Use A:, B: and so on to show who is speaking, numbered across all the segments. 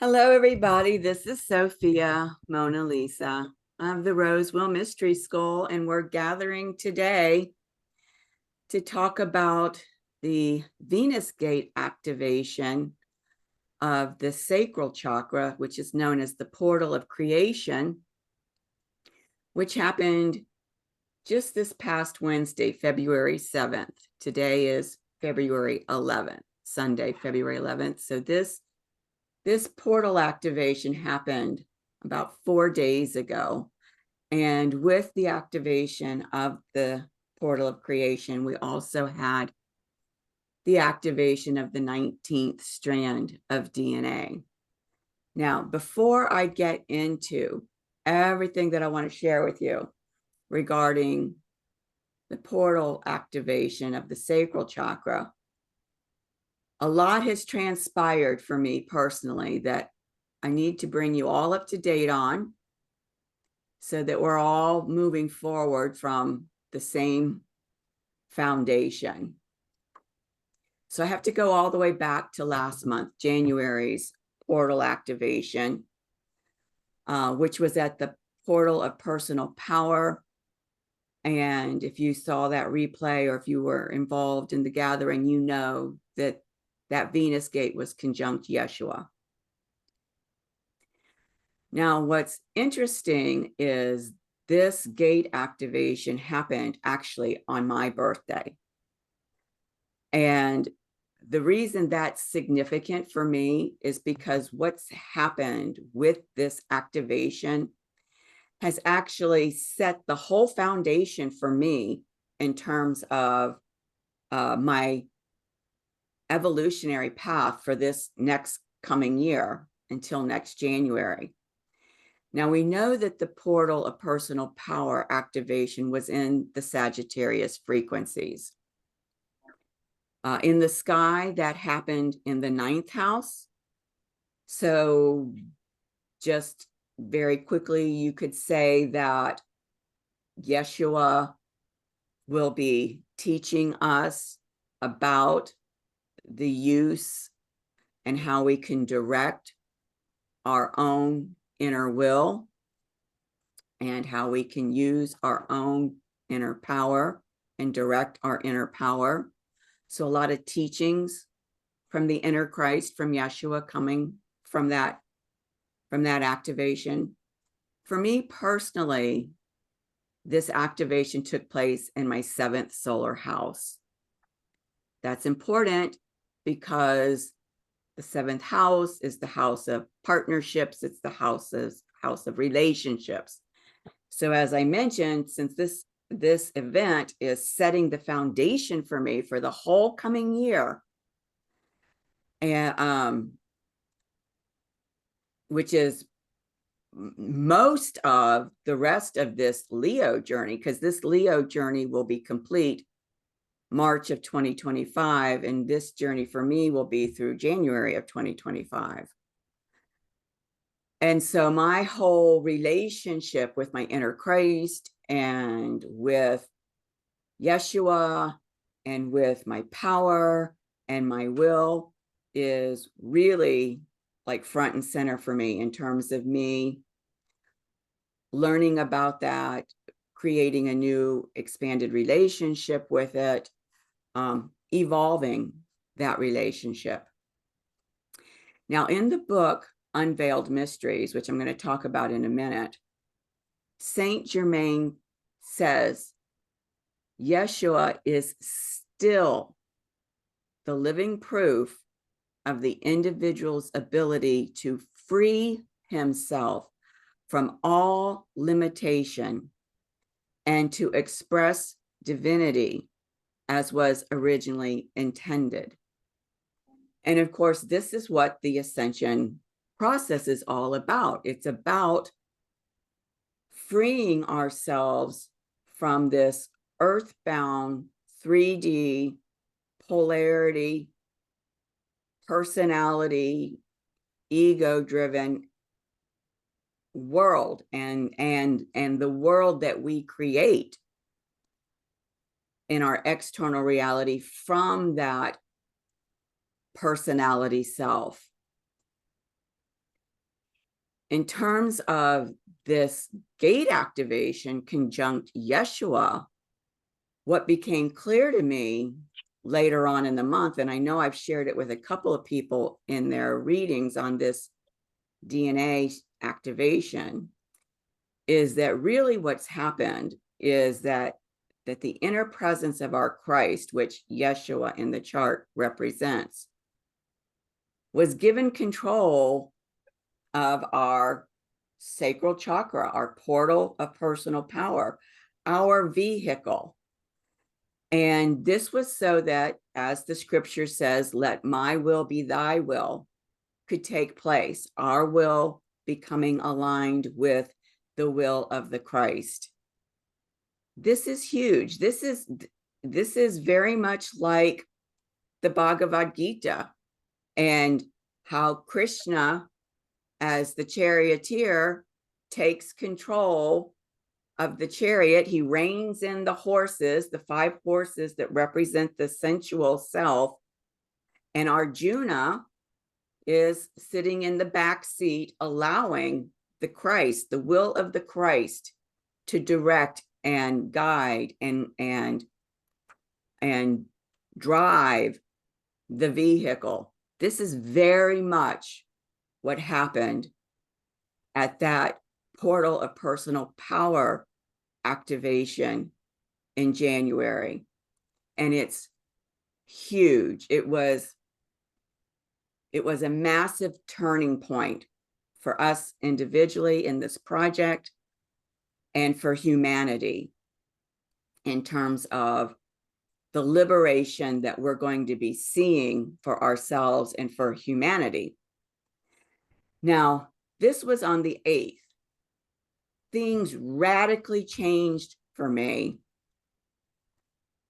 A: Hello, everybody. This is Sophia Mona Lisa of the Rosewell Mystery School, and we're gathering today to talk about the Venus Gate activation of the Sacral Chakra, which is known as the portal of creation, which happened just this past Wednesday, February 7th. Today is February 11th, Sunday, February 11th. So this portal activation happened about 4 days ago. And with the activation of the portal of creation, we also had the activation of the 19th strand of DNA. Now, before I get into everything that I want to share with you regarding the portal activation of the sacral chakra, a lot has transpired for me personally that I need to bring you all up to date on so that we're all moving forward from the same foundation. So I have to go all the way back to last month, January's portal activation, which was at the portal of personal power. And if you saw that replay or if you were involved in the gathering, you know that that Venus gate was conjunct Yeshua. Now, what's interesting is this gate activation happened actually on my birthday. And the reason that's significant for me is because what's happened with this activation has actually set the whole foundation for me in terms of my evolutionary path for this next coming year until next January. Now, we know that the portal of personal power activation was in the Sagittarius frequencies. In the sky, that happened in the 9th house. So just very quickly, you could say that Yeshua will be teaching us about the use and how we can direct our own inner will and how we can use our own inner power and direct our inner power. So a lot of teachings from the inner Christ, from Yeshua, coming from that activation. For me personally, this activation took place in my 7th solar house. That's important because the 7th house is the house of partnerships. It's the house of relationships. So as I mentioned, since this event is setting the foundation for me for the whole coming year, and which is most of the rest of this Leo journey, because this Leo journey will be complete March of 2025, and this journey for me will be through January of 2025. And so my whole relationship with my inner Christ and with Yeshua and with my power and my will is really like front and center for me in terms of me learning about that, creating a new expanded relationship with it, evolving that relationship. Now, in the book, Unveiled Mysteries, which I'm going to talk about in a minute, Saint Germain says, Yeshua is still the living proof of the individual's ability to free himself from all limitation and to express divinity as was originally intended. And of course, this is what the ascension process is all about. It's about freeing ourselves from this earthbound 3D polarity, personality, ego-driven world and the world that we create in our external reality from that personality self. in terms of this gate activation conjunct Yeshua, what became clear to me later on in the month, and I know I've shared it with a couple of people in their readings on this DNA activation, is that really what's happened is that the inner presence of our Christ, which Yeshua in the chart represents, was given control of our sacral chakra, our portal of personal power, our vehicle. And this was so that, as the scripture says, let my will be thy will, could take place, our will becoming aligned with the will of the Christ. This is huge. This is very much like the Bhagavad Gita, and how Krishna, as the charioteer, takes control of the chariot. He reins in the horses, the 5 horses that represent the sensual self, and Arjuna is sitting in the back seat, allowing the Christ, the will of the Christ, to direct and guide and drive the vehicle. This is very much what happened at that portal of personal power activation in January. And it's huge. It was a massive turning point for us individually in this project and for humanity in terms of the liberation that we're going to be seeing for ourselves and for humanity. Now, this was on the 8th. Things radically changed for me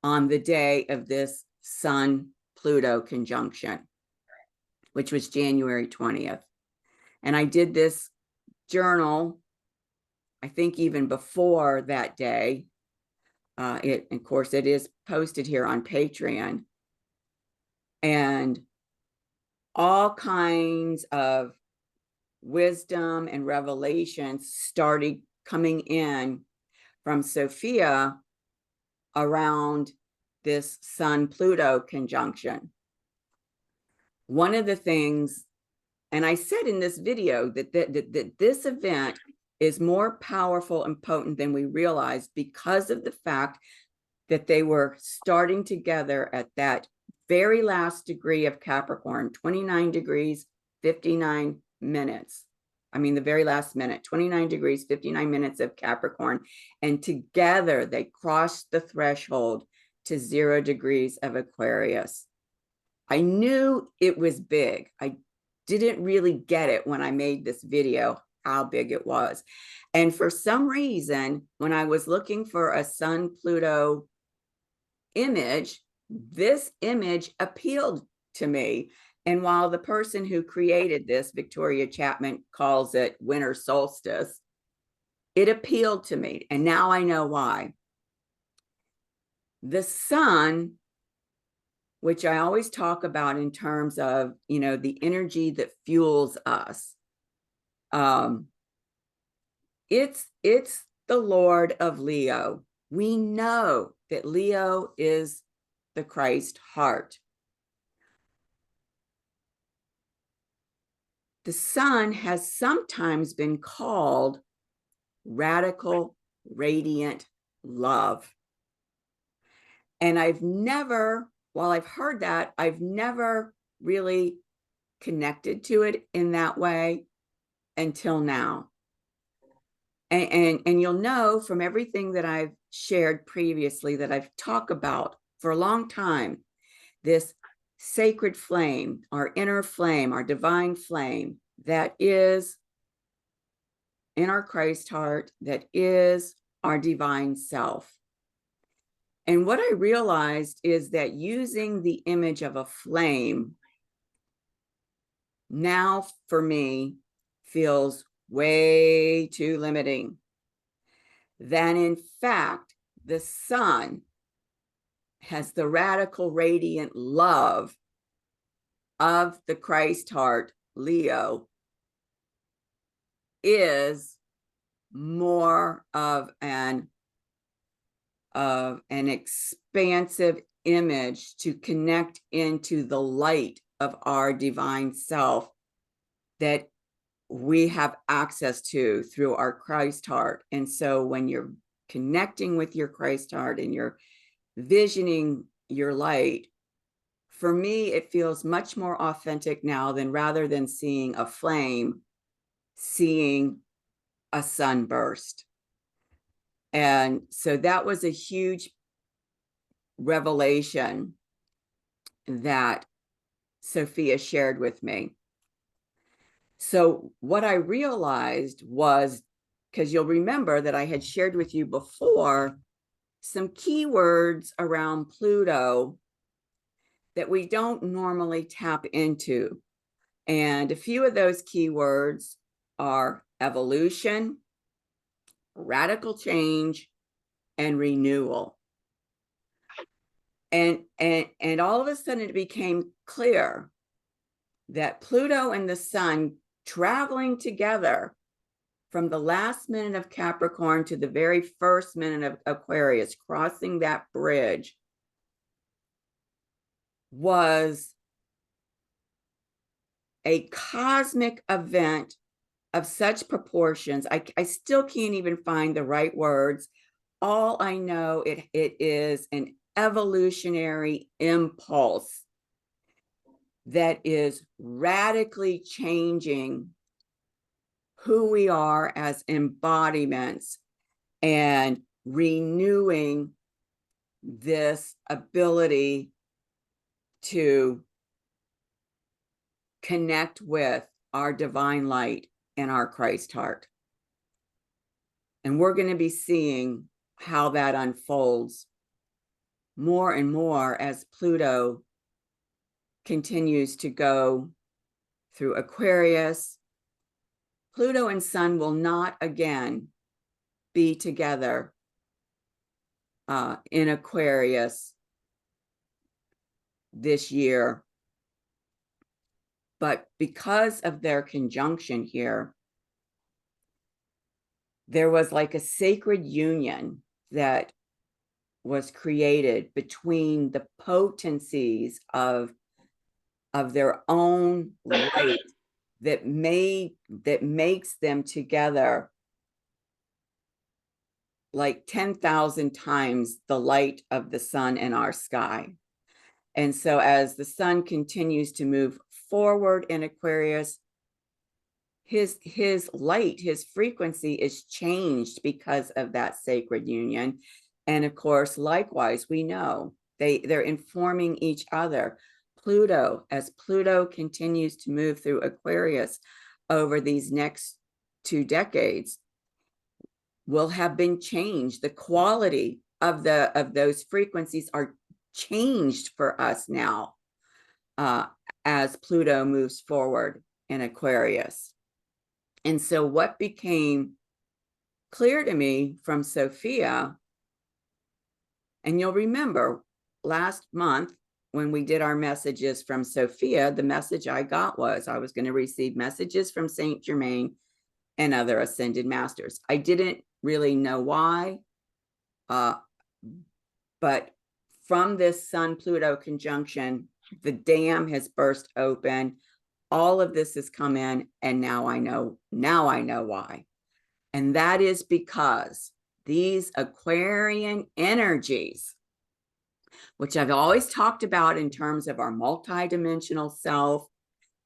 A: on the day of this Sun-Pluto conjunction, which was January 20th. And I did this journal, I think even before that day. Of course, it is posted here on Patreon. And all kinds of wisdom and revelations started coming in from Sophia around this Sun-Pluto conjunction. One of the things, and I said in this video that this event is more powerful and potent than we realized, because of the fact that they were starting together at that very last degree of Capricorn, 29 degrees, 59 minutes. I mean, the very last minute, 29 degrees, 59 minutes of Capricorn. And together they crossed the threshold to 0 degrees of Aquarius. I knew it was big. I didn't really get it when I made this video, how big it was. And for some reason, when I was looking for a Sun-Pluto image, this image appealed to me. And while the person who created this, Victoria Chapman, calls it winter solstice, it appealed to me. And now I know why. The sun, which I always talk about in terms of, the energy that fuels us. It's the Lord of Leo. We know that Leo is the Christ heart. The sun has sometimes been called radical, radiant love. And while I've heard that, I've never really connected to it in that way until now. And you'll know from everything that I've shared previously that I've talked about for a long time, this sacred flame, our inner flame, our divine flame that is in our Christ heart, that is our divine self. And what I realized is that using the image of a flame now for me feels way too limiting. That in fact, the sun has the radical radiant love of the Christ heart, Leo, is more of an expansive image to connect into the light of our divine self that we have access to through our Christ heart. And so when you're connecting with your Christ heart and you're visioning your light, for me, it feels much more authentic now than rather than seeing a flame, seeing a sunburst. And so that was a huge revelation that Sophia shared with me. So what I realized was, because you'll remember that I had shared with you before some keywords around Pluto that we don't normally tap into. And a few of those keywords are evolution, radical change, and renewal. And all of a sudden it became clear that Pluto and the sun traveling together from the last minute of Capricorn to the very first minute of Aquarius, crossing that bridge, was a cosmic event of such proportions. I still can't even find the right words. All I know, it is an evolutionary impulse that is radically changing who we are as embodiments and renewing this ability to connect with our divine light and our Christ heart. And we're going to be seeing how that unfolds more and more as Pluto continues to go through Aquarius. Pluto and Sun will not again be together in Aquarius this year. But because of their conjunction here, there was like a sacred union that was created between the potencies of their own light that makes them together like 10,000 times the light of the sun in our sky. And so as the sun continues to move forward in Aquarius, his light, his frequency is changed because of that sacred union. And of course, likewise, we know they're informing each other. Pluto, as Pluto continues to move through Aquarius over these next 2 decades, will have been changed. The quality of those frequencies are changed for us now as Pluto moves forward in Aquarius. And so what became clear to me from Sophia, and you'll remember last month when we did our messages from Sophia, the message I got was I was going to receive messages from Saint Germain and other ascended masters. I didn't really know why, but from this Sun-Pluto conjunction, the dam has burst open. All of this has come in, and now I know why. And that is because these Aquarian energies, which I've always talked about in terms of our multidimensional self,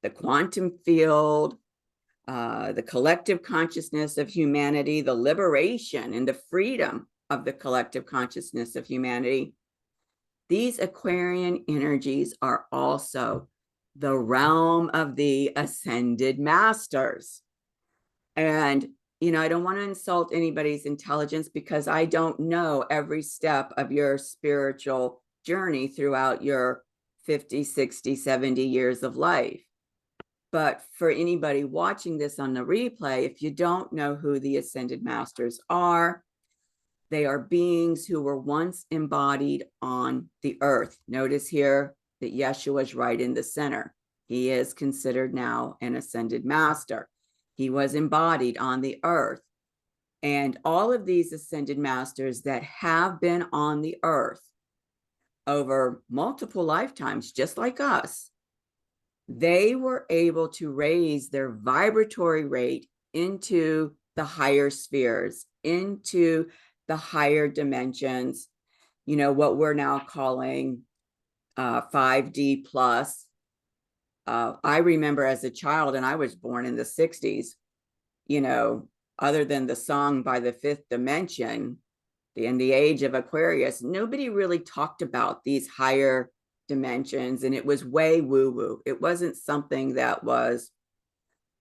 A: the quantum field, the collective consciousness of humanity, the liberation and the freedom of the collective consciousness of humanity, these Aquarian energies are also the realm of the ascended masters. And, you know, I don't want to insult anybody's intelligence because I don't know every step of your spiritual journey throughout your 50, 60, 70 years of life. But for anybody watching this on the replay, if you don't know who the ascended masters are, they are beings who were once embodied on the earth. Notice here that Yeshua is right in the center. He is considered now an ascended master. He was embodied on the earth. And all of these ascended masters that have been on the earth over multiple lifetimes, just like us, they were able to raise their vibratory rate into the higher spheres, into the higher dimensions, you know, what we're now calling 5D plus. I remember as a child, and I was born in the 60s, you know, other than the song by the Fifth Dimension, in the age of Aquarius, nobody really talked about these higher dimensions, and it was way woo-woo. It wasn't something that was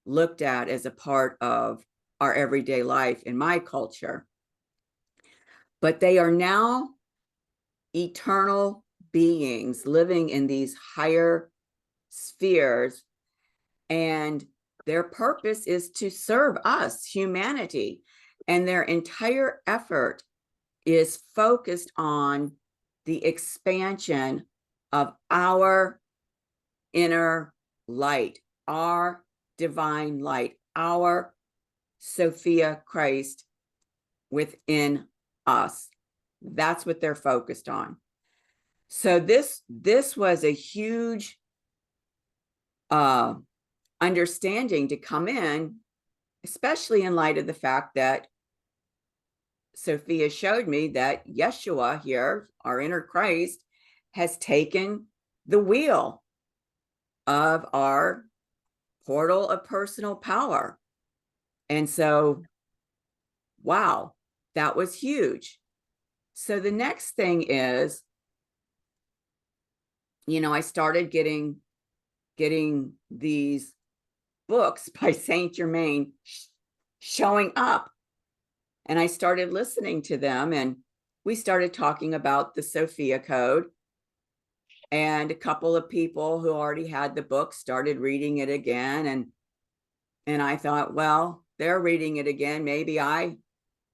A: looked at as a part of our everyday life in my culture. But they are now eternal beings living in these higher spheres, and their purpose is to serve us, humanity, and their entire effort is focused on the expansion of our inner light, our divine light, our Sophia Christ within us. That's what they're focused on. So this was a huge understanding to come in, especially in light of the fact that Sophia showed me that Yeshua here, our inner Christ, has taken the wheel of our portal of personal power. And so, wow, that was huge. So the next thing is, you know, I started getting these books by Saint Germain showing up, and I started listening to them, and we started talking about the Sophia Code, and a couple of people who already had the book started reading it again, and I thought, well, they're reading it again, maybe I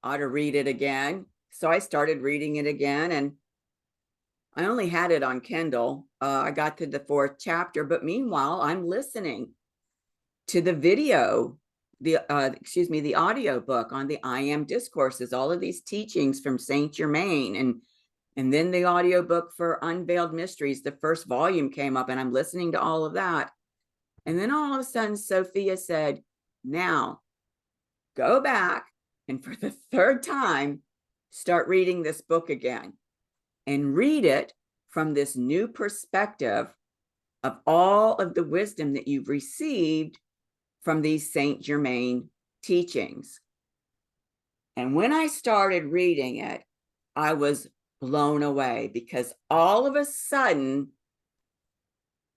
A: ought to read it again. So I started reading it again, and I only had it on Kindle. I got to the 4th chapter, but meanwhile, I'm listening to the video, the audio book on the I Am discourses, all of these teachings from Saint Germain, and then the audio book for Unveiled Mysteries, the first volume came up, and I'm listening to all of that. And then all of a sudden, Sophia said, now go back and for the 3rd time, start reading this book again and read it from this new perspective of all of the wisdom that you've received from these Saint Germain teachings. And when I started reading it, I was blown away, because all of a sudden,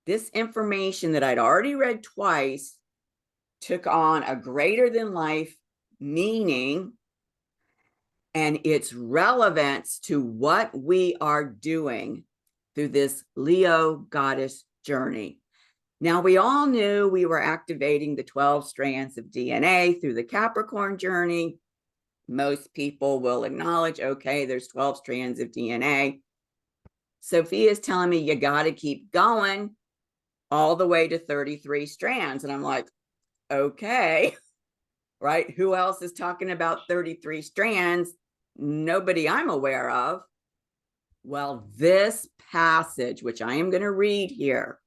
A: this information that I'd already read twice took on a greater than life meaning and its relevance to what we are doing through this Leo goddess journey. Now, we all knew we were activating the 12 strands of DNA through the Capricorn journey. Most people will acknowledge, okay, there's 12 strands of DNA. Sophia is telling me you got to keep going all the way to 33 strands. And I'm like, okay, right? Who else is talking about 33 strands? Nobody I'm aware of. Well, this passage, which I am going to read here,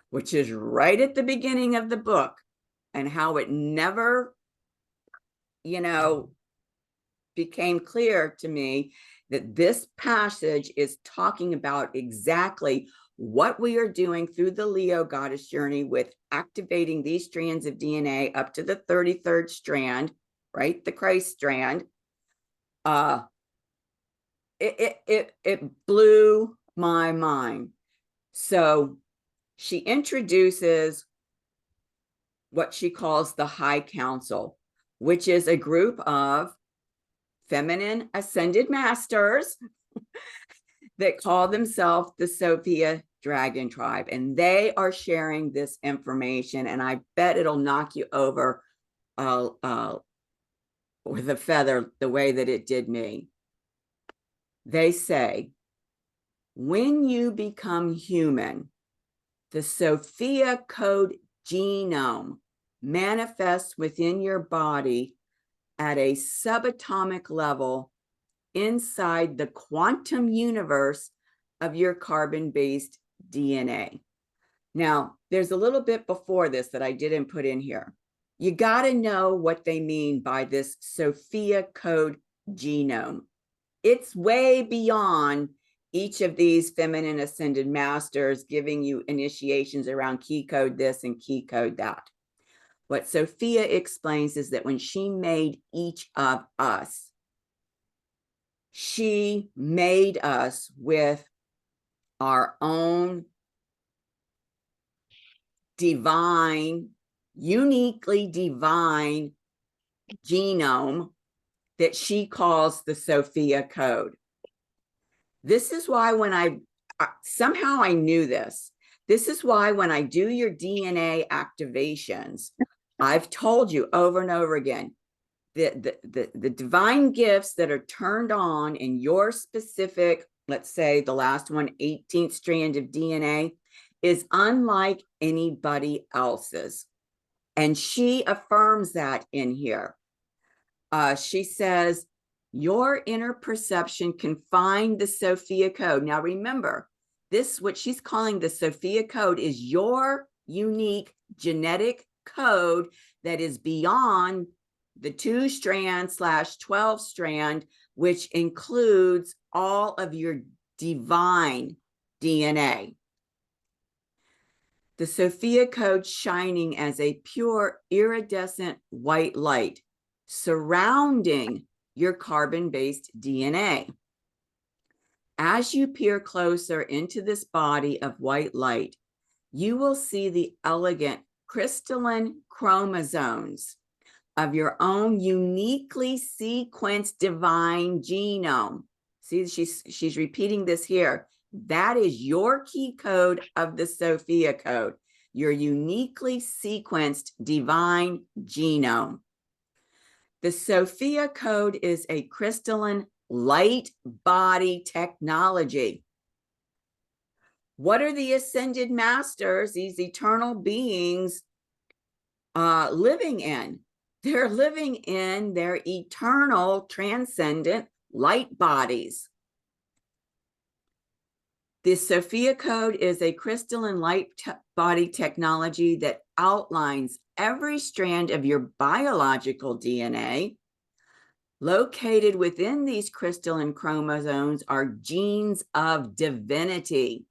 A: which is right at the beginning of the book, and how it never, you know, became clear to me that this passage is talking about exactly what we are doing through the Leo goddess journey with activating these strands of DNA up to the 33rd strand, right? The Christ strand. It blew my mind. So she introduces what she calls the High Council, which is a group of feminine ascended masters that call themselves the Sophia Dragon Tribe. And they are sharing this information, and I bet it'll knock you over with a feather the way that it did me. They say, when you become human, the Sophia Code genome manifests within your body at a subatomic level inside the quantum universe of your carbon-based DNA. Now, there's a little bit before this that I didn't put in here. You got to know what they mean by this Sophia Code genome. It's way beyond each of these feminine ascended masters giving you initiations around key code this and key code that. What Sophia explains is that when she made each of us, she made us with our own divine, uniquely divine genome that she calls the Sophia Code. This is why when somehow I knew this. This is why when I do your DNA activations, I've told you over and over again, the divine gifts that are turned on in your specific, let's say the last one, 18th strand of DNA, is unlike anybody else's. And she affirms that in here. She says, your inner perception can find the Sophia Code. Now remember, this, what she's calling the Sophia Code, is your unique genetic code that is beyond the 2-strand/12 strand, which includes all of your divine DNA. The Sophia Code shining as a pure iridescent white light surrounding your carbon-based DNA. As you peer closer into this body of white light, you will see the elegant crystalline chromosomes of your own uniquely sequenced divine genome. See, she's repeating this here. That is your key code of the Sophia Code, your uniquely sequenced divine genome. The Sophia Code is a crystalline light body technology. What are the ascended masters, these eternal beings, living in? They're living in their eternal transcendent light bodies. The Sophia Code is a crystalline light body technology that outlines every strand of your biological DNA. Located within these crystalline chromosomes are genes of divinity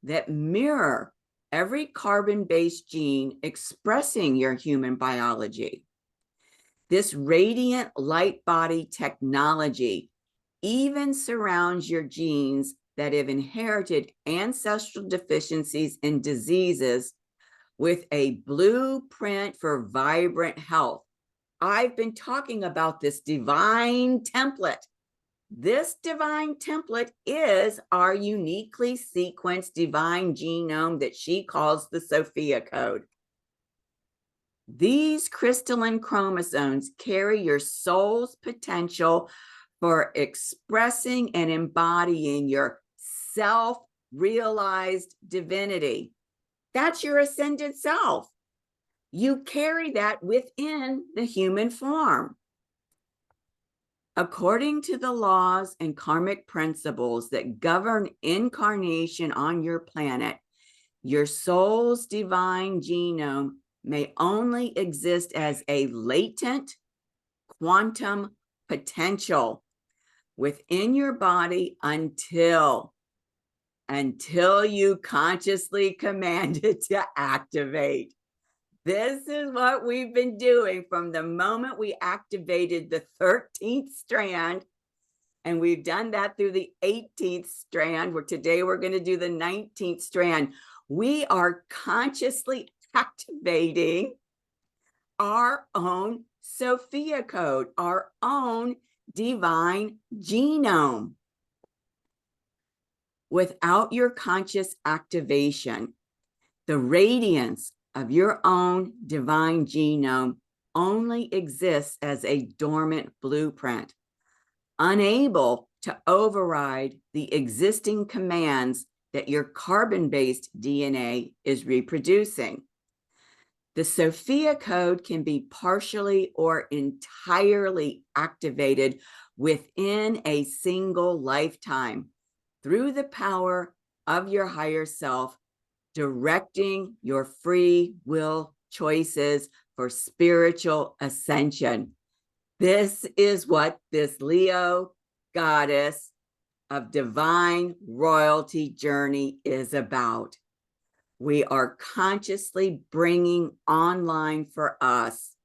A: that mirror every carbon-based gene expressing your human biology. This radiant light body technology even surrounds your genes that have inherited ancestral deficiencies and diseases with a blueprint for vibrant health. I've been talking about this divine template. This divine template is our uniquely sequenced divine genome that she calls the Sophia Code. These crystalline chromosomes carry your soul's potential for expressing and embodying your self-realized divinity. That's your ascended self. You carry that within the human form. According to the laws and karmic principles that govern incarnation on your planet, your soul's divine genome may only exist as a latent quantum potential within your body until you consciously command it to activate. This is what we've been doing from the moment we activated the 13th strand, and we've done that through the 18th strand, where today we're going to do the 19th strand. We are consciously activating our own Sophia Code, our own divine genome. Without your conscious activation, the radiance of your own divine genome only exists as a dormant blueprint, unable to override the existing commands that your carbon-based DNA is reproducing. The Sophia Code can be partially or entirely activated within a single lifetime through the power of your higher self, directing your free will choices for spiritual ascension. This is what this Leo goddess of divine royalty journey is about. We are consciously bringing online for us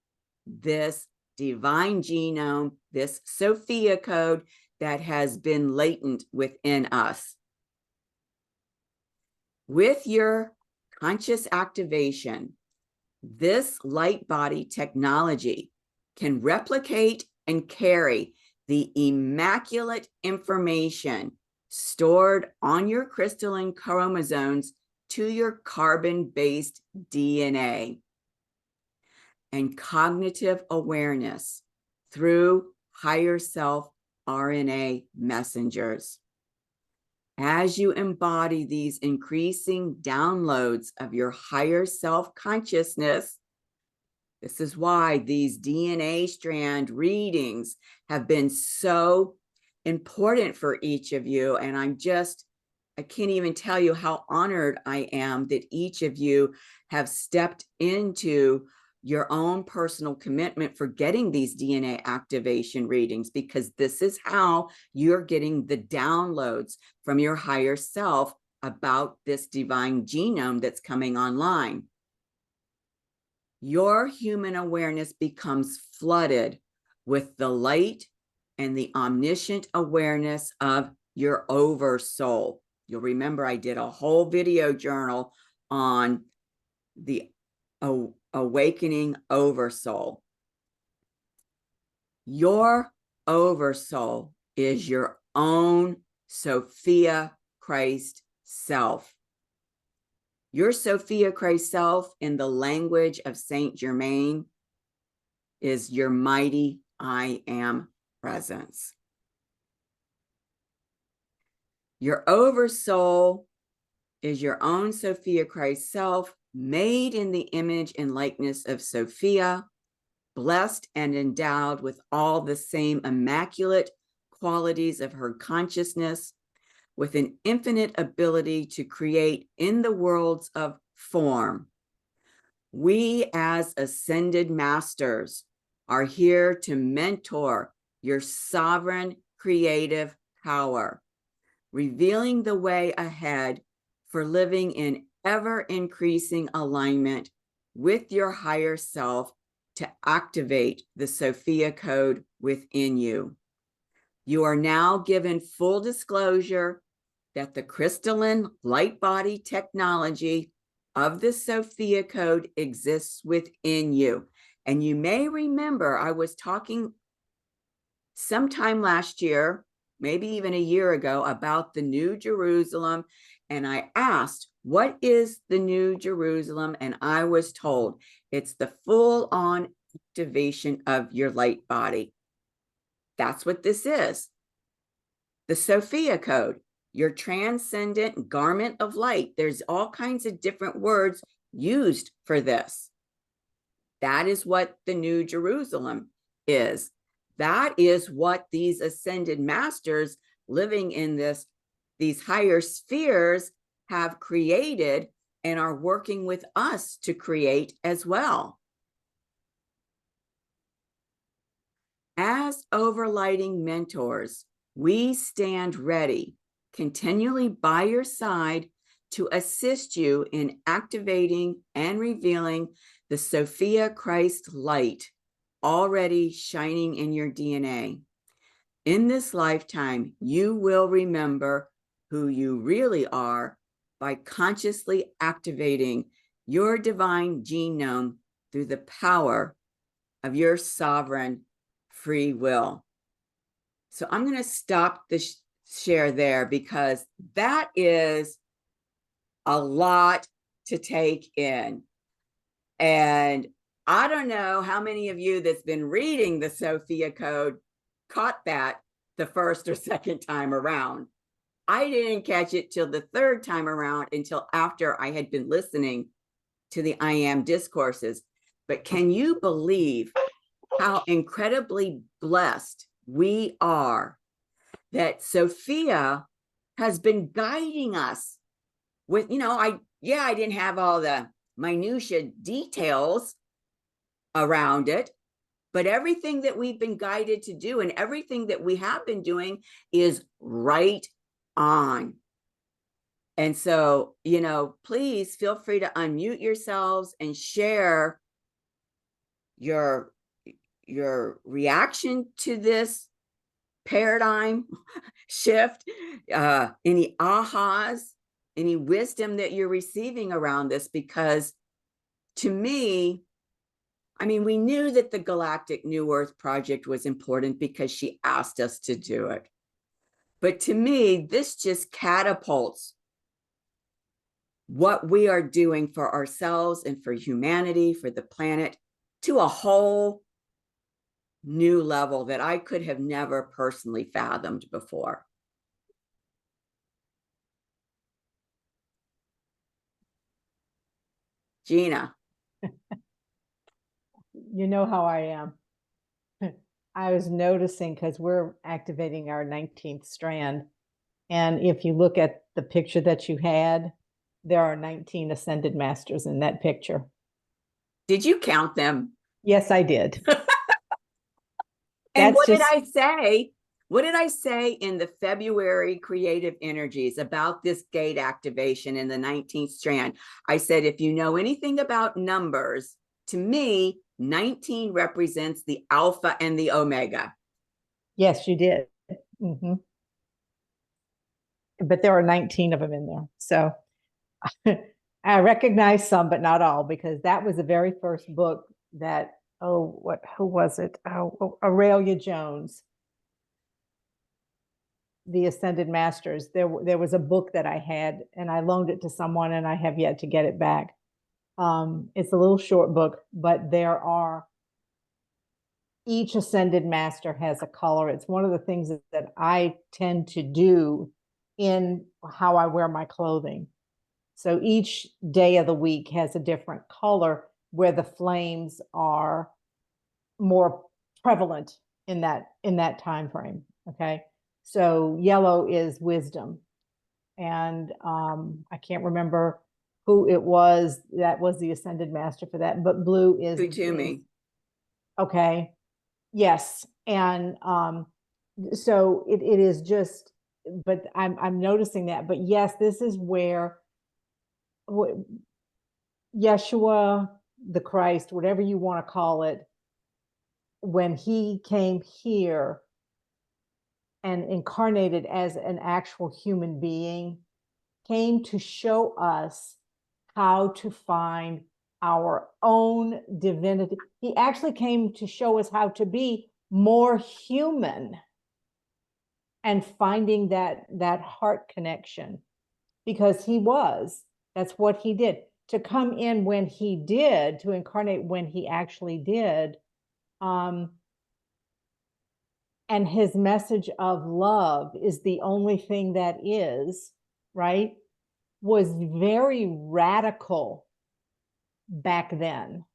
A: this divine genome, this Sophia Code that has been latent within us. With your conscious activation, this light body technology can replicate and carry the immaculate information stored on your crystalline chromosomes to your carbon-based DNA and cognitive awareness through higher self RNA messengers. As you embody these increasing downloads of your higher self consciousness, this is why these DNA strand readings have been so important for each of you. And I can't even tell you how honored I am that each of you have stepped into your own personal commitment for getting these DNA activation readings, because this is how you're getting the downloads from your higher self about this divine genome that's coming online. Your human awareness becomes flooded with the light and the omniscient awareness of your oversoul. You'll remember I did a whole video journal on the awakening oversoul. Your oversoul is your own Sophia Christ self. Your Sophia Christ self, in the language of Saint Germain, is your mighty I am presence. Your oversoul is your own Sophia Christ self, made in the image and likeness of Sophia, blessed and endowed with all the same immaculate qualities of her consciousness, with an infinite ability to create in the worlds of form. We, as ascended masters, are here to mentor your sovereign creative power, revealing the way ahead for living in ever-increasing alignment with your higher self to activate the Sophia Code within you. You are now given full disclosure that the crystalline light body technology of the Sophia Code exists within you. And you may remember I was talking sometime last year, maybe even a year ago, about the New Jerusalem. And I asked, what is the New Jerusalem? And I was told it's the full-on activation of your light body. That's what this is. The Sophia Code, your transcendent garment of light. There's all kinds of different words used for this. That is what the New Jerusalem is. That is what these ascended masters living in these higher spheres have created and are working with us to create as well. As overlighting mentors, we stand ready, continually by your side, to assist you in activating and revealing the Sophia Christ light already shining in your DNA. In this lifetime, you will remember who you really are by consciously activating your divine genome through the power of your sovereign free will. So I'm going to stop the share there, because that is a lot to take in. And I don't know how many of you that's been reading the Sophia Code caught that the first or second time around. I didn't catch it till the third time around, until after I had been listening to the I Am discourses. But can you believe how incredibly blessed we are that Sophia has been guiding us with, I didn't have all the minutia details around it, but everything that we've been guided to do and everything that we have been doing is right on. And so, please feel free to unmute yourselves and share your reaction to this paradigm shift, any ahas, any wisdom that you're receiving around this, because to me, we knew that the Galactic New Earth Project was important because she asked us to do it. But to me, this just catapults what we are doing for ourselves and for humanity, for the planet, to a whole new level that I could have never personally fathomed before. Gina.
B: You know how I am. I was noticing, because we're activating our 19th strand. And if you look at the picture that you had, there are 19 ascended masters in that picture.
A: Did you count them?
B: Yes, I did.
A: And what did I say? What did I say in the February creative energies about this gate activation in the 19th strand? I said, if you know anything about numbers, to me, 19 represents the alpha and the omega.
B: Yes, you did. Mm-hmm. But there are 19 of them in there. So I recognize some, but not all, because that was the very first book that, who was it? Aurelia Jones, The Ascended Masters. There was a book that I had, and I loaned it to someone, and I have yet to get it back. It's a little short book, but each ascended master has a color. It's one of the things that I tend to do in how I wear my clothing. So each day of the week has a different color where the flames are more prevalent in that time frame. Okay. So yellow is wisdom. And I can't remember who it was that was the ascended master for that, but blue is
A: Utumi.
B: Okay. Yes. And so it is just, but I'm noticing that. But yes, this is where Yeshua, the Christ, whatever you want to call it, when he came here and incarnated as an actual human being, came to show us how to find our own divinity. He actually came to show us how to be more human and finding that heart connection, because that's what he did. To come in when he did, to incarnate when he actually did, and his message of love is the only thing that is, right, was very radical back then.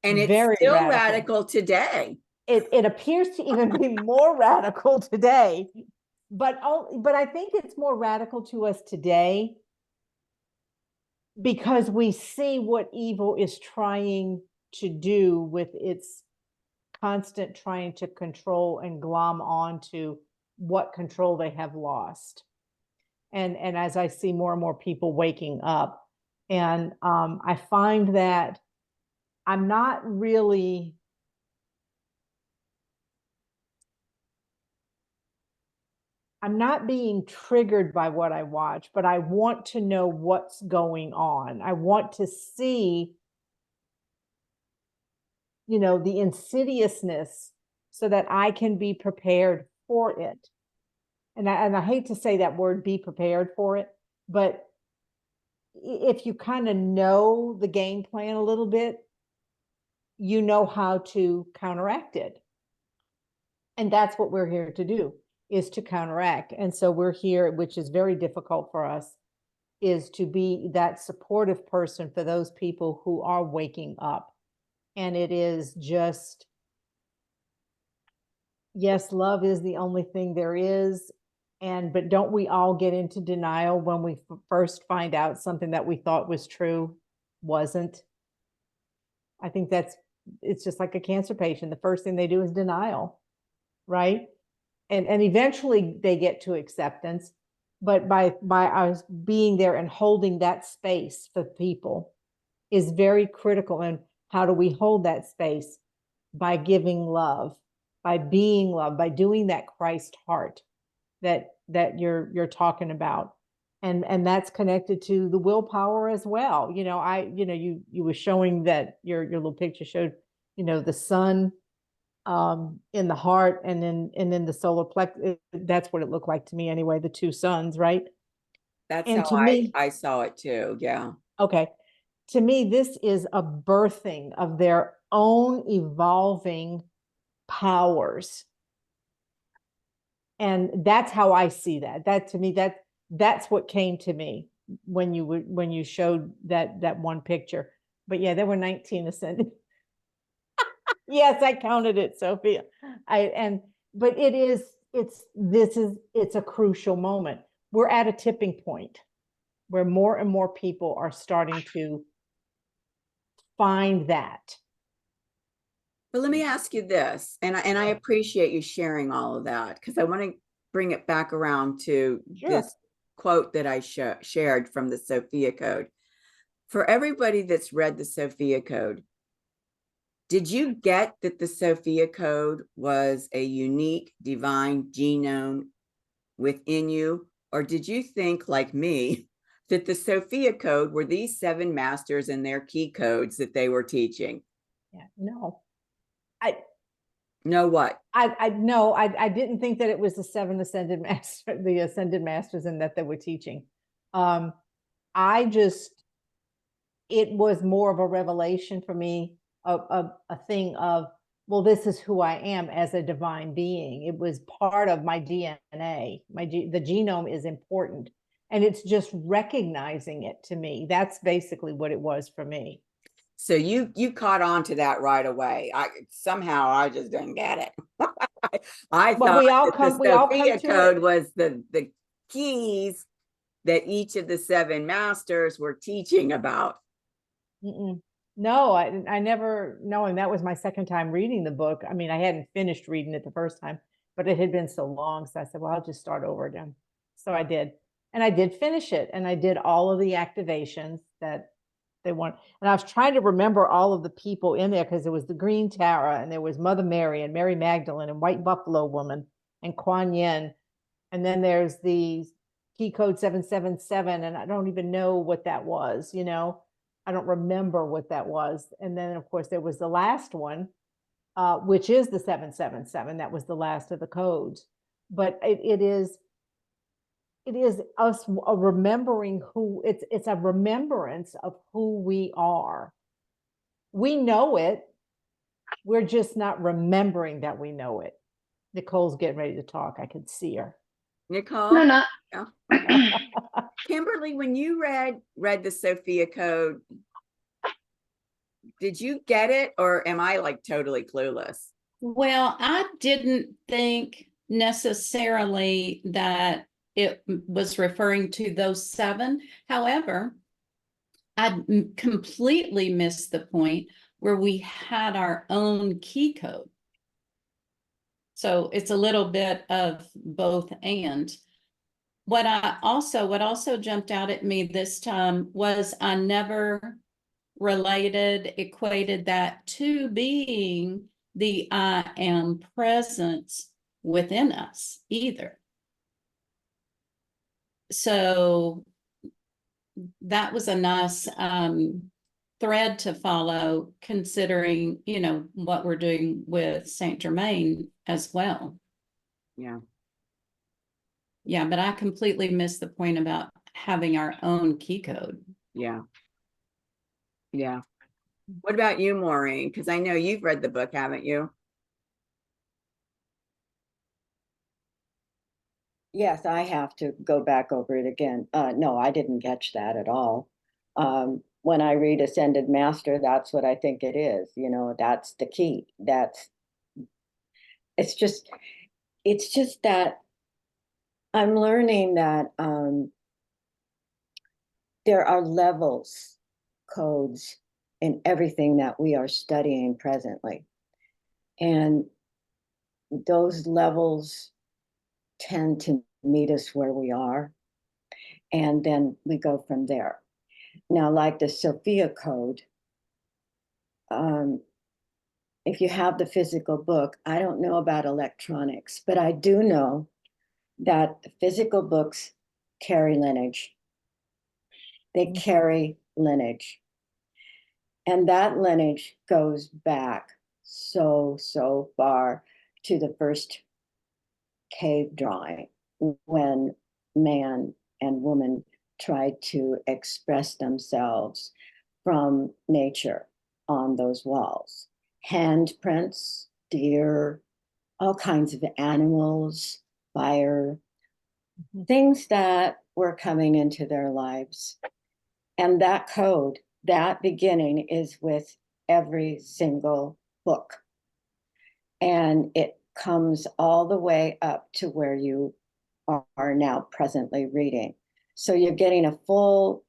A: And it's very still radical today.
B: It appears to even be more radical today, but I think it's more radical to us today because we see what evil is trying to do with its constant trying to control and glom onto what control they have lost. And as I see more and more people waking up, and I find that I'm not being triggered by what I watch, but I want to know what's going on. I want to see, the insidiousness so that I can be prepared for it. And I hate to say that word, be prepared for it, but if you kind of know the game plan a little bit, you know how to counteract it. And that's what we're here to do, is to counteract. And so we're here, which is very difficult for us, is to be that supportive person for those people who are waking up. And it is just, yes, love is the only thing there is. But don't we all get into denial when we first find out something that we thought was true wasn't? I think it's just like a cancer patient. The first thing they do is denial, right? And eventually they get to acceptance. But by us being there and holding that space for people is very critical. And how do we hold that space? By giving love, by being love, by doing that Christ heart that you're talking about. And that's connected to the willpower as well. You were showing that your little picture showed, the sun in the heart and in the solar plexus. That's what it looked like to me anyway, the two suns, right?
A: That's
B: And
A: how
B: to me,
A: I saw it too. Yeah.
B: okay, to me, this is a birthing of their own evolving powers. And that's how I see that. That to me, that's what came to me when you showed that one picture. But yeah, there were 19 ascended. Yes, I counted it, Sophia. But it's a crucial moment. We're at a tipping point where more and more people are starting to find that.
A: But let me ask you this, and I appreciate you sharing all of that, because I want to bring it back around to
B: Sure.
A: this quote that I shared from the Sophia Code. For everybody that's read the Sophia Code, did you get that the Sophia Code was a unique divine genome within you? Or did you think, like me, that the Sophia Code were these 7 masters and their key codes that they were teaching?
B: Yeah, no. I
A: know what?
B: I didn't think that it was the 7 ascended master, the ascended masters, and that they were teaching. I just, it was more of a revelation for me, a thing of, well, this is who I am as a divine being. It was part of my DNA. The genome is important, and it's just recognizing it to me. That's basically what it was for me.
A: So you caught on to that right away. I just didn't get it. I
B: Well,
A: thought
B: we all come
A: Sophia
B: to
A: Code
B: it.
A: was the keys that each of the 7 masters were teaching about.
B: No, I never, and that was my second time reading the book. I mean, I hadn't finished reading it the first time, but it had been so long. So I said, well, I'll just start over again. So I did. And I did finish it. And I did all of the activations that they want. And I was trying to remember all of the people in there, because there was the Green Tara, and there was Mother Mary and Mary Magdalene and White Buffalo Woman and Kuan Yin. And then there's the key code 777. And I don't even know what that was, I don't remember what that was. And then, of course, there was the last one, which is the 777. That was the last of the codes. But it is us remembering who, it's a remembrance of who we are. We know it. We're just not remembering that we know it. Nicole's getting ready to talk. I could see her.
A: Nicole?
C: No, no.
A: Yeah. Kimberly, when you read the Sophia Code, did you get it, or am I like totally clueless?
C: Well, I didn't think necessarily that it was referring to those 7. However, I completely missed the point where we had our own key code. So it's a little bit of both and. What also jumped out at me this time was I never equated that to being the I am presence within us either. So that was a nice thread to follow, considering, what we're doing with Saint Germain as well.
A: Yeah.
C: Yeah, but I completely missed the point about having our own key code.
A: Yeah. Yeah. What about you, Maureen? Because I know you've read the book, haven't you?
D: Yes, I have to go back over it again. No, I didn't catch that at all. When I read Ascended Master, that's what I think it is. You know, that's the key. It's just, it's just that I'm learning that there are levels, codes in everything that we are studying presently. And those levels tend to meet us where we are. And then we go from there. Now, like the Sophia Code, if you have the physical book, I don't know about electronics, but I do know that the physical books carry lineage. They carry lineage. And that lineage goes back so far to the first cave drawing when man and woman tried to express themselves from nature on those walls. Handprints, deer, all kinds of animals, fire, things that were coming into their lives. And that code, that beginning is with every single book. And it comes all the way up to where you are now presently reading. So you're getting a full,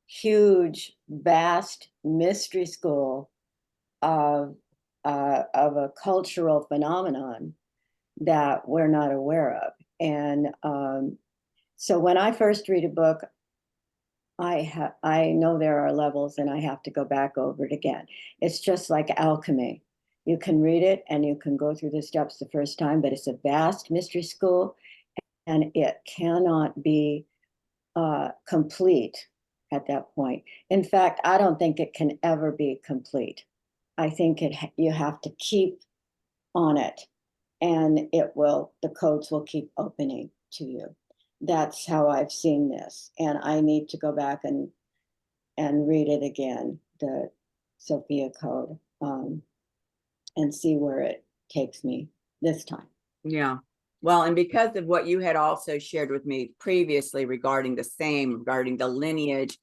D: huge, vast mystery school of a cultural phenomenon that we're not aware of. And so when I first read a book, I know there are levels and I have to go back over it again. It's just like alchemy. You can read it and you can go through the steps the first time, but it's a vast mystery school and it cannot be complete at that point. In fact, I don't think it can ever be complete. I think you have to keep on it and the codes will keep opening to you. That's how I've seen this. And I need to go back and read it again, the Sophia Code, and see where it takes me this time.
A: Yeah. Well, and because of what you had also shared with me previously regarding the lineage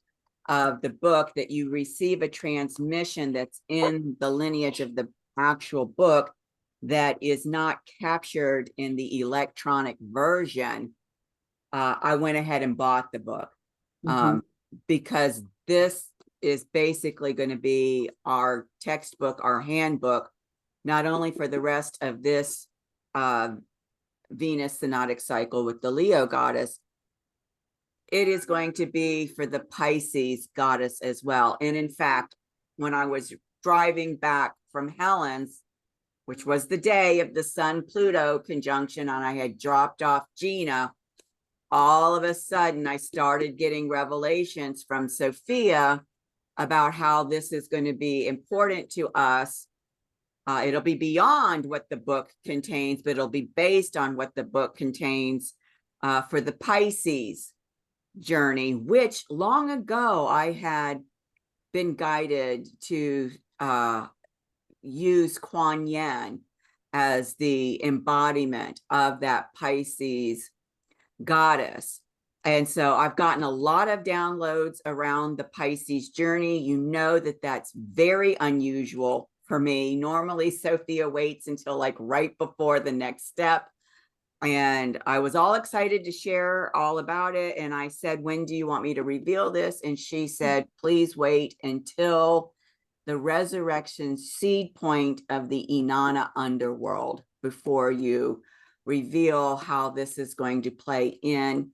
A: of the book, that you receive a transmission that's in the lineage of the actual book that is not captured in the electronic version, I went ahead and bought the book because this is basically going to be our textbook, our handbook, not only for the rest of this Venus synodic cycle with the Leo goddess, it is going to be for the Pisces goddess as well. And in fact, when I was driving back from Helen's, which was the day of the Sun-Pluto conjunction, and I had dropped off Gina, all of a sudden I started getting revelations from Sophia about how this is going to be important to us. It'll be beyond what the book contains, but it'll be based on what the book contains for the Pisces journey, which long ago I had been guided to use Kuan Yin as the embodiment of that Pisces goddess. And so I've gotten a lot of downloads around the Pisces journey. You know that that's very unusual for me. Normally, Sophia waits until like right before the next step. And I was all excited to share all about it. And I said, when do you want me to reveal this? And she said, please wait until the resurrection seed point of the Inanna underworld before you reveal how this is going to play in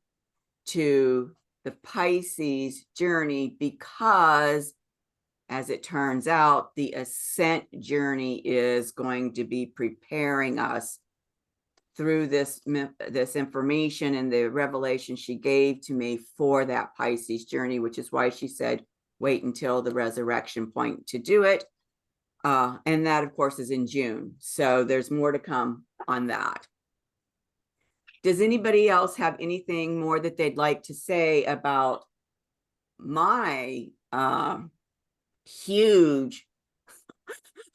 A: to the Pisces journey, because as it turns out, the ascent journey is going to be preparing us through this information and the revelation she gave to me for that Pisces journey, which is why she said, wait until the resurrection point to do it. And that, of course, is in June. So there's more to come on that. Does anybody else have anything more that they'd like to say about my huge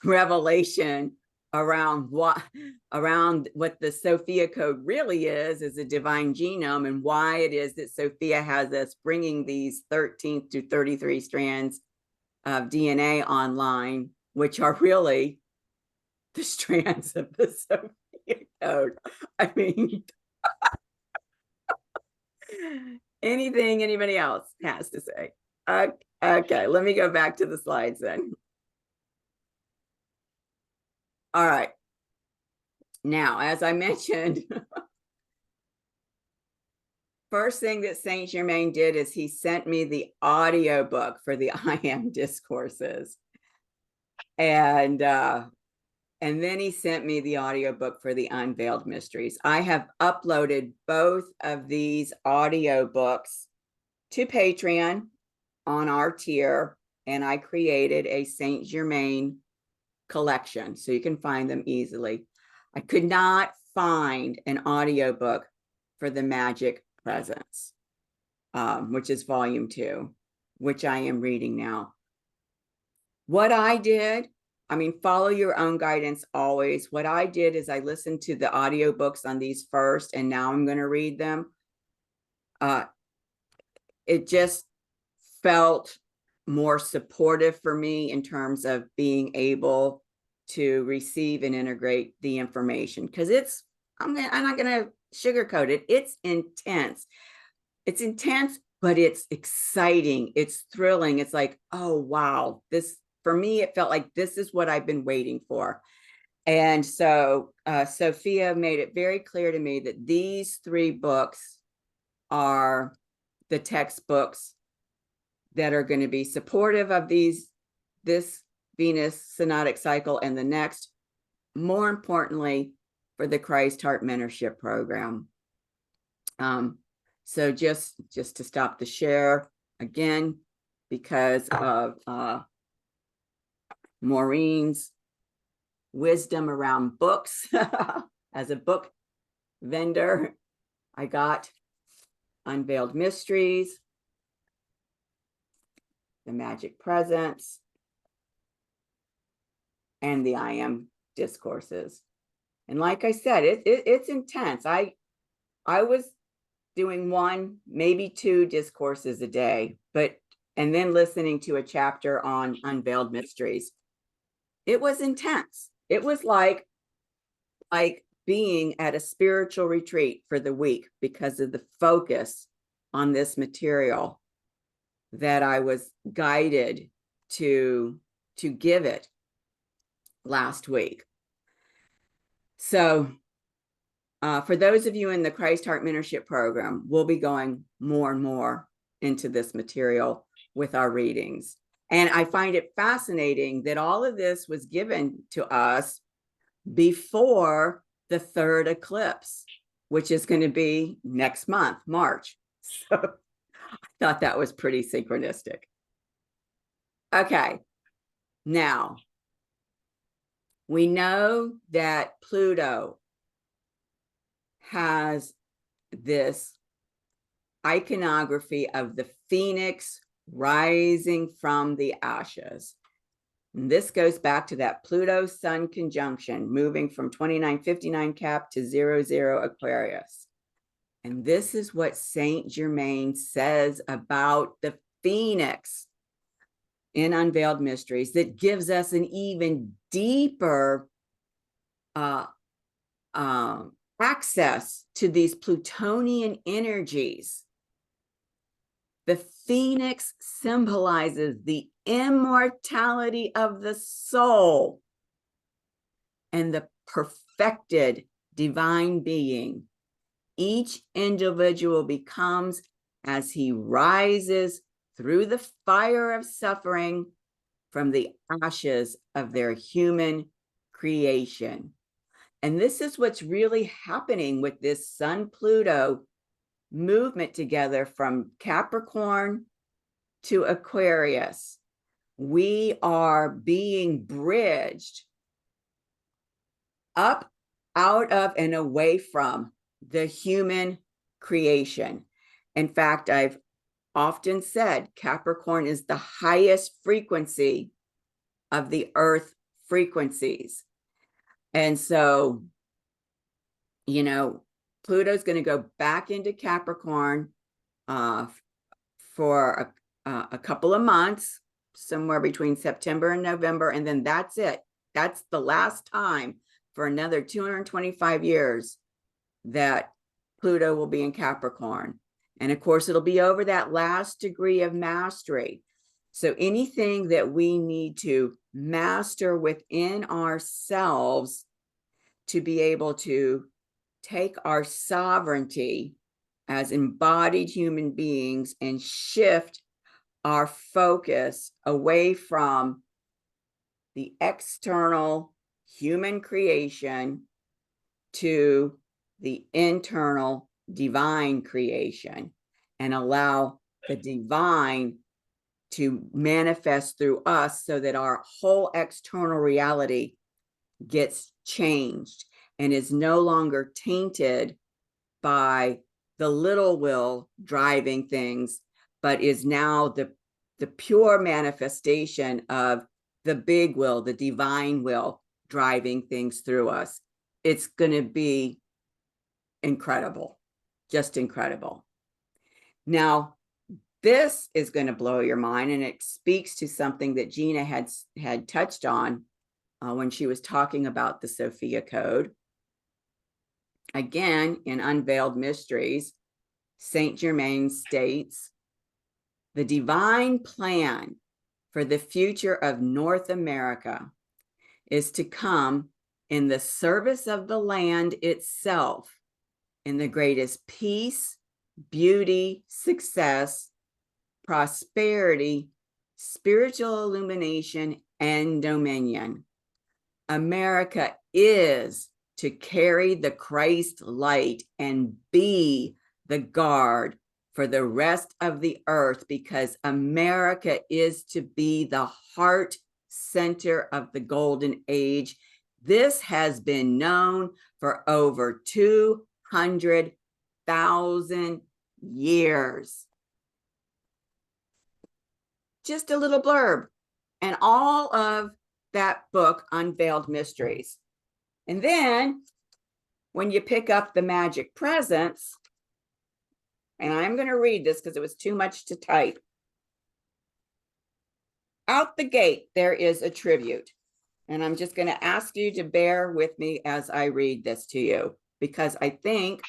A: revelation around what the Sophia Code really is a divine genome, and why it is that Sophia has us bringing these 13 to 33 strands of DNA online, which are really the strands of the Sophia Code. I mean, anything anybody else has to say? Okay, let me go back to the slides then. All right. Now, as I mentioned, first thing that Saint Germain did is he sent me the audio book for the I Am discourses. And then he sent me the audiobook for the Unveiled Mysteries. I have uploaded both of these audiobooks to Patreon on our tier, and I created a Saint Germain collection so you can find them easily. I could not find an audiobook for the Magic Presence, which is volume 2, which I am reading now. What I did, I mean, follow your own guidance always. What I did is I listened to the audiobooks on these first, and now I'm going to read them. It just felt more supportive for me in terms of being able to receive and integrate the information, because I'm not going to sugarcoat it. It's intense. It's intense, but it's exciting. It's thrilling. It's like, oh, wow. For me, it felt like this is what I've been waiting for. And so Sophia made it very clear to me that these 3 books are the textbooks that are going to be supportive of this Venus synodic cycle and the next, more importantly, for the Christ Heart Mentorship Program. So just to stop the share again, because of Maureen's wisdom around books, as a book vendor, I got Unveiled Mysteries, the Magic Presence, and the I Am discourses. And like I said, it's intense. I was doing 1, maybe 2 discourses a day, and then listening to a chapter on Unveiled Mysteries. It was intense. It was like being at a spiritual retreat for the week because of the focus on this material that I was guided to give it last week. So for those of you in the Christ Heart Mentorship Program, we'll be going more and more into this material with our readings. And I find it fascinating that all of this was given to us before the 3rd eclipse, which is going to be next month, March. So I thought that was pretty synchronistic. Okay, now we know that Pluto has this iconography of the phoenix rising from the ashes. And this goes back to that Pluto-Sun conjunction, moving from 2959 Cap to 00 Aquarius. And this is what Saint Germain says about the phoenix in Unveiled Mysteries, that gives us an even deeper access to these Plutonian energies. The phoenix symbolizes the immortality of the soul and the perfected divine being. Each individual becomes as he rises through the fire of suffering from the ashes of their human creation. And this is what's really happening with this Sun-Pluto movement together from Capricorn to Aquarius. We are being bridged up, out of, and away from the human creation. In fact, I've often said Capricorn is the highest frequency of the earth frequencies. And so, you know, Pluto's going to go back into Capricorn for a couple of months, somewhere between September and November. And then that's it. That's the last time for another 225 years that Pluto will be in Capricorn. And of course, it'll be over that last degree of mastery. So anything that we need to master within ourselves to be able to take our sovereignty as embodied human beings and shift our focus away from the external human creation to the internal divine creation, and allow the divine to manifest through us so that our whole external reality gets changed and is no longer tainted by the little will driving things, but is now the pure manifestation of the big will, the divine will driving things through us. It's going to be incredible, just incredible. Now, this is going to blow your mind, and it speaks to something that Gina had touched on when she was talking about the Sophia Code. Again, in Unveiled Mysteries, Saint Germain states, the divine plan for the future of North America is to come in the service of the land itself, in the greatest peace, beauty, success, prosperity, spiritual illumination, and dominion. America is to carry the Christ light and be the guard for the rest of the earth, because America is to be the heart center of the golden age. This has been known for over 200,000 years. Just a little blurb, and all of that book, Unveiled Mysteries. And then when you pick up the Magic Presents, and I'm going to read this because it was too much to type. Out the gate, there is a tribute. And I'm just going to ask you to bear with me as I read this to you, because I think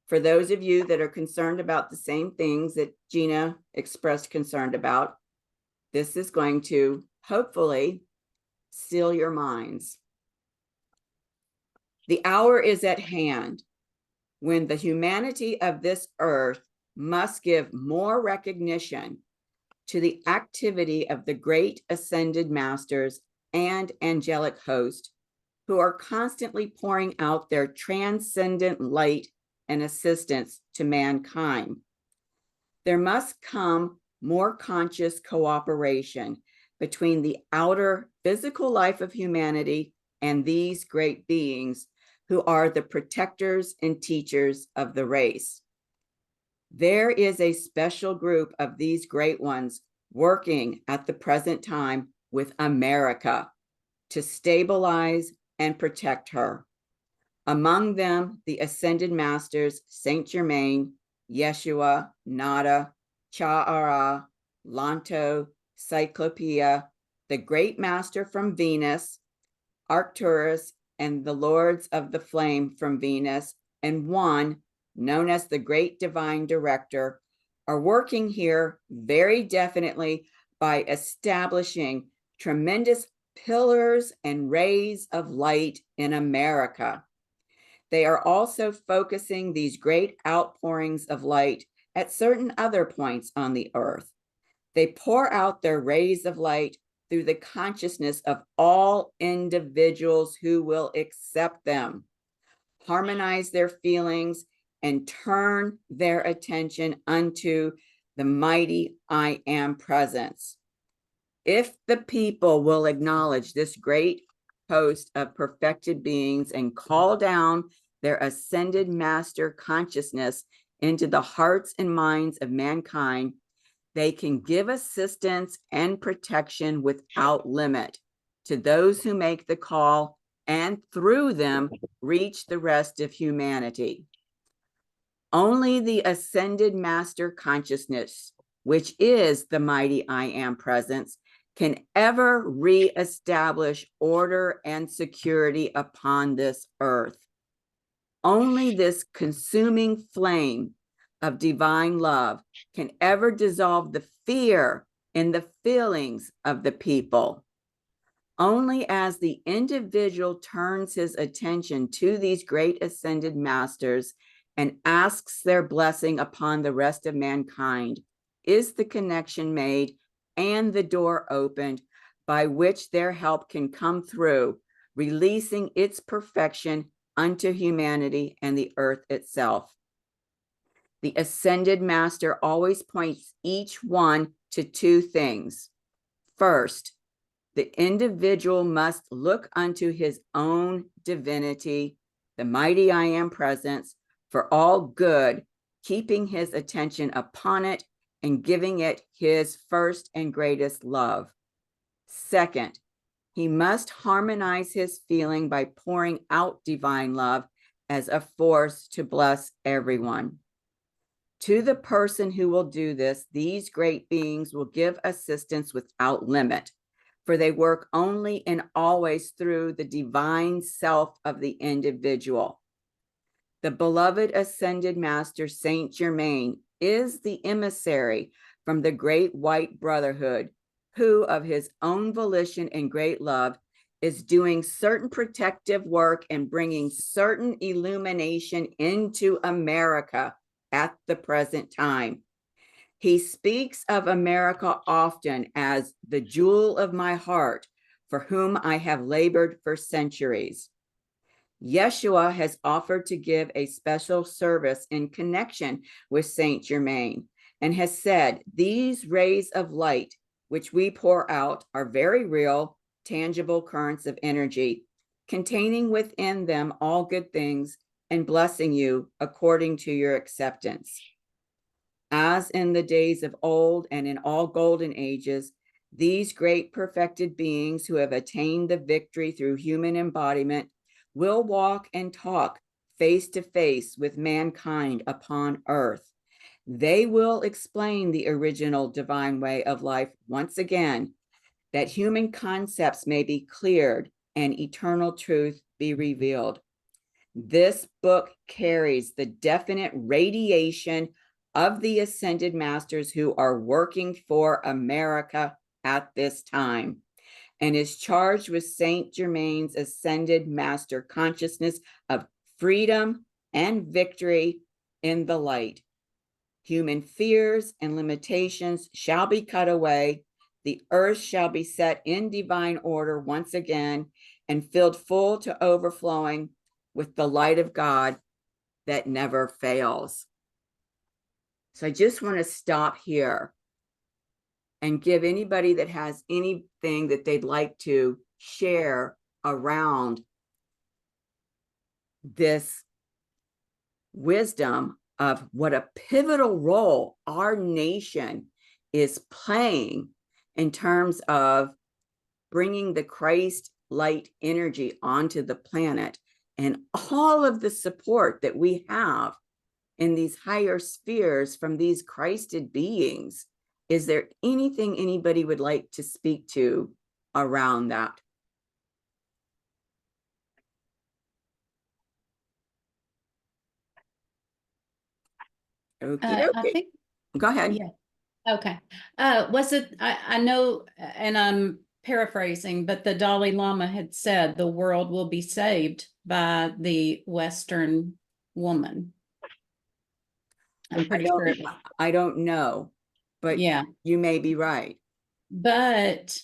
A: for those of you that are concerned about the same things that Gina expressed concern about, this is going to hopefully seal your minds. The hour is at hand when the humanity of this earth must give more recognition to the activity of the great ascended masters and angelic host, who are constantly pouring out their transcendent light and assistance to mankind. There must come more conscious cooperation between the outer physical life of humanity and these great beings who are the protectors and teachers of the race. There is a special group of these great ones working at the present time with America to stabilize and protect her. Among them, the ascended masters, Saint Germain, Yeshua, Nada, Cha'ara, Lanto, Cyclopea, the great master from Venus, Arcturus, and the lords of the flame from Venus, and one known as the great divine director, are working here very definitely by establishing tremendous pillars and rays of light in America. They are also focusing these great outpourings of light at certain other points on the earth. They pour out their rays of light through the consciousness of all individuals who will accept them, harmonize their feelings, and turn their attention unto the mighty I Am presence. If the people will acknowledge this great host of perfected beings and call down their ascended master consciousness into the hearts and minds of mankind, they can give assistance and protection without limit to those who make the call and through them reach the rest of humanity. Only the ascended master consciousness, which is the mighty I am presence, can ever reestablish order and security upon this earth. Only this consuming flame of divine love can ever dissolve the fear in the feelings of the people. Only as the individual turns his attention to these great ascended masters and asks their blessing upon the rest of mankind is the connection made and the door opened by which their help can come through, releasing its perfection unto humanity and the earth itself. The ascended master always points each one to two things. First, the individual must look unto his own divinity, the mighty I am presence, for all good, keeping his attention upon it and giving it his first and greatest love. Second, he must harmonize his feeling by pouring out divine love as a force to bless everyone. To the person who will do this, these great beings will give assistance without limit, for they work only and always through the divine self of the individual. The beloved ascended master Saint Germain is the emissary from the great white brotherhood, who of his own volition and great love is doing certain protective work and bringing certain illumination into America at the present time. He speaks of America often as the jewel of my heart, for whom I have labored for centuries. Yeshua has offered to give a special service in connection with Saint Germain and has said, these rays of light, which we pour out, are very real, tangible currents of energy, containing within them all good things and blessing you according to your acceptance. As in the days of old and in all golden ages, these great perfected beings who have attained the victory through human embodiment will walk and talk face to face with mankind upon earth. They will explain the original divine way of life once again, that human concepts may be cleared and eternal truth be revealed. This book carries the definite radiation of the ascended masters who are working for America at this time, and is charged with Saint Germain's ascended master consciousness of freedom and victory in the light. Human fears and limitations shall be cut away. The earth shall be set in divine order once again and filled full to overflowing with the light of God that never fails. So I just want to stop here and give anybody that has anything that they'd like to share around this wisdom of what a pivotal role our nation is playing in terms of bringing the Christ light energy onto the planet, and all of the support that we have in these higher spheres from these Christed beings. Is there anything anybody would like to speak to around that? Okie
C: I
A: dokie.
C: think,
A: Go ahead.
C: yeah. Okay. Was it, I know, and I'm paraphrasing, but the Dalai Lama had said the world will be saved by the Western woman. I'm pretty sure it was.
A: I don't know, but
C: Yeah.
A: you may be right.
C: But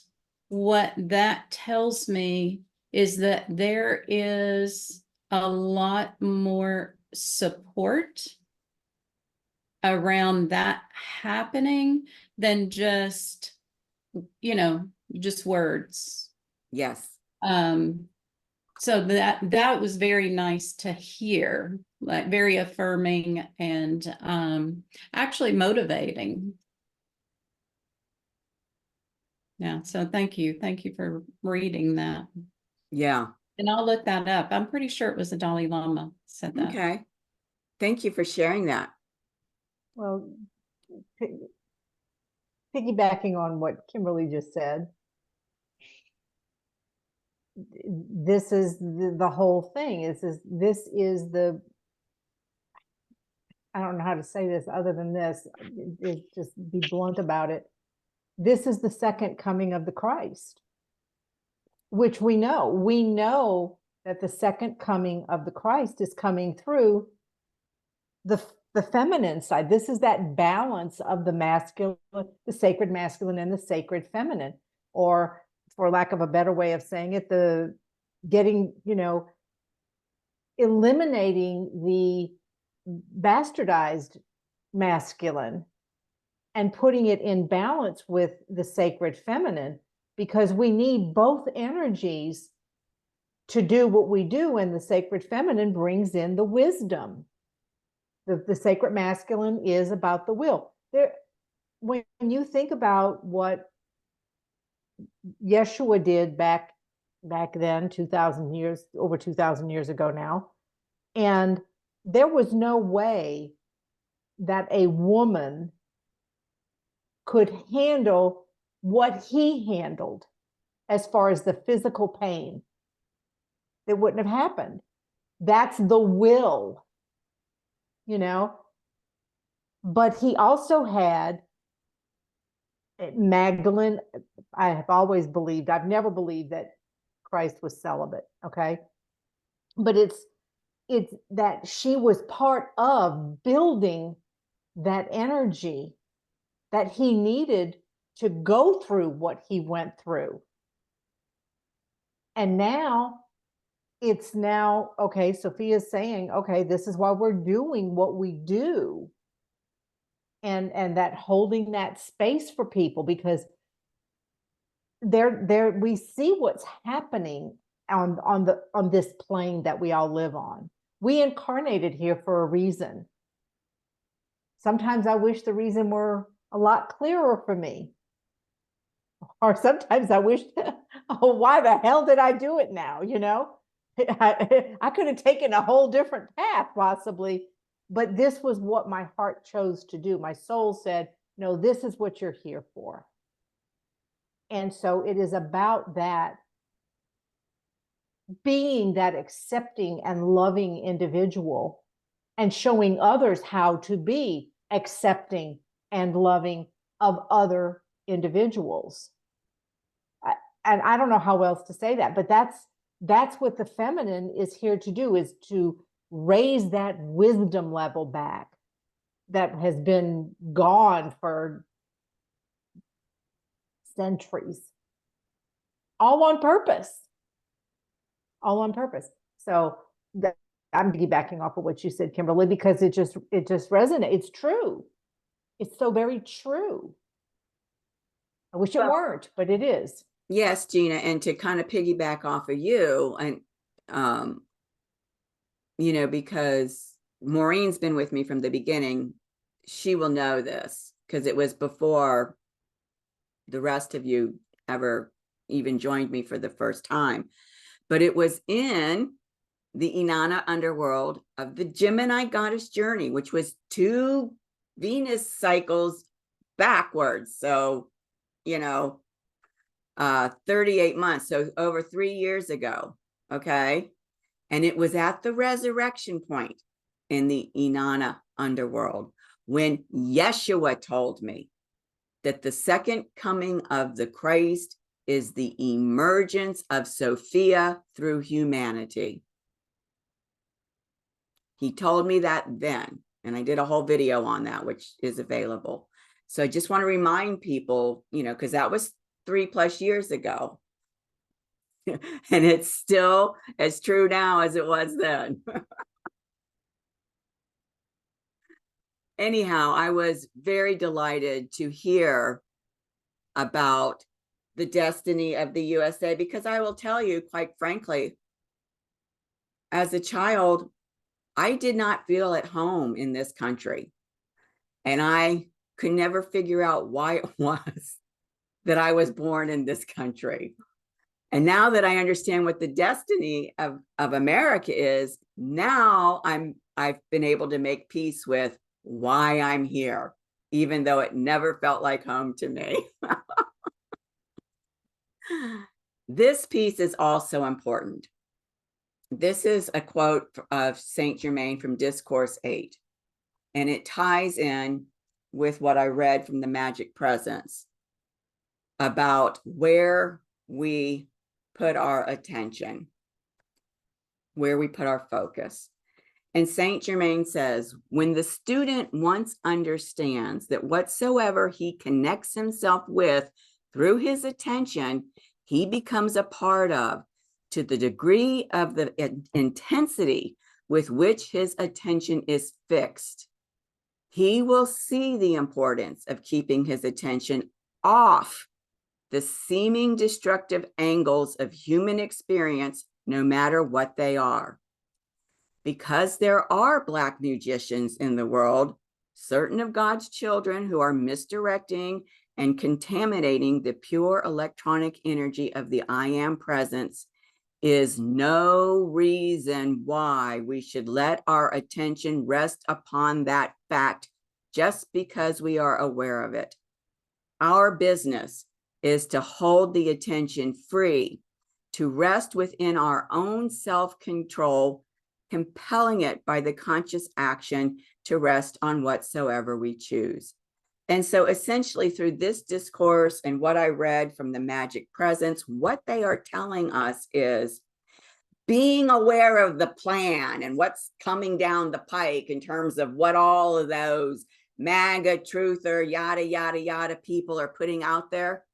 C: what that tells me is that there is a lot more support around that happening than just, just words.
A: Yes.
C: So that was very nice to hear, like very affirming and actually motivating. Yeah, so thank you for reading that.
A: Yeah,
C: And I'll look that up. I'm pretty sure it was the Dalai Lama said that.
A: Okay. Thank you for sharing that.
B: Well, piggybacking on what Kimberly just said, this is the whole thing. This is the, I don't know how to say this other than this, just be blunt about it. This is the second coming of the Christ, which we know. We know that the second coming of the Christ is coming through the feminine side. This is that balance of the masculine, the sacred masculine and the sacred feminine, or for lack of a better way of saying it, the getting, eliminating the bastardized masculine and putting it in balance with the sacred feminine, because we need both energies to do what we do, and the sacred feminine brings in the wisdom. The sacred masculine is about the will. When you think about what Yeshua did back then, 2,000 years, over 2,000 years ago now, and there was no way that a woman could handle what he handled as far as the physical pain. It wouldn't have happened. That's the will, But he also had Magdalene. I have always believed, I've never believed that Christ was celibate, okay? But it's that she was part of building that energy that he needed to go through what he went through. And now it's okay, Sophia's saying, okay, this is why we're doing what we do. And that holding that space for people, because we see what's happening on this plane that we all live on. We incarnated here for a reason. Sometimes I wish the reason were a lot clearer for me. Or sometimes I wish, oh, why the hell did I do it now? I could have taken a whole different path possibly, but this was what my heart chose to do. My soul said, no, this is what you're here for. And so it is about that, being that accepting and loving individual and showing others how to be accepting and loving of other individuals. And I don't know how else to say that, but that's what the feminine is here to do, is to raise that wisdom level back that has been gone for centuries, all on purpose. So I'm piggybacking off of what you said, Kimberly, because it just resonates. It's true. It's so very true. I wish it weren't, but it is.
A: Yes, Gina, and to kind of piggyback off of you, and because Maureen's been with me from the beginning, she will know this because it was before the rest of you ever even joined me for the first time. But it was in the Inanna underworld of the Gemini goddess journey, which was 2 Venus cycles backwards. So, 38 months. So over 3 years ago. Okay. And it was at the resurrection point in the Inanna underworld when Yeshua told me that the second coming of the Christ is the emergence of Sophia through humanity. He told me that then, and I did a whole video on that, which is available. So I just want to remind people, because that was 3+ years ago. And it's still as true now as it was then. Anyhow, I was very delighted to hear about the destiny of the USA, because I will tell you, quite frankly, as a child, I did not feel at home in this country. And I could never figure out why it was that I was born in this country. And now that I understand what the destiny of America is, now I've been able to make peace with why I'm here, even though it never felt like home to me. This piece is also important. This is a quote of Saint Germain from Discourse 8, and it ties in with what I read from the Magic Presence about where we put our attention, where we put our focus. And Saint Germain says, when the student once understands that whatsoever he connects himself with through his attention, he becomes a part of, to the degree of the intensity with which his attention is fixed, he will see the importance of keeping his attention off the seeming destructive angles of human experience, no matter what they are. Because there are Black magicians in the world, certain of God's children who are misdirecting and contaminating the pure electronic energy of the I Am presence, is no reason why we should let our attention rest upon that fact just because we are aware of it. Our business is to hold the attention free, to rest within our own self-control, compelling it by the conscious action to rest on whatsoever we choose. And so essentially through this discourse and what I read from the Magic Presence, what they are telling us is being aware of the plan and what's coming down the pike in terms of what all of those MAGA truther, yada, yada, yada people are putting out there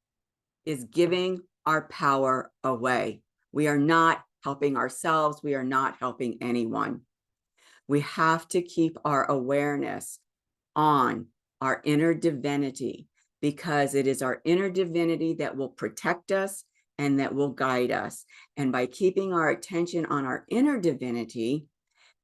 A: is giving our power away. We are not helping ourselves. We are not helping anyone. We have to keep our awareness on our inner divinity, because it is our inner divinity that will protect us and that will guide us. And by keeping our attention on our inner divinity,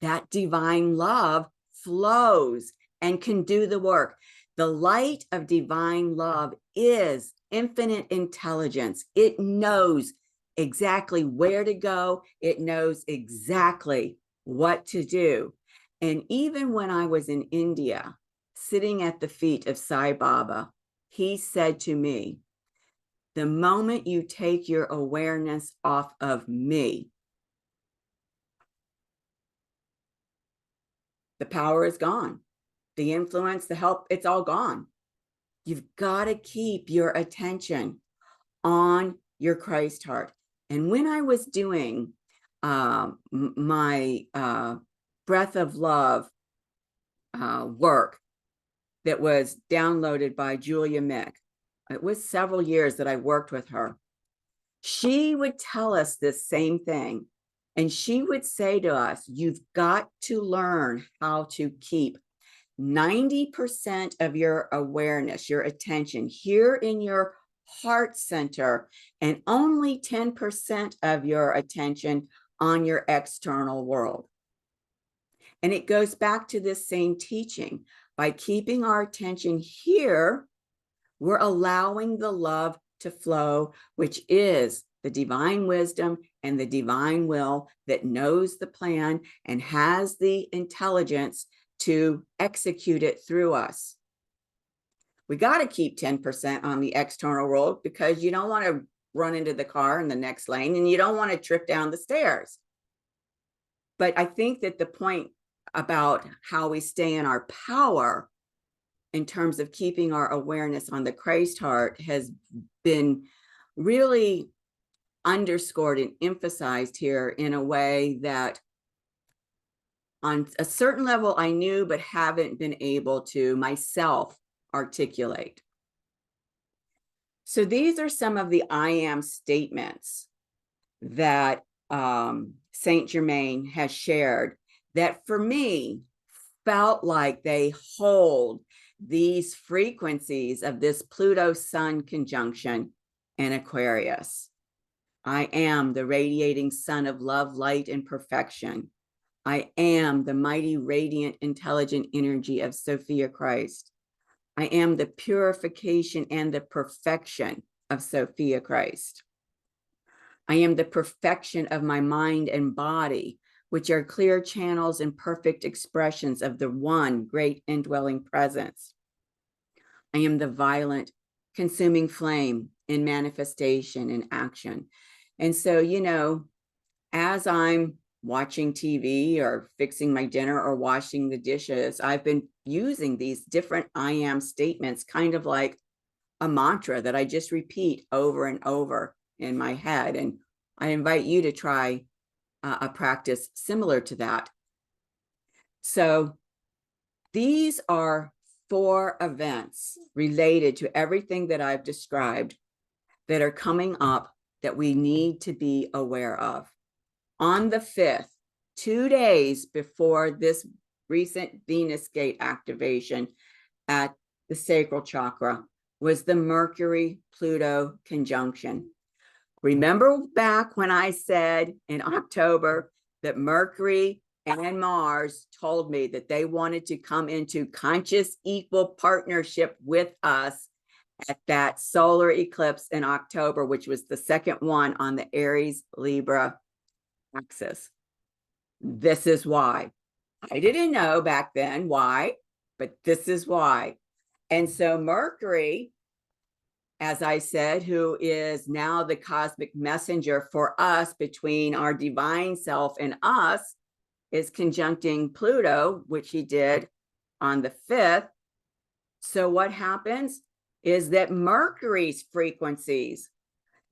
A: that divine love flows and can do the work. The light of divine love is infinite intelligence. It knows exactly where to go. It knows exactly what to do. And even when I was in India, sitting at the feet of Sai Baba, he said to me, the moment you take your awareness off of me, the power is gone. The influence, the help, it's all gone. You've got to keep your attention on your Christ heart. And when I was doing my Breath of Love work that was downloaded by Julia Mick, it was several years that I worked with her. She would tell us this same thing. And she would say to us, you've got to learn how to keep 90% of your awareness, your attention here in your heart center, and only 10% of your attention on your external world. And it goes back to this same teaching. By keeping our attention here, we're allowing the love to flow, which is the divine wisdom and the divine will that knows the plan and has the intelligence to execute it through us. We got to keep 10% on the external world, because you don't want to run into the car in the next lane and you don't want to trip down the stairs. But I think that the point about how we stay in our power in terms of keeping our awareness on the Christ heart has been really underscored and emphasized here in a way that on a certain level I knew, but haven't been able to myself articulate. So these are some of the I am statements that Saint Germain has shared that for me felt like they hold these frequencies of this Pluto Sun conjunction in Aquarius. I am the radiating sun of love, light, and perfection. I am the mighty, radiant, intelligent energy of Sophia Christ. I am the purification and the perfection of Sophia Christ. I am the perfection of my mind and body, which are clear channels and perfect expressions of the one great indwelling presence. I am the violent, consuming flame in manifestation and action. And so, you know, as I'm watching TV or fixing my dinner or washing the dishes, I've been using these different I am statements, kind of like a mantra that I just repeat over and over in my head. And I invite you to try a practice similar to that. So these are 4 events related to everything that I've described that are coming up that we need to be aware of. On the 5th, 2 days before this recent Venus gate activation at the sacral chakra, was the Mercury-Pluto conjunction. Remember back when I said in October that Mercury and Mars told me that they wanted to come into conscious equal partnership with us at that solar eclipse in October, which was the second one on the Aries Libra axis. This is why. I didn't know back then why, but this is why. And so Mercury, as I said, who is now the cosmic messenger for us between our divine self and us, is conjuncting Pluto, which he did on the 5th. So what happens is that Mercury's frequencies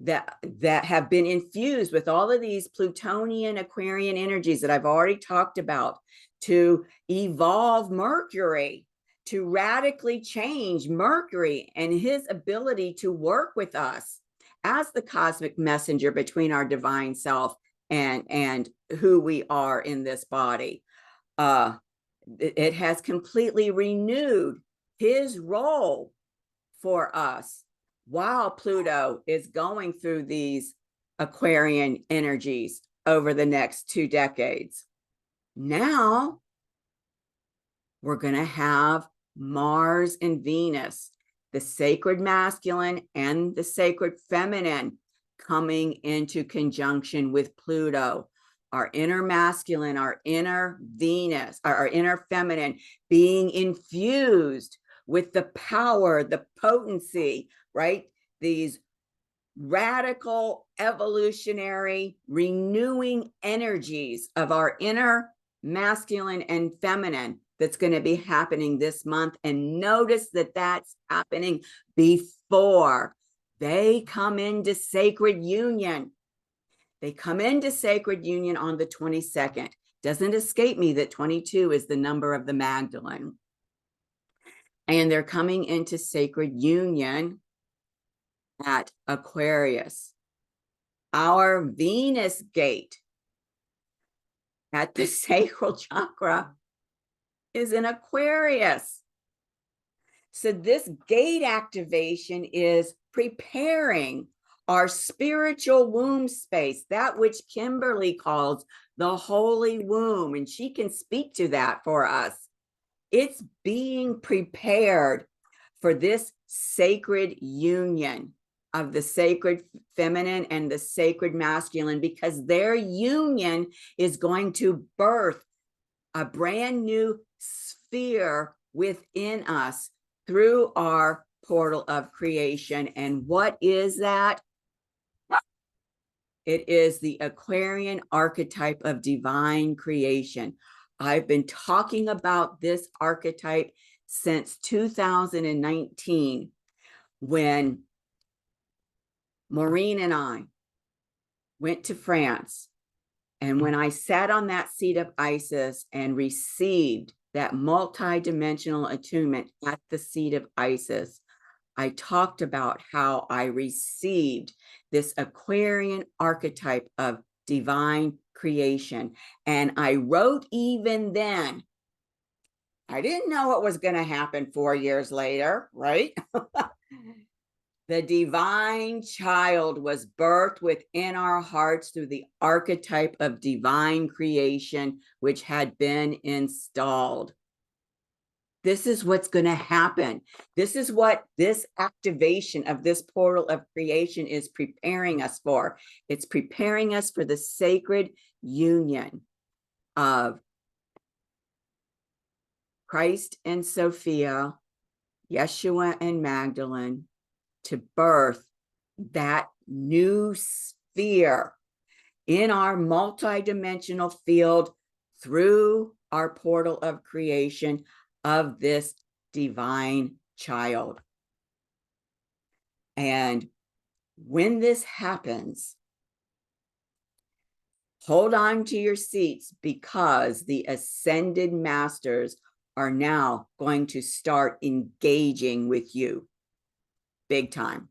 A: that have been infused with all of these Plutonian Aquarian energies that I've already talked about to evolve Mercury, to radically change Mercury and his ability to work with us as the cosmic messenger between our divine self and who we are in this body. It has completely renewed his role for us while Pluto is going through these Aquarian energies over the next 2 decades. Now we're going to have Mars and Venus, the sacred masculine and the sacred feminine, coming into conjunction with Pluto. Our inner masculine, our inner Venus, our inner feminine being infused with the power, the potency, right? These radical, evolutionary, renewing energies of our inner masculine and feminine that's going to be happening this month. And notice that that's happening before they come into sacred union. They come into sacred union on the 22nd. Doesn't escape me that 22 is the number of the Magdalene. And they're coming into sacred union at Aquarius. Our Venus gate at the sacral chakra is in Aquarius. So this gate activation is preparing our spiritual womb space, that which Kimberly calls the holy womb, and she can speak to that for us. It's being prepared for this sacred union of the sacred feminine and the sacred masculine, because their union is going to birth a brand new sphere within us through our portal of creation. And what is that? It is the Aquarian archetype of divine creation. I've been talking about this archetype since 2019, when Maureen and I went to France. And when I sat on that seat of Isis and received that multi-dimensional attunement at the seat of Isis, I talked about how I received this Aquarian archetype of divine creation. And I wrote even then, I didn't know what was going to happen 4 years later, right? The divine child was birthed within our hearts through the archetype of divine creation, which had been installed. This is what's going to happen. This is what this activation of this portal of creation is preparing us for. It's preparing us for the sacred union of Christ and Sophia, Yeshua and Magdalene, to birth that new sphere in our multidimensional field through our portal of creation of this divine child. And when this happens, hold on to your seats, because the ascended masters are now going to start engaging with you big time.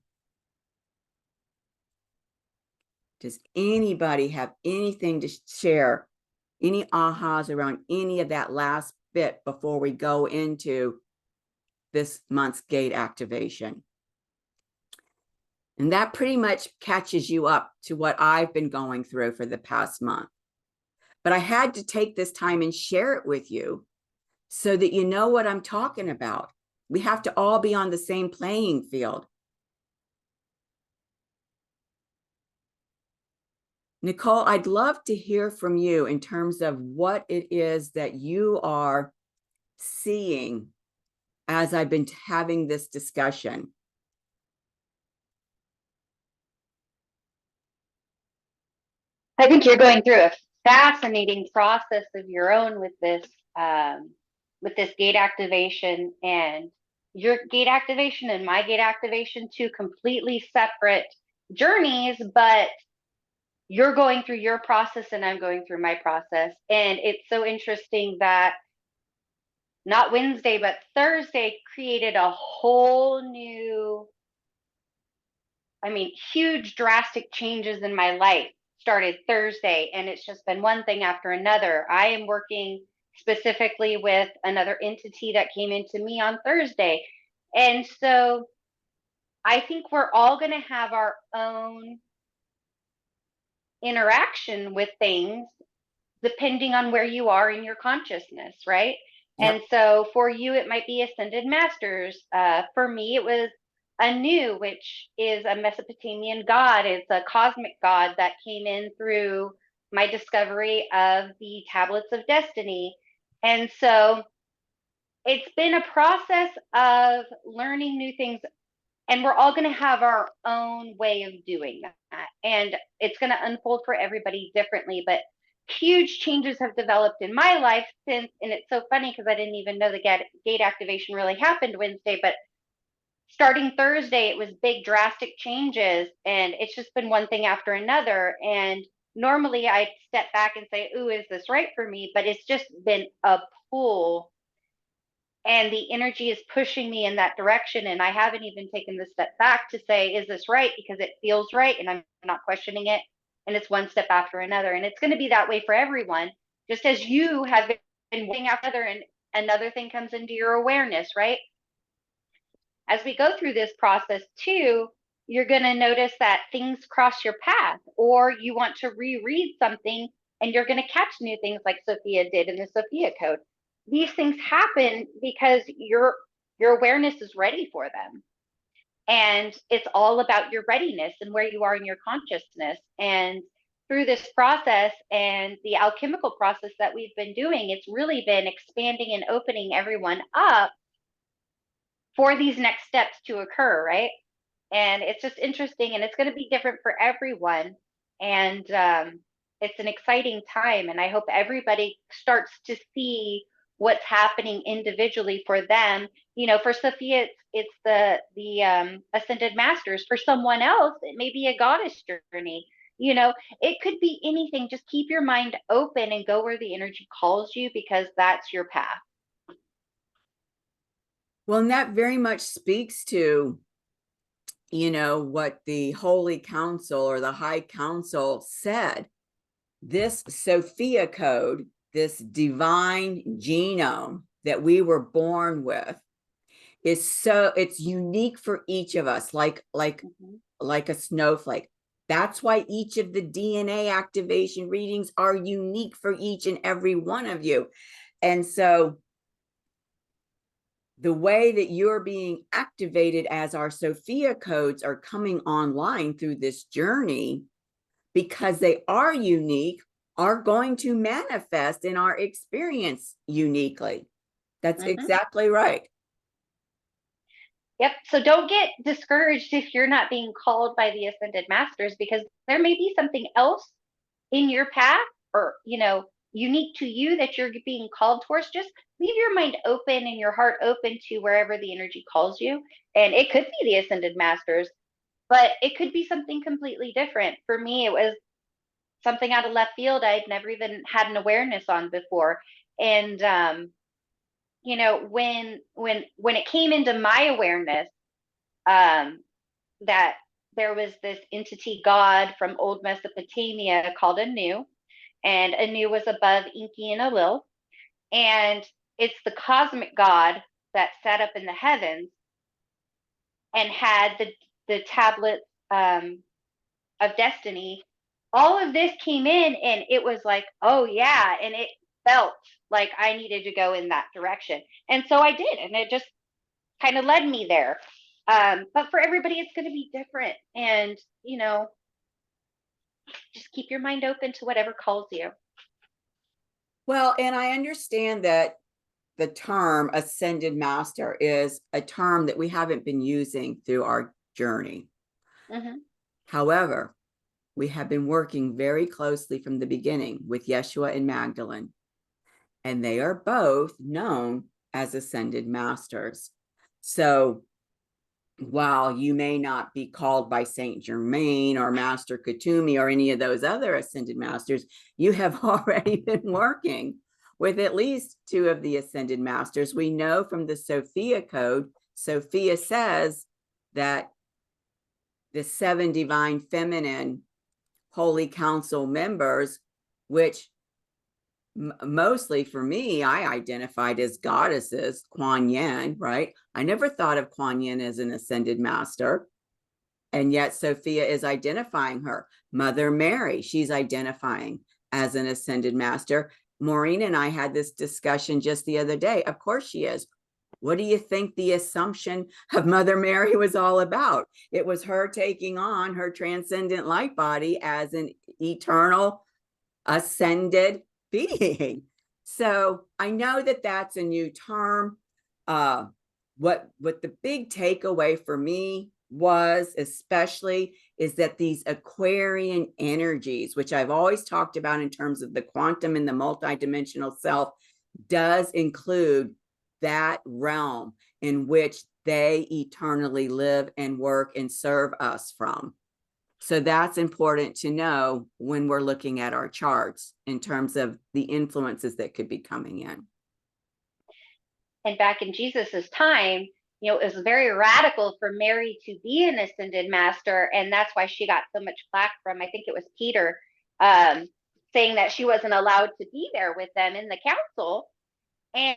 A: Does anybody have anything to share? Any ahas around any of that last bit before we go into this month's gate activation? And that pretty much catches you up to what I've been going through for the past month. But I had to take this time and share it with you so that you know what I'm talking about. We have to all be on the same playing field. Nicole, I'd love to hear from you in terms of what it is that you are seeing as I've been having this discussion.
E: I think you're going through a fascinating process of your own with this gate activation, and your gate activation and my gate activation, two completely separate journeys, but you're going through your process and I'm going through my process. And it's so interesting that not Wednesday, but Thursday created a whole new, huge drastic changes in my life started Thursday, and it's just been one thing after another. I am working specifically with another entity that came into me on Thursday. And so I think we're all going to have our own interaction with things depending on where you are in your consciousness, right?
A: Yep.
E: And so for you, it might be ascended masters. For me, it was Anu, which is a Mesopotamian god. It's a cosmic god that came in through my discovery of the tablets of destiny. And so it's been a process of learning new things, and we're all going to have our own way of doing that. And it's going to unfold for everybody differently. But huge changes have developed in my life since, and it's so funny because I didn't even know the gate activation really happened Wednesday, but starting Thursday, it was big, drastic changes, and it's just been one thing after another. And normally I'd step back and say, ooh, is this right for me? But it's just been a pull, and the energy is pushing me in that direction. And I haven't even taken the step back to say, is this right? Because it feels right, and I'm not questioning it. And it's one step after another. And it's going to be that way for everyone, just as you have been one thing after another, and another thing comes into your awareness, right? As we go through this process too, you're going to notice that things cross your path, or you want to reread something and you're going to catch new things like Sophia did in the Sophia Code. These things happen because your awareness is ready for them. And it's all about your readiness and where you are in your consciousness. And through this process and the alchemical process that we've been doing, it's really been expanding and opening everyone up for these next steps to occur, right? And it's just interesting, and it's going to be different for everyone. And it's an exciting time, and I hope everybody starts to see what's happening individually for them. You know, for Sophia, it's the ascended masters. For someone else, it may be a goddess journey. You know, it could be anything. Just keep your mind open and go where the energy calls you, because that's your path.
A: Well, and that very much speaks to, you know, what the Holy Council or the High Council said. This Sophia Code, this divine genome that we were born with, it's unique for each of us, like a snowflake. That's why each of the DNA activation readings are unique for each and every one of you. And so the way that you're being activated as our Sophia codes are coming online through this journey, because they are unique, are going to manifest in our experience uniquely. That's exactly right.
E: Yep. So don't get discouraged if you're not being called by the ascended masters, because there may be something else in your path, or, unique to you, that you're being called towards. Just leave your mind open and your heart open to wherever the energy calls you. And it could be the ascended masters, but it could be something completely different. For me, it was something out of left field I'd never even had an awareness on before. And when it came into my awareness, that there was this entity god from old Mesopotamia called Anu, and Anu was above Enki and Elil, and it's the cosmic god that sat up in the heavens and had the tablets of destiny. All of this came in, and it was like, oh yeah, and it felt like I needed to go in that direction, and so I did, and it just kind of led me there. But for everybody, it's going to be different, and just keep your mind open to whatever calls you.
A: Well, and I understand that the term ascended master is a term that we haven't been using through our journey.
E: Mm-hmm.
A: However, we have been working very closely from the beginning with Yeshua and Magdalene, and they are both known as ascended masters. So while you may not be called by Saint Germain or Master Katumi or any of those other ascended masters, you have already been working with at least two of the ascended masters. We know from the Sophia Code, Sophia says that the 7 divine feminine Holy Council members, which mostly for me, I identified as goddesses, Kuan Yin, right? I never thought of Kuan Yin as an ascended master. And yet Sophia is identifying her. Mother Mary, she's identifying as an ascended master. Maureen and I had this discussion just the other day. Of course she is. What do you think the assumption of Mother Mary was all about? It was her taking on her transcendent light body as an eternal ascended being. So I know that that's a new term. What the big takeaway for me was, especially, is that these Aquarian energies, which I've always talked about in terms of the quantum and the multidimensional self, does include that realm in which they eternally live and work and serve us from. So that's important to know when we're looking at our charts in terms of the influences that could be coming in.
E: And back in Jesus's time, it was very radical for Mary to be an ascended master, and that's why she got so much flack from, I think it was Peter, saying that she wasn't allowed to be there with them in the council. And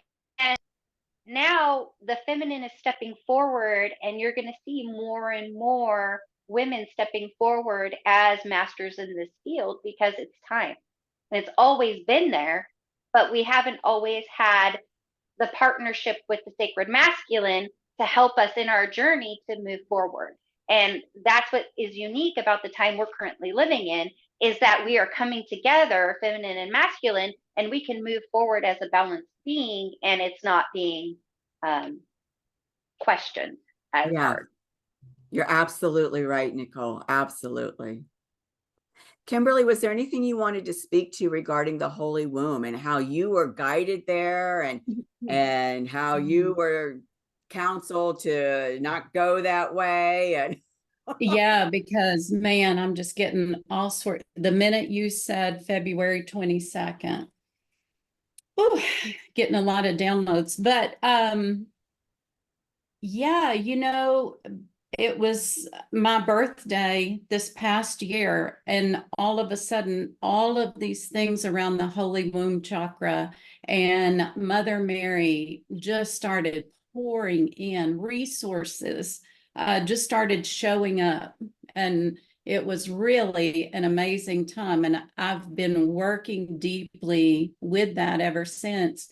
E: now the feminine is stepping forward, and you're going to see more and more women stepping forward as masters in this field, because it's time. And it's always been there, but we haven't always had the partnership with the sacred masculine to help us in our journey to move forward. And that's what is unique about the time we're currently living in, is that we are coming together, feminine and masculine, and we can move forward as a balanced being, and it's not being questioned as hard.
A: You're absolutely right, Nicole. Absolutely. Kimberly, was there anything you wanted to speak to regarding the Holy Womb and how you were guided there, and how you were counseled to not go that way? And
C: Yeah, because man, I'm just getting all sorts. The minute you said February 22nd, ooh, getting a lot of downloads. But yeah, it was my birthday this past year, and all of a sudden, all of these things around the Holy Womb chakra and Mother Mary just started pouring in. Resources just started showing up, and it was really an amazing time. And I've been working deeply with that ever since.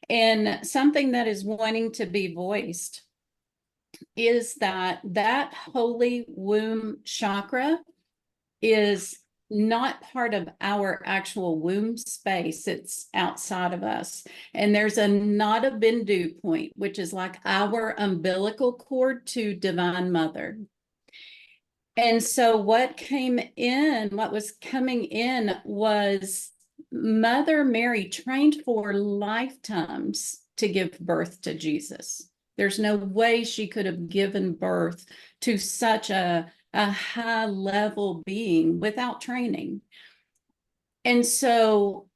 C: And something that is wanting to be voiced is that that holy womb chakra is not part of our actual womb space. It's outside of us. And there's a Nada Bindu point, which is like our umbilical cord to Divine Mother. And so what was coming in was Mother Mary trained for lifetimes to give birth to Jesus. There's no way she could have given birth to such a high level being without training. And so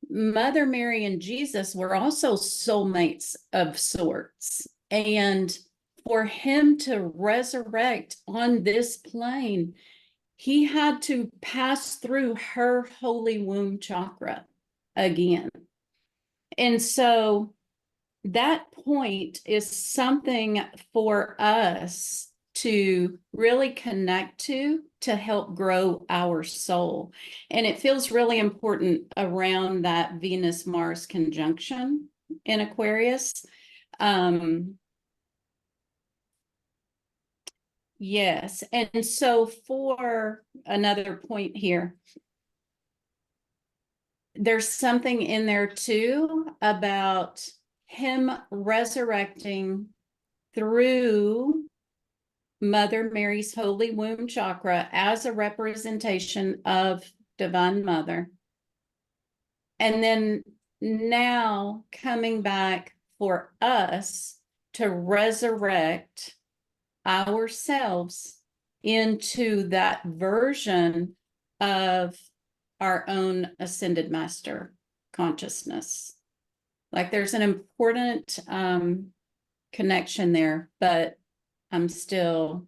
C: Mother Mary and Jesus were also soulmates of sorts. And for him to resurrect on this plane, he had to pass through her holy womb chakra again. And so that point is something for us to really connect to help grow our soul. And it feels really important around that Venus-Mars conjunction in Aquarius. Yes, and so for another point here, there's something in there too about him resurrecting through Mother Mary's holy womb chakra as a representation of Divine Mother. And then now coming back for us to resurrect ourselves into that version of our own ascended master consciousness. Like there's an important connection there, but I'm still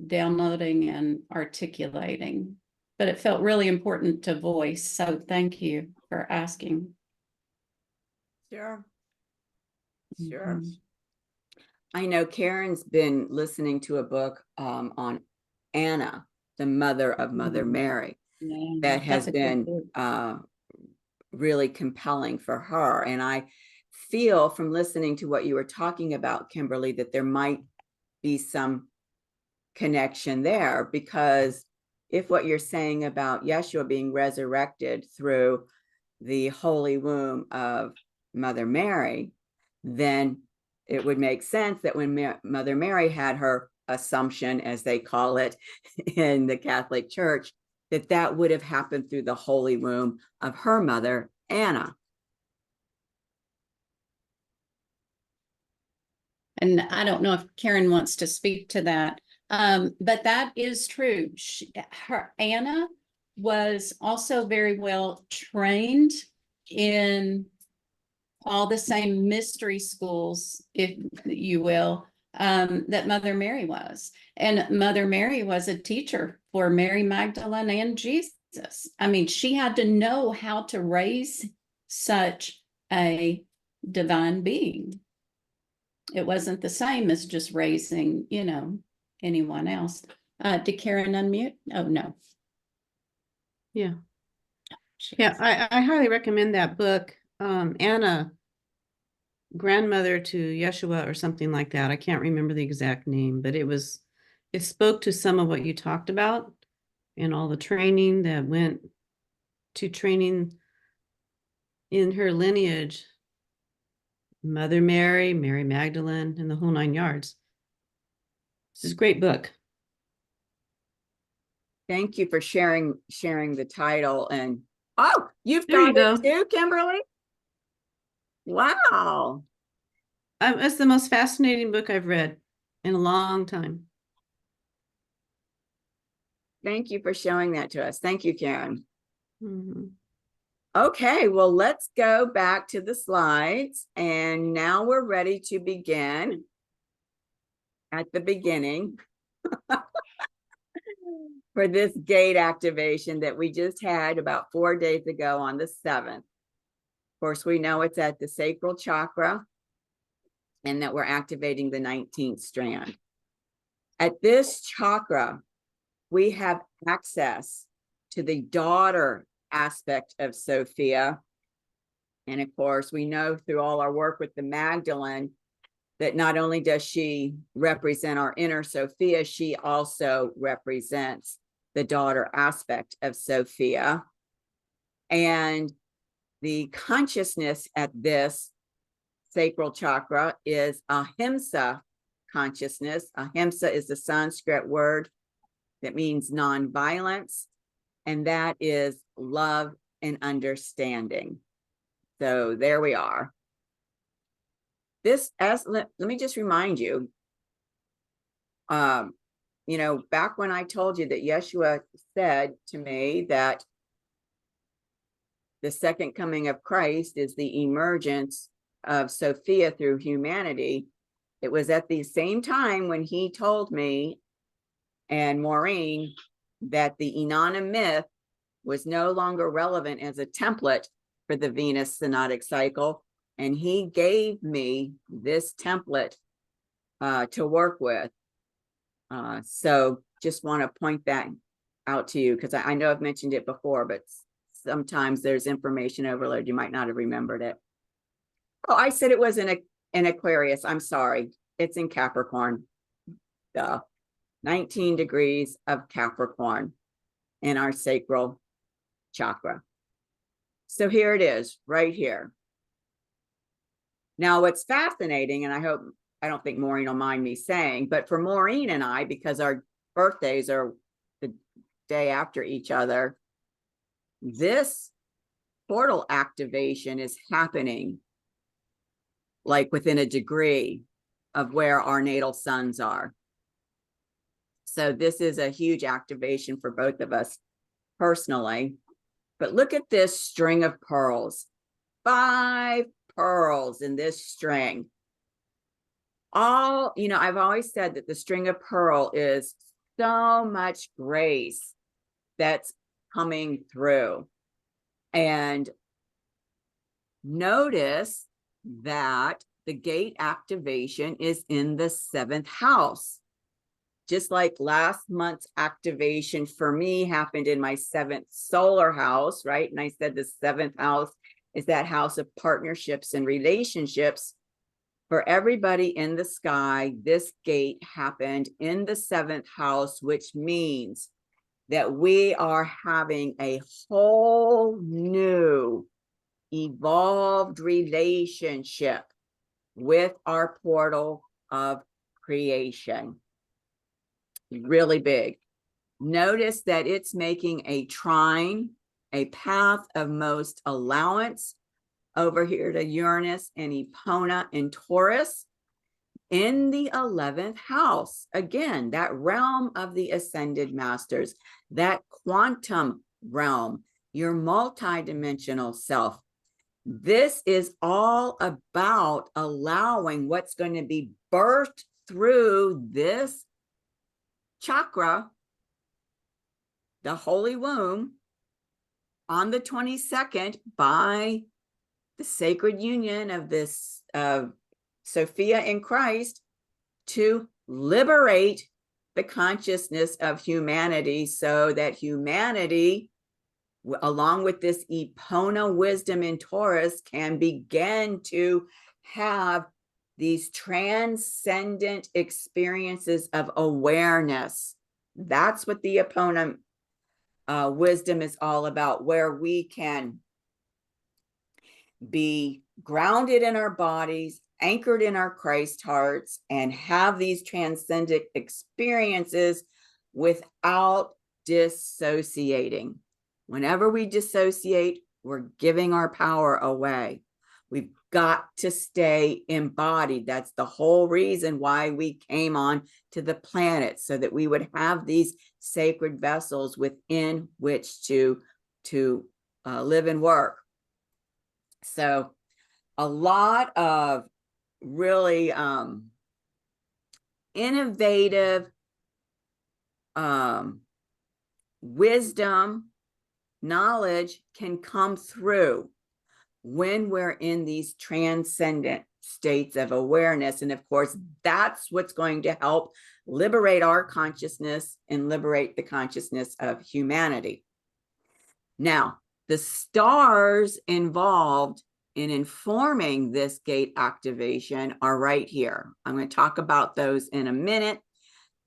C: downloading and articulating. But it felt really important to voice. So thank you for asking.
A: Sure. Sure. I know Karen's been listening to a book on Anna, the mother of Mother Mary, that has been really compelling for her. And I feel from listening to what you were talking about, Kimberly, that there might be some connection there, because if what you're saying about Yeshua being resurrected through the holy womb of Mother Mary, then it would make sense that when Mother Mary had her Assumption, as they call it in the Catholic Church, that would have happened through the holy womb of her mother, Anna.
C: And I don't know if Karen wants to speak to that, but that is true. Anna was also very well trained in all the same mystery schools, if you will, that Mother Mary was. And Mother Mary was a teacher for Mary Magdalene and Jesus. I mean, she had to know how to raise such a divine being. It wasn't the same as just raising, anyone else. Did Karen unmute? Oh, no.
F: Yeah. Yeah, I highly recommend that book. Anna, grandmother to Yeshua or something like that. I can't remember the exact name, but it spoke to some of what you talked about and all the training that went to training in her lineage. Mother Mary, Mary Magdalene, and the whole 9 yards. This is a great book.
A: Thank you for sharing the title. And you've
F: There you
A: got it
F: go.
A: too, Kimberly. Wow.
F: It's the most fascinating book I've read in a long time.
A: Thank you for showing that to us. Thank you, Karen.
F: Mm-hmm.
A: Okay, well, let's go back to the slides. And now we're ready to begin at the beginning for this gate activation that we just had about 4 days ago on the 7th. Of course, we know it's at the Sacral Chakra and that we're activating the 19th strand. At this chakra, we have access to the daughter aspect of Sophia, And of course, we know through all our work with the Magdalene that not only does she represent our inner Sophia, she also represents the daughter aspect of Sophia. And the consciousness at this sacral chakra is ahimsa consciousness. Ahimsa is the Sanskrit word that means non-violence, and that is love and understanding. So there we are. This, let me just remind you, you know, back when I told you that Yeshua said to me that the second coming of Christ is the emergence of Sophia through humanity, it was at the same time when he told me and Maureen that the Inanna myth was no longer relevant as a template for the Venus synodic cycle. And he gave me this template to work with. So just want to point that out to you, because I know I've mentioned it before, but sometimes there's information overload. You might not have remembered it. Oh, I said it was in Aquarius. I'm sorry. It's in Capricorn. 19 degrees of Capricorn in our sacral chakra. So here it is, right here. Now, what's fascinating, and I don't think Maureen will mind me saying, but for Maureen and I, because our birthdays are the day after each other, this portal activation is happening like within a degree of where our natal suns are. So this is a huge activation for both of us personally. But look at this string of pearls. 5 pearls in this string. All, you know, I've always said that the string of pearl is so much grace that's coming through. And notice that the gate activation is in the 7th house. Just like last month's activation for me happened in my 7th solar house, right? And I said the 7th house is that house of partnerships and relationships. For everybody in the sky, this gate happened in the 7th house, which means that we are having a whole new evolved relationship with our portal of creation. Really big. Notice that it's making a trine, a path of most allowance over here to Uranus and Epona in Taurus in the 11th house. Again, that realm of the ascended masters, that quantum realm, your multidimensional self. This is all about allowing what's going to be birthed through this chakra, the holy womb, on the 22nd by the sacred union of this Sophia in Christ, to liberate the consciousness of humanity so that humanity, along with this Epona wisdom in Taurus, can begin to have these transcendent experiences of awareness. That's what the Epona wisdom is all about, where we can be grounded in our bodies, anchored in our Christ hearts, and have these transcendent experiences without dissociating. Whenever we dissociate, we're giving our power away. We've got to stay embodied. That's the whole reason why we came on to the planet, so that we would have these sacred vessels within which to live and work. So a lot of really innovative wisdom, knowledge can come through when we're in these transcendent states of awareness. And of course, that's what's going to help liberate our consciousness and liberate the consciousness of humanity. Now, the stars involved in informing this gate activation are right here. I'm going to talk about those in a minute.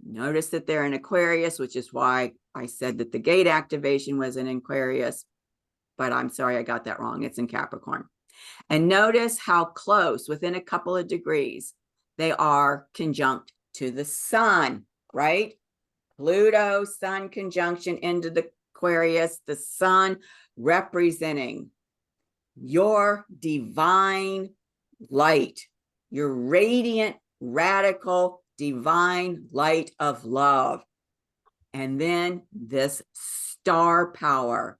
A: Notice that they're in Aquarius, which is why I said that the gate activation was in Aquarius, but I'm sorry, I got that wrong. It's in Capricorn. And notice how close, within a couple of degrees, they are conjunct to the sun, right? Pluto, sun conjunction into the Aquarius, the sun representing your divine light, your radiant, radical, divine light of love. And then this star power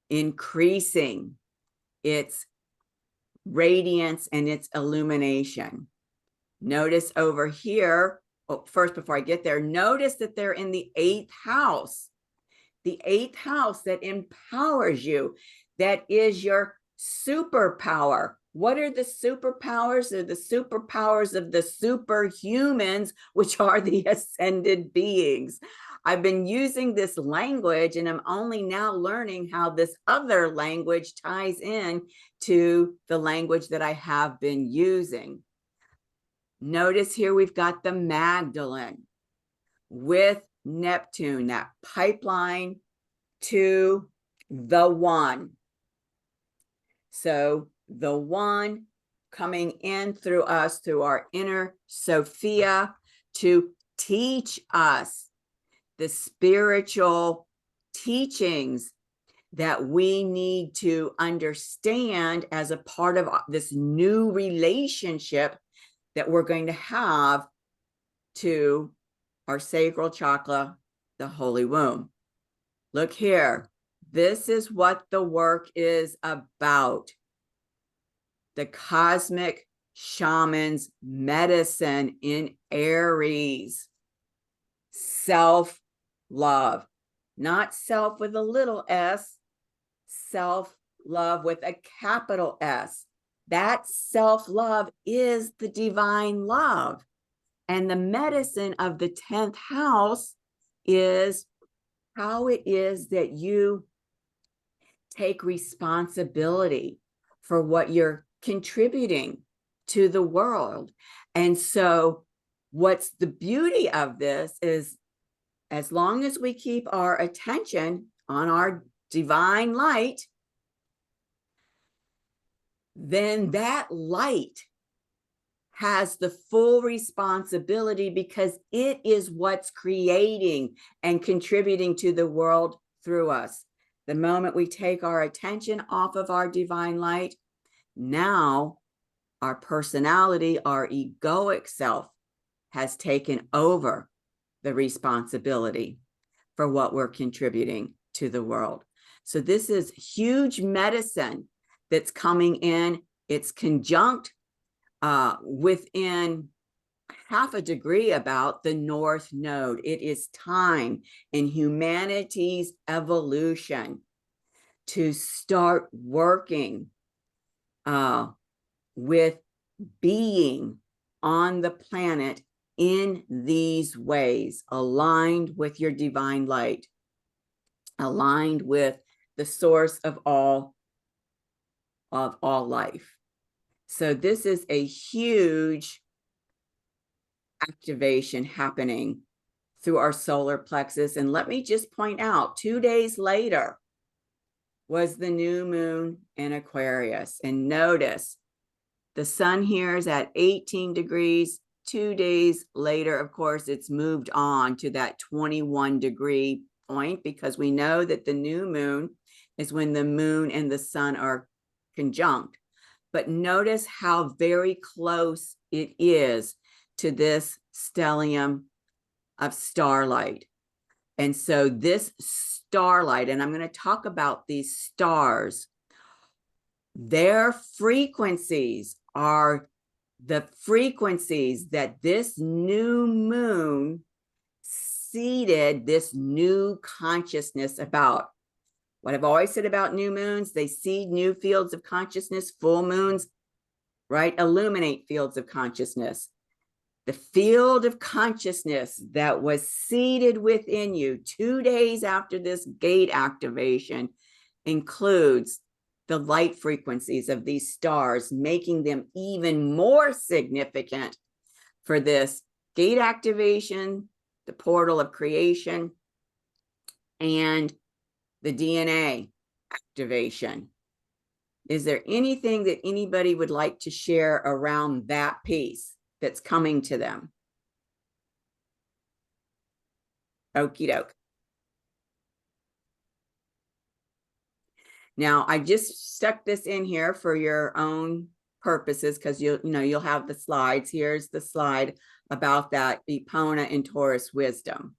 A: increasing its radiance and its illumination. Notice over here, first, before I get there, notice that they're in the 8th house. The 8th house that empowers you, that is your superpower. What are the superpowers? They're the superpowers of the superhumans, which are the ascended beings. I've been using this language, and I'm only now learning how this other language ties in to the language that I have been using. Notice here we've got the Magdalene with Neptune, that pipeline to the one. So the one coming in through us, through our inner Sophia, to teach us the spiritual teachings that we need to understand as a part of this new relationship that we're going to have to our sacral chakra, the holy womb. Look here. This is what the work is about. The cosmic shaman's medicine in Aries. Self-love. Not self with a little s, self-love with a capital S. That self-love is the divine love. And the medicine of the 10th house is how it is that you take responsibility for what you're contributing to the world. And so what's the beauty of this is, as long as we keep our attention on our divine light, then that light has the full responsibility, because it is what's creating and contributing to the world through us. The moment we take our attention off of our divine light, now our personality, our egoic self, has taken over the responsibility for what we're contributing to the world. So this is huge medicine that's coming in. It's conjunct within half a degree about the North Node. It is time in humanity's evolution to start working with being on the planet in these ways, aligned with your divine light, aligned with the source of all life. So this is a huge activation happening through our solar plexus. And let me just point out, 2 days later was the new moon in Aquarius. And notice the sun here is at 18 degrees. 2 days later, of course, it's moved on to that 21-degree point, because we know that the new moon is when the moon and the sun are conjunct. But notice how very close it is to this stellium of starlight. And so this starlight, and I'm going to talk about these stars, their frequencies are the frequencies that this new moon seeded this new consciousness about. What I've always said about new moons, they seed new fields of consciousness. Full moons, right, illuminate fields of consciousness. The field of consciousness that was seeded within you 2 days after this gate activation includes the light frequencies of these stars, making them even more significant for this gate activation, the portal of creation, and the DNA activation. Is there anything that anybody would like to share around that piece that's coming to them? Okie doke. Now, I just stuck this in here for your own purposes because you'll have the slides. Here's the slide about that Epona and Taurus wisdom.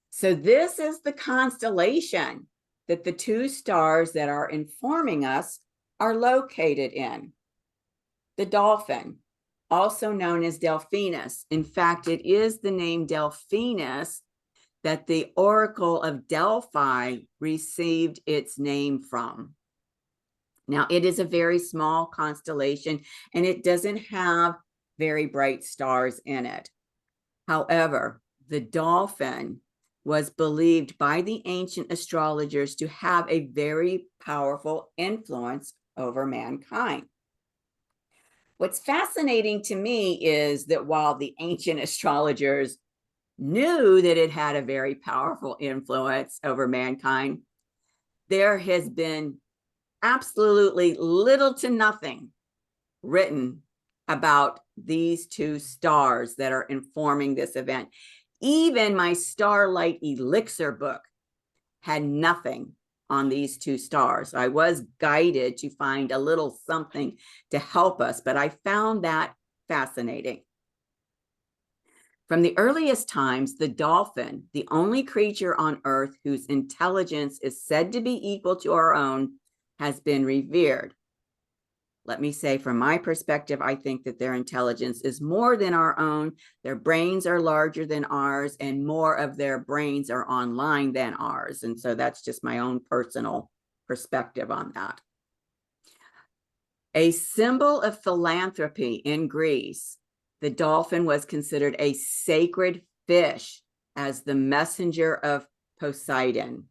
A: So this is the constellation that the two stars that are informing us are located in. The Dolphin, also known as Delphinus. In fact, it is the name Delphinus that the Oracle of Delphi received its name from. Now, it is a very small constellation and it doesn't have very bright stars in it. However, the Dolphin was believed by the ancient astrologers to have a very powerful influence over mankind. What's fascinating to me is that while the ancient astrologers knew that it had a very powerful influence over mankind, there has been absolutely little to nothing written about these two stars that are informing this event. Even my Starlight Elixir book had nothing on these two stars. I was guided to find a little something to help us, but I found that fascinating. From the earliest times, the dolphin, the only creature on Earth whose intelligence is said to be equal to our own, has been revered. Let me say, from my perspective, I think that their intelligence is more than our own. Their brains are larger than ours, and more of their brains are online than ours. And so that's just my own personal perspective on that. A symbol of philanthropy in Greece, the dolphin was considered a sacred fish as the messenger of Poseidon.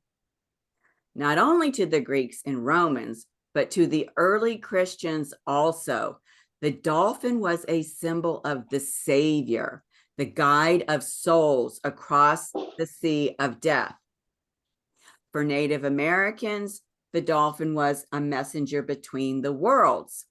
A: Not only to the Greeks and Romans, but to the early Christians also. The dolphin was a symbol of the Savior, the guide of souls across the sea of death. For Native Americans, the dolphin was a messenger between the worlds.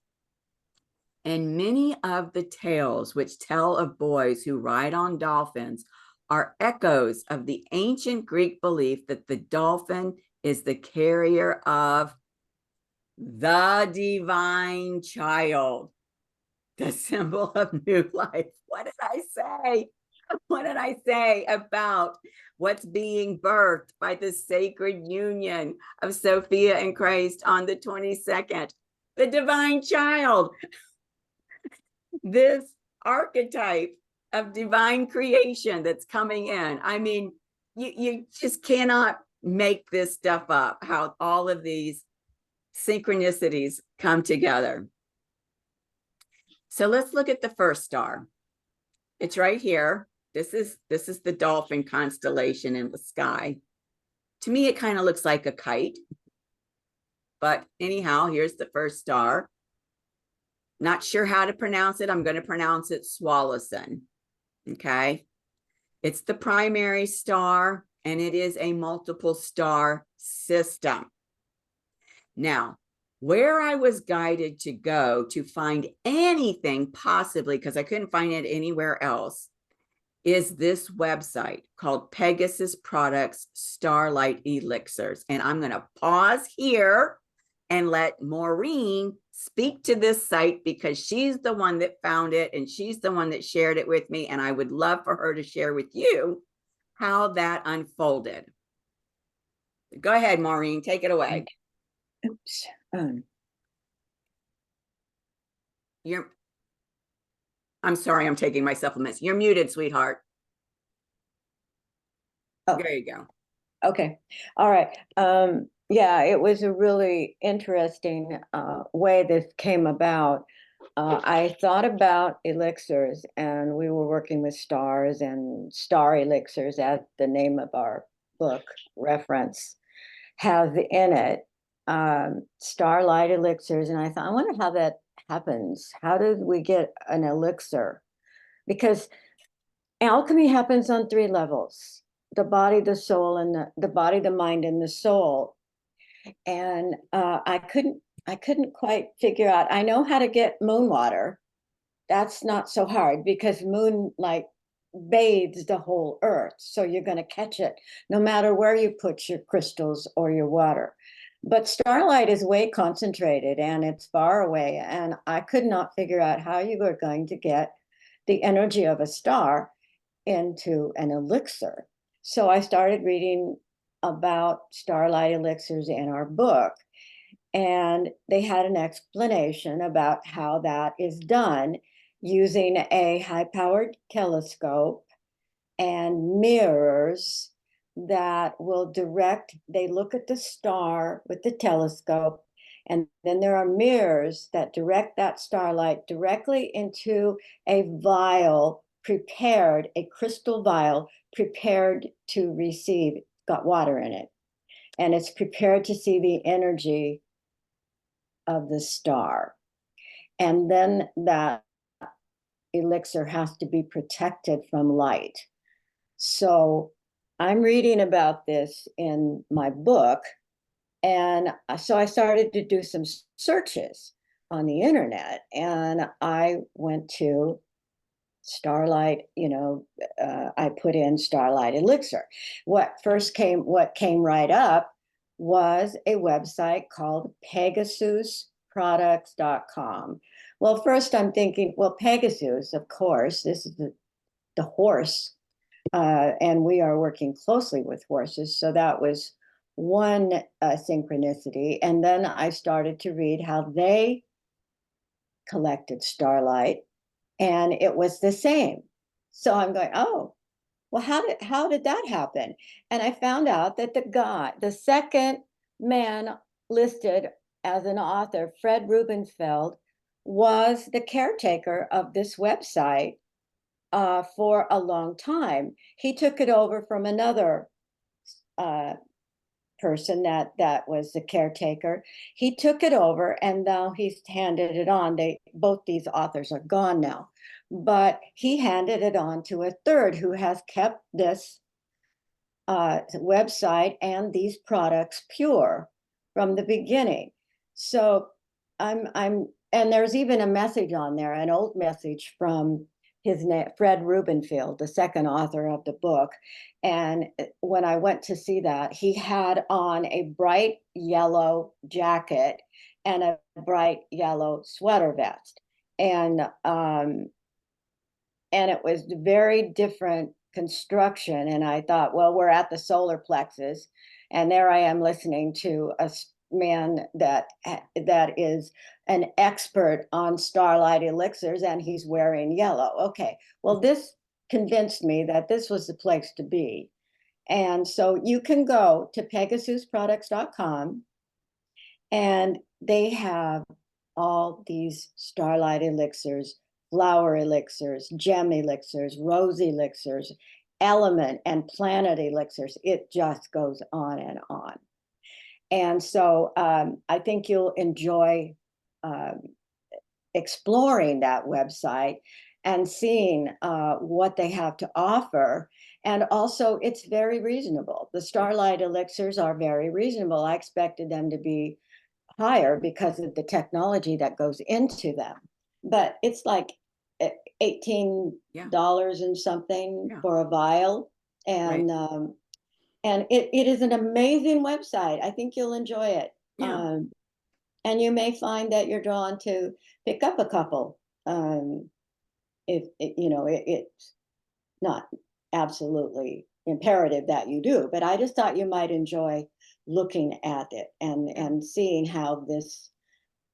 A: And many of the tales which tell of boys who ride on dolphins are echoes of the ancient Greek belief that the dolphin is the carrier of the divine child, the symbol of new life. What did I say? What did I say about what's being birthed by the sacred union of Sophia and Christ on the 22nd? The divine child. This archetype of divine creation that's coming in. I mean, you just cannot make this stuff up, how all of these synchronicities come together. So let's look at the first star. It's right here. This is the Dolphin constellation in the sky. To me, it kind of looks like a kite. But anyhow, here's the first star. Not sure how to pronounce it. I'm going to pronounce it Sualocin. Okay. It's the primary star, and it is a multiple star system. Now, where I was guided to go to find anything possibly, because I couldn't find it anywhere else, is this website called Pegasus Products Starlight Elixirs. And I'm going to pause here and let Maureen speak to this site because she's the one that found it and she's the one that shared it with me. And I would love for her to share with you how that unfolded. Go ahead, Maureen, take it away.
D: Oops.
A: I'm sorry, I'm taking my supplements. You're muted, sweetheart.
D: Oh.
A: There you go.
D: Okay. All right. Yeah, it was a really interesting way this came about. I thought about elixirs, and we were working with stars, and star elixirs, as the name of our book reference has in it, starlight elixirs, and I thought, I wonder how that happens. How did we get an elixir? Because alchemy happens on 3 levels: the body, the soul, and the body, the mind, and the soul. And I couldn't quite figure out. I know how to get moon water. That's not so hard because moon like bathes the whole earth. So you're going to catch it no matter where you put your crystals or your water. But starlight is way concentrated and it's far away. And I could not figure out how you were going to get the energy of a star into an elixir. So I started reading about starlight elixirs in our book. And they had an explanation about how that is done using a high-powered telescope and mirrors that will direct. They look at the star with the telescope, and then there are mirrors that direct that starlight directly into a vial prepared, a crystal vial prepared to receive, got water in it, and it's prepared to see the energy of the star. And then that elixir has to be protected from light. So I'm reading about this in my book. And so I started to do some searches on the internet, and I went to starlight, I put in starlight elixir. What came right up was a website called pegasusproducts.com. Well, first I'm thinking, well, Pegasus, of course, this is the horse, and we are working closely with horses. So that was one synchronicity. And then I started to read how they collected starlight, and it was the same. So I'm going, oh, well, how did that happen? And I found out that the second man listed as an author, Fred Rubenfeld, was the caretaker of this website for a long time. He took it over from another person that was the caretaker. He took it over, and now he's handed it on. Both these authors are gone now, but he handed it on to a third who has kept this website and these products pure from the beginning. So and there's even a message on there, an old message from his name, Fred Rubenfeld, the second author of the book. And when I went to see that, he had on a bright yellow jacket and a bright yellow sweater vest. And it was very different construction. And I thought, well, we're at the solar plexus, and there I am listening to a man that is an expert on starlight elixirs, and he's wearing yellow. Okay, well, this convinced me that this was the place to be. And so you can go to pegasusproducts.com, and they have all these starlight elixirs, flower elixirs, gem elixirs, rose elixirs, element and planet elixirs. It just goes on and on. And so I think you'll enjoy exploring that website and seeing what they have to offer. And also, it's very reasonable. The starlight elixirs are very reasonable. I expected them to be higher because of the technology that goes into them. But it's like $18 and something for a vial. And right. And it is an amazing website. I think you'll enjoy it. Yeah. And you may find that you're drawn to pick up a couple. If it's not absolutely imperative that you do, but I just thought you might enjoy looking at it and seeing how this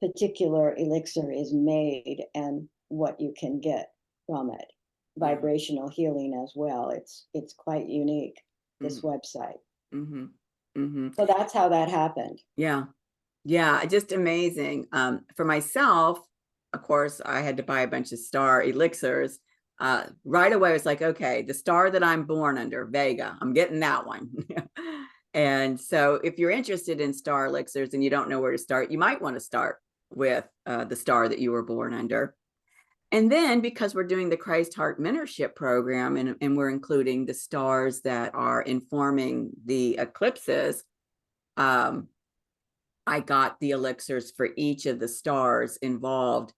D: particular elixir is made and what you can get from it. Vibrational healing as well. It's quite unique, this website. Mm-hmm. Mm-hmm. So that's how that happened.
A: Yeah. Just amazing. For myself, of course, I had to buy a bunch of star elixirs. Right away, it's like, okay, the star that I'm born under, Vega, I'm getting that one. And so if you're interested in star elixirs and you don't know where to start, you might want to start with the star that you were born under. And then because we're doing the Christ Heart Mentorship Program and we're including the stars that are informing the eclipses, I got the elixirs for each of the stars involved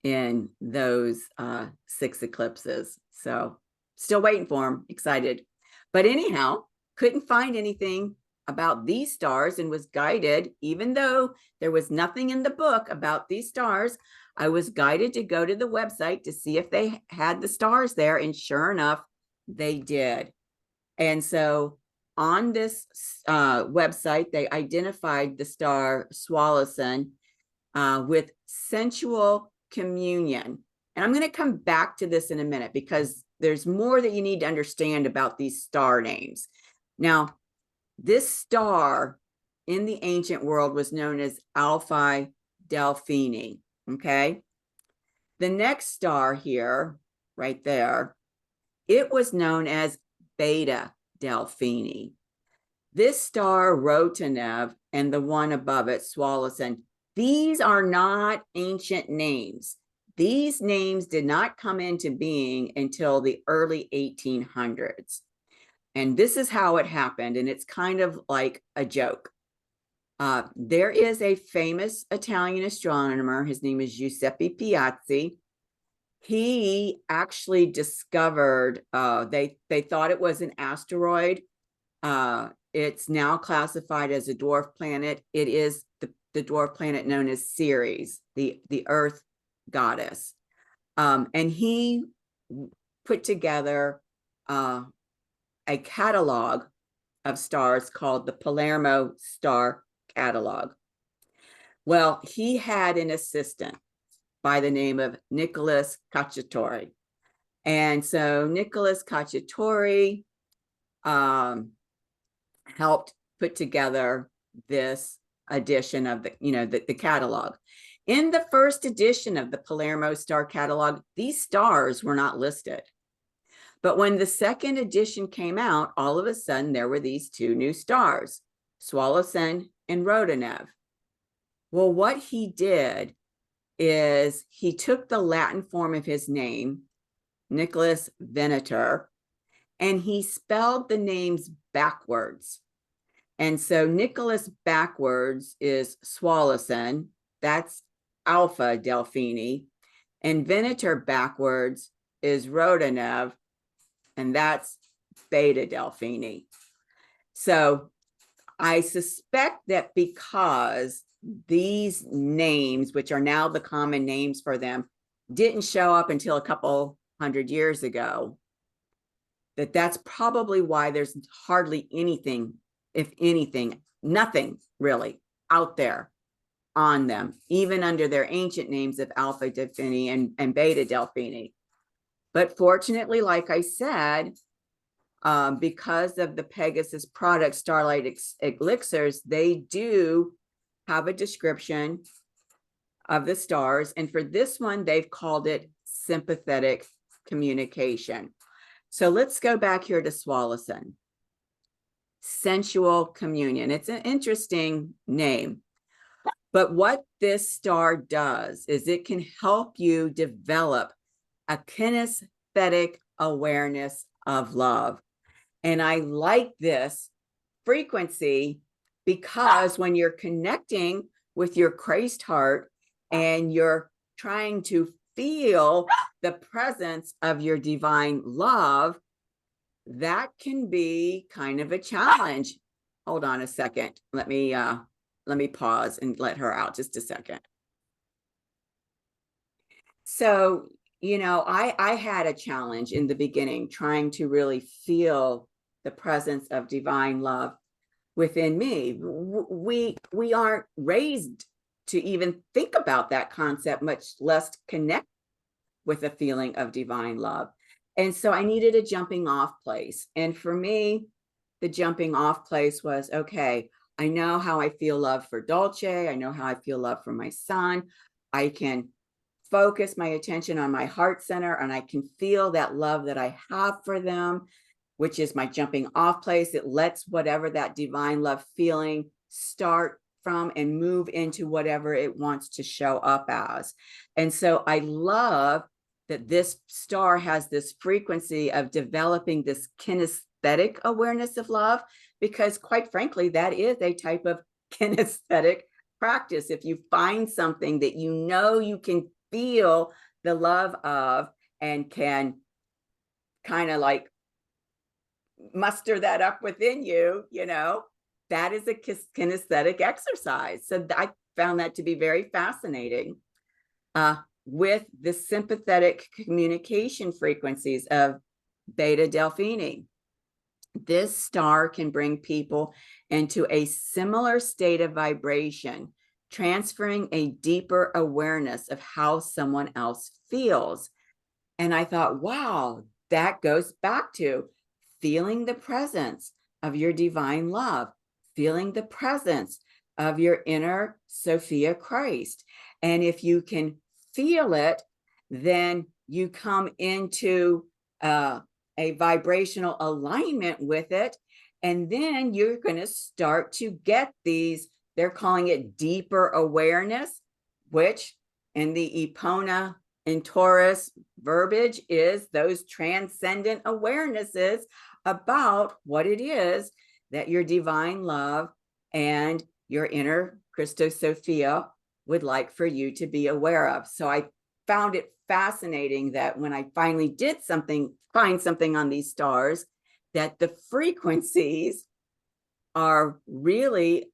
A: in those 6 eclipses. So still waiting for them, excited. But anyhow, couldn't find anything about these stars and was guided, even though there was nothing in the book about these stars, I was guided to go to the website to see if they had the stars there. And sure enough, they did. And so on this website, they identified the star Sualocin with sensual communion. And I'm going to come back to this in a minute because there's more that you need to understand about these star names. Now, this star in the ancient world was known as Alpha Delphini, okay? The next star here, right there, it was known as Beta Delphini. This star, Rotanev, and the one above it, Sualocin, these are not ancient names. These names did not come into being until the early 1800s. And this is how it happened. And it's kind of like a joke. There is a famous Italian astronomer. His name is Giuseppe Piazzi. He actually discovered, they thought it was an asteroid. It's now classified as a dwarf planet. It is the dwarf planet known as Ceres, the Earth goddess. And he put together a catalog of stars called the Palermo Star Catalog. Well, he had an assistant by the name of Nicholas Cacciatore. And so Nicholas Cacciatore helped put together this edition of the catalog. In the first edition of the Palermo Star Catalog, these stars were not listed. But when the second edition came out, all of a sudden there were these 2 new stars, Sualocin and Rotanev. Well, what he did is he took the Latin form of his name, Nicholas Venator, and he spelled the names backwards. And so Nicholas backwards is Sualocin, that's Alpha Delphini, and Venator backwards is Rotanev, and that's Beta Delphini. So I suspect that because these names, which are now the common names for them, didn't show up until a couple hundred years ago, that's probably why there's hardly anything, if anything, nothing really out there on them, even under their ancient names of Alpha Delphini and Beta Delphini. But fortunately, like I said, because of the Pegasus product, Starlight Elixirs, they do have a description of the stars. And for this one, they've called it sympathetic communication. So let's go back here to Sualocin. Sensual communion. It's an interesting name. But what this star does is it can help you develop a kinesthetic awareness of love. And I like this frequency because when you're connecting with your Christ heart and you're trying to feel the presence of your divine love, that can be kind of a challenge. Hold on a second. Let me pause and let her out just a second. So, I had a challenge in the beginning trying to really feel the presence of divine love within me. We aren't raised to even think about that concept, much less connect with a feeling of divine love. And so I needed a jumping off place. And for me, the jumping off place was, okay, I know how I feel love for Dolce. I know how I feel love for my son. I can focus my attention on my heart center and I can feel that love that I have for them. which is my jumping off place. It lets whatever that divine love feeling start from and move into whatever it wants to show up as. And so I love that this star has this frequency of developing this kinesthetic awareness of love, because quite frankly, that is a type of kinesthetic practice. If you find something that you know you can feel the love of and can kind of like muster that up within you, you know, that is a kinesthetic exercise. So I found that to be very fascinating. With the sympathetic communication frequencies of Beta Delphini, this star can bring people into a similar state of vibration, transferring a deeper awareness of how someone else feels. And I thought, wow, that goes back to feeling the presence of your divine love, feeling the presence of your inner Sophia Christ. And if you can feel it, then you come into a vibrational alignment with it. And then you're going to start to get these, they're calling it deeper awareness, which in the Epona in Taurus verbiage is those transcendent awarenesses about what it is that your divine love and your inner Christos Sophia would like for you to be aware of. So I found it fascinating that when I finally did find something on these stars, that the frequencies are really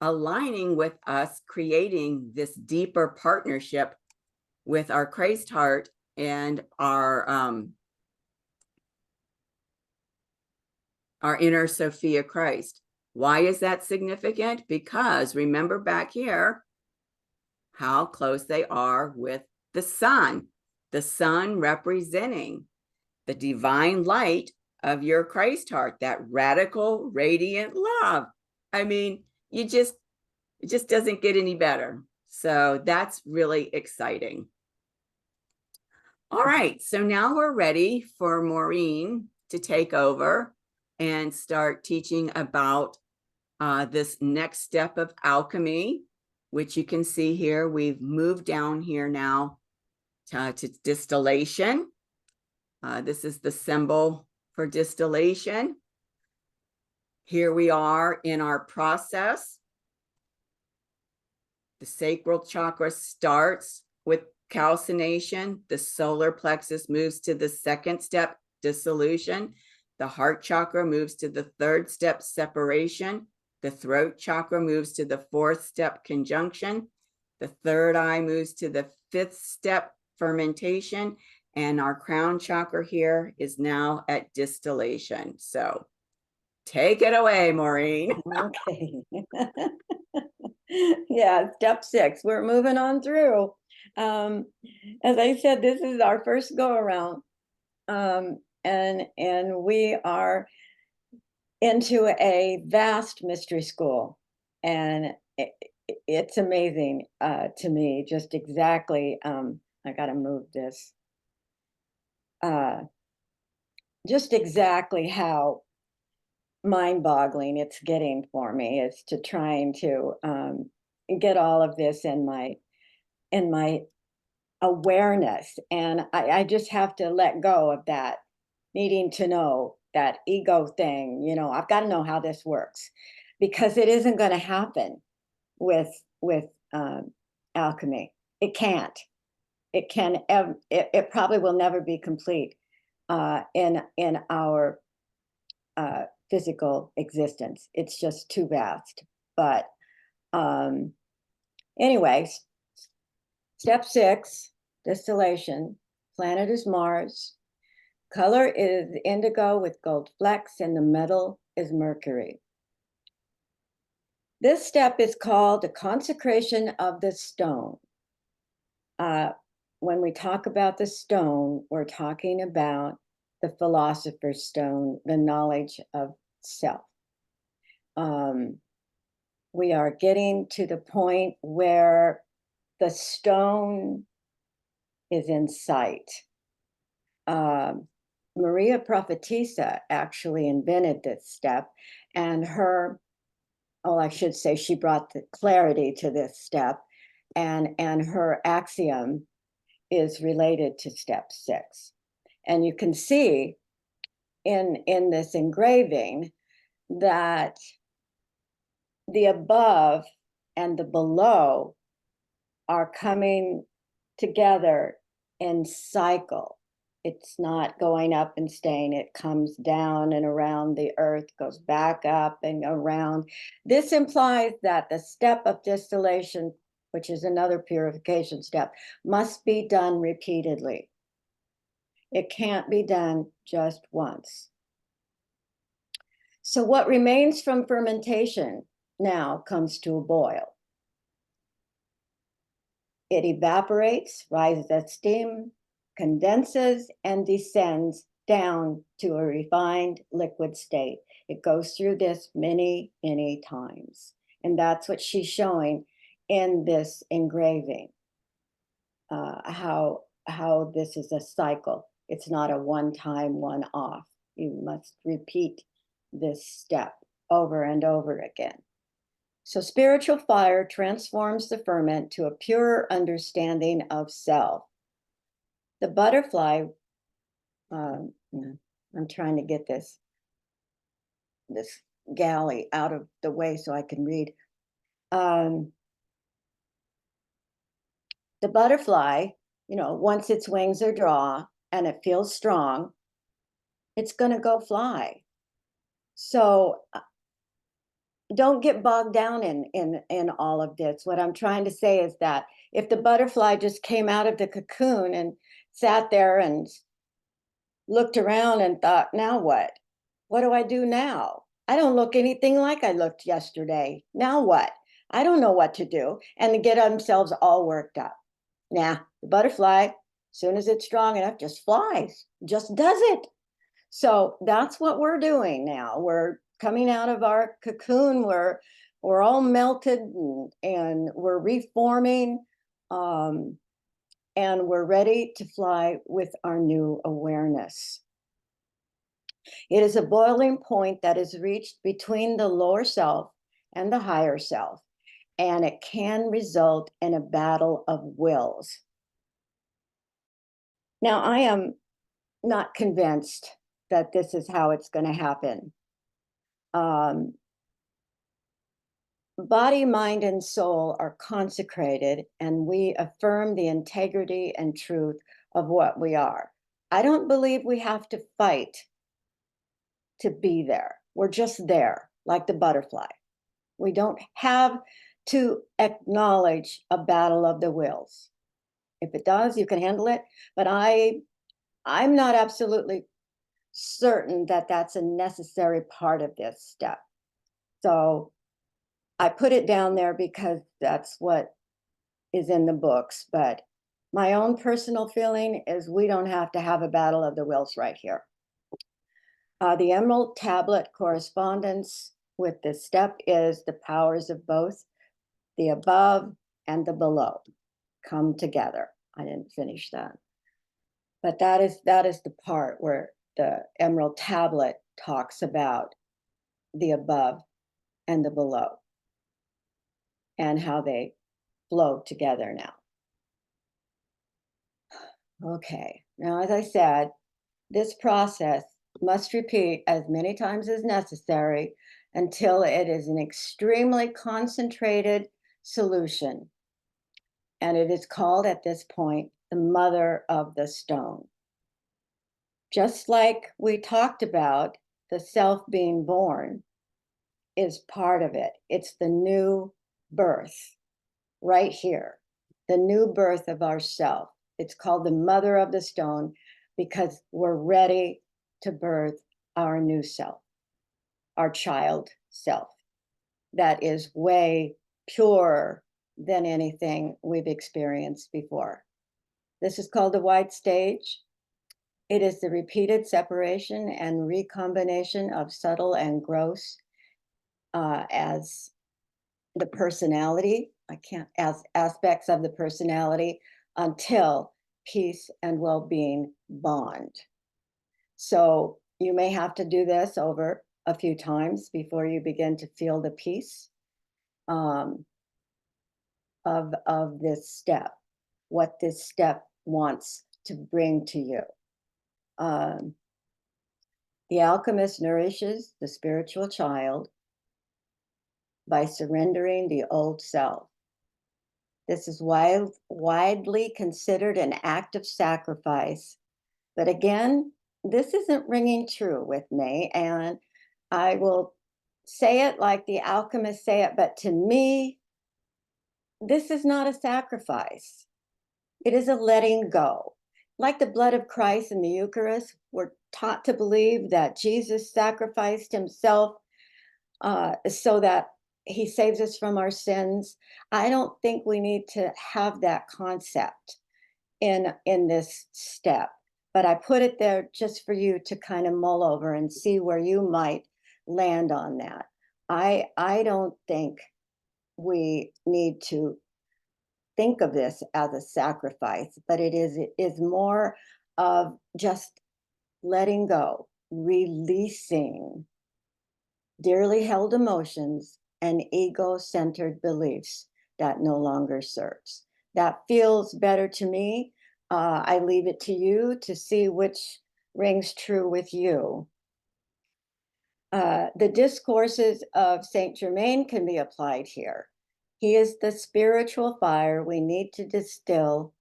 A: aligning with us creating this deeper partnership with our Christ heart and our inner Sophia Christ. Why is that significant? Because remember back here how close they are with the sun representing the divine light of your Christ heart, that radical, radiant love. I mean, it just doesn't get any better. So that's really exciting. All right, so now we're ready for Maureen to take over and start teaching about this next step of alchemy, which you can see here. We've moved down here now to distillation. This is the symbol for distillation. Here we are in our process. The sacral chakra starts with calcination. The solar plexus moves to the second step, dissolution. The heart chakra moves to the third step, separation. The throat chakra moves to the fourth step, conjunction. The third eye moves to the fifth step, fermentation. And our crown chakra here is now at distillation. So take it away, Maureen.
D: Okay. Yeah, step 6. We're moving on through. As I said, this is our first go around. And we are into a vast mystery school. And it's amazing to me, just exactly. I got to move this. Just exactly how mind-boggling it's getting for me is to trying to get all of this in my awareness, and I just have to let go of that needing to know, that ego thing. You know, I've got to know how this works, because it isn't going to happen with alchemy. It can't. It probably will never be complete in our physical existence. It's just too vast. But anyways, step 6, distillation. Planet is Mars. Color is indigo with gold flecks, and the metal is mercury. This step is called the consecration of the stone. When we talk about the stone, we're talking about the philosopher's stone, the knowledge of self. We are getting to the point where the stone is in sight. Maria Prophetessa actually invented this step, and I should say she brought the clarity to this step, and her axiom is related to step 6. And you can see in this engraving that the above and the below are coming together in cycle. It's not going up and staying. It comes down and around the earth, goes back up and around. This implies that the step of distillation, which is another purification step, must be done repeatedly. It can't be done just once. So what remains from fermentation now comes to a boil. It evaporates, rises as steam, condenses, and descends down to a refined liquid state. It goes through this many, many times. And that's what she's showing in this engraving, how this is a cycle. It's not a one-time, one-off. You must repeat this step over and over again. So spiritual fire transforms the ferment to a purer understanding of self. The butterfly, I'm trying to get this galley out of the way so I can read. The butterfly, once its wings are dry and it feels strong, it's going to go fly. So don't get bogged down in all of this. What I'm trying to say is that if the butterfly just came out of the cocoon and sat there and looked around and thought, now what? What do I do now? I don't look anything like I looked yesterday. Now what? I don't know what to do. And to get themselves all worked up. Nah, the butterfly, as soon as it's strong enough, just flies, just does it. So that's what we're doing now. We're coming out of our cocoon. We're all melted and we're reforming. And we're ready to fly with our new awareness. It is a boiling point that is reached between the lower self and the higher self, and it can result in a battle of wills. Now, I am not convinced that this is how it's going to happen. Body, mind, and soul are consecrated, and we affirm the integrity and truth of what we are. I don't believe we have to fight to be there. We're just there, like the butterfly. We don't have to acknowledge a battle of the wills. If it does, you can handle it. But I'm not absolutely certain that that's a necessary part of this step. So I put it down there because that's what is in the books. But my own personal feeling is we don't have to have a battle of the wills right here. The emerald tablet correspondence with this step is the powers of both the above and the below come together. I didn't finish that. But that is the part where the emerald tablet talks about the above and the below and how they flow together now. Okay, now as I said, this process must repeat as many times as necessary until it is an extremely concentrated solution. And it is called at this point the mother of the stone. Just like we talked about, the self being born is part of it. It's the new birth right here, the new birth of our self. It's called the mother of the stone because we're ready to birth our new self, our child self, that is way purer than anything we've experienced before. This is called the white stage. It is the repeated separation and recombination of subtle and gross as the personality, as aspects of the personality until peace and well-being bond. So you may have to do this over a few times before you begin to feel the peace of this step, what this step wants to bring to you. The alchemist nourishes the spiritual child by surrendering the old self. This is widely considered an act of sacrifice. But again, this isn't ringing true with me. And I will say it like the alchemists say it, but to me, this is not a sacrifice. It is a letting go. Like the blood of Christ in the Eucharist, we're taught to believe that Jesus sacrificed himself so that he saves us from our sins. I don't think we need to have that concept in this step, but I put it there just for you to kind of mull over and see where you might land on that. I don't think we need to think of this as a sacrifice, but it is more of just letting go, releasing dearly held emotions and ego-centered beliefs that no longer serves. That feels better to me. I leave it to you to see which rings true with you. The discourses of Saint Germain can be applied here. He is the spiritual fire we need to distill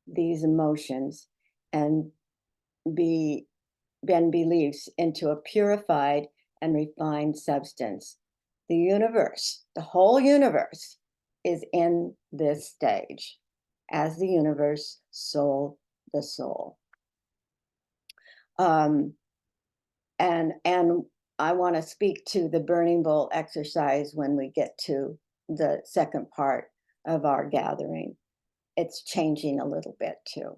D: these emotions and bend beliefs into a purified and refined substance. The universe, the whole universe, is in this stage as the universe, soul, the soul. And I want to speak to the burning bowl exercise when we get to the second part of our gathering. It's changing a little bit too.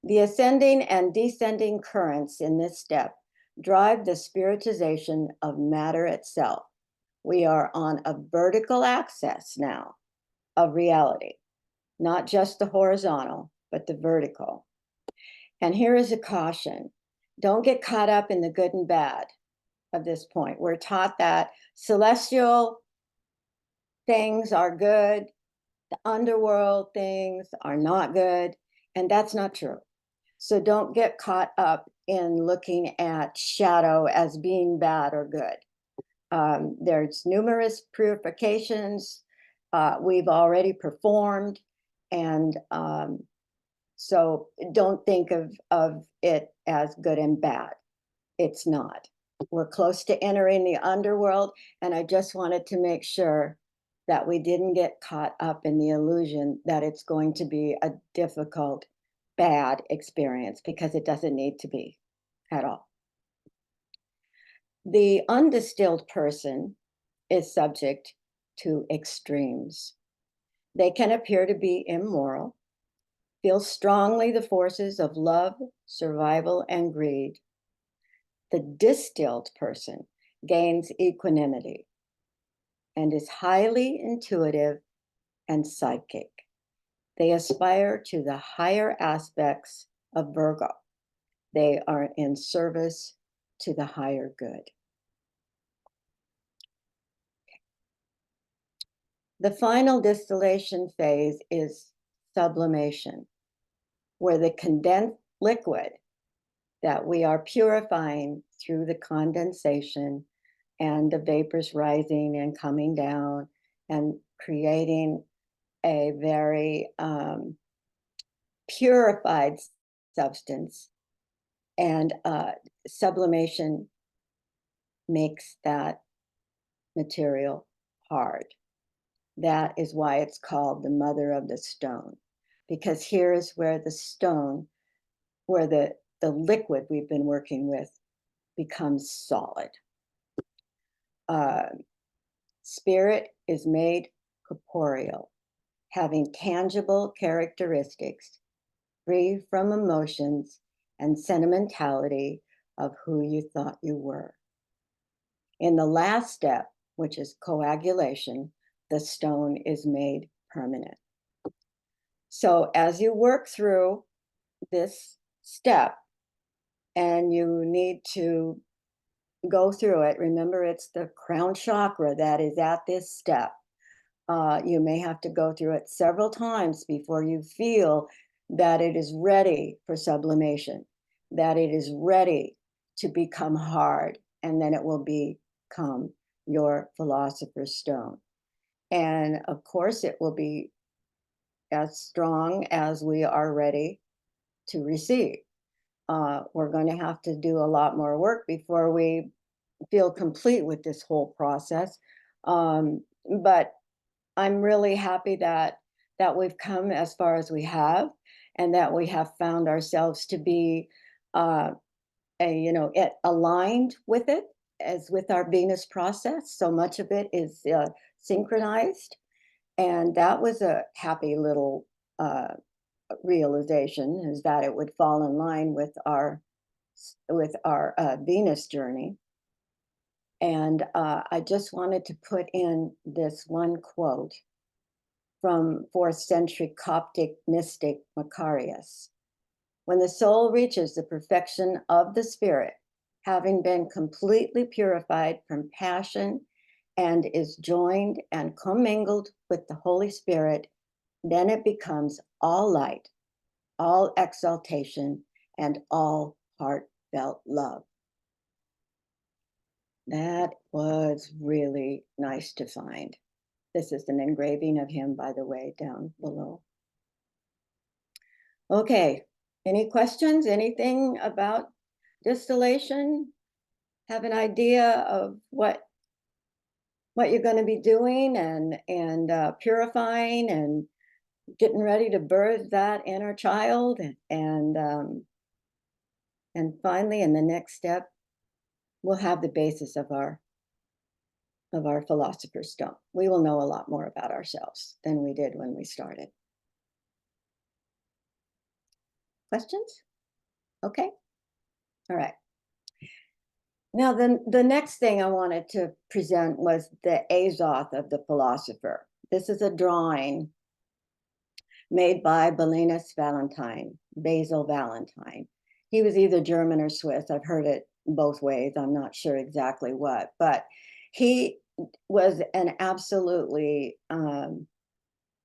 D: The ascending and descending currents in this step drive the spiritization of matter itself. We are on a vertical axis now of reality, not just the horizontal, but the vertical. And here is a caution. Don't get caught up in the good and bad of this point. We're taught that celestial things are good, the underworld things are not good, and that's not true. So don't get caught up in looking at shadow as being bad or good. There's numerous purifications we've already performed, and so don't think of it as good and bad. It's not. We're close to entering the underworld, and I just wanted to make sure that we didn't get caught up in the illusion that it's going to be a difficult, bad experience, because it doesn't need to be at all. The undistilled person is subject to extremes. They can appear to be immoral, feel strongly the forces of love, survival, and greed. The distilled person gains equanimity and is highly intuitive and psychic. They aspire to the higher aspects of Virgo. They are in service to the higher good. The final distillation phase is sublimation, where the condensed liquid that we are purifying through the condensation and the vapors rising and coming down and creating a very purified substance. And sublimation makes that material hard. That is why it's called the mother of the stone, because here is where the stone, where the liquid we've been working with becomes solid. Spirit is made corporeal, having tangible characteristics, free from emotions and sentimentality of who you thought you were. In the last step, which is coagulation, the stone is made permanent. So as you work through this step and you need to go through it. Remember, it's the crown chakra that is at this step. You may have to go through it several times before you feel that it is ready for sublimation, that it is ready to become hard, and then it will become your philosopher's stone. And of course, it will be as strong as we are ready to receive. We're going to have to do a lot more work before we feel complete with this whole process. But I'm really happy that we've come as far as we have, and that we have found ourselves to be aligned with it, as with our Venus process. So much of it is synchronized, and that was a happy little realization, is that it would fall in line with our Venus journey. And I just wanted to put in this one quote from 4th century Coptic mystic Macarius. When the soul reaches the perfection of the spirit, having been completely purified from passion and is joined and commingled with the Holy Spirit, then it becomes all light, all exaltation, and all heartfelt love. That was really nice to find. This is an engraving of him, by the way, down below. Okay, any questions? Anything about distillation? Have an idea of what you're going to be doing, and purifying and getting ready to birth that inner child, and finally, in the next step, we'll have the basis of our philosopher's stone. We will know a lot more about ourselves than we did when we started. Questions? Okay. All right. Now, the next thing I wanted to present was the Azoth of the philosopher. This is a drawing made by Basil Valentine. He was either German or Swiss. I've heard it both ways. I'm not sure exactly what, but he was an absolutely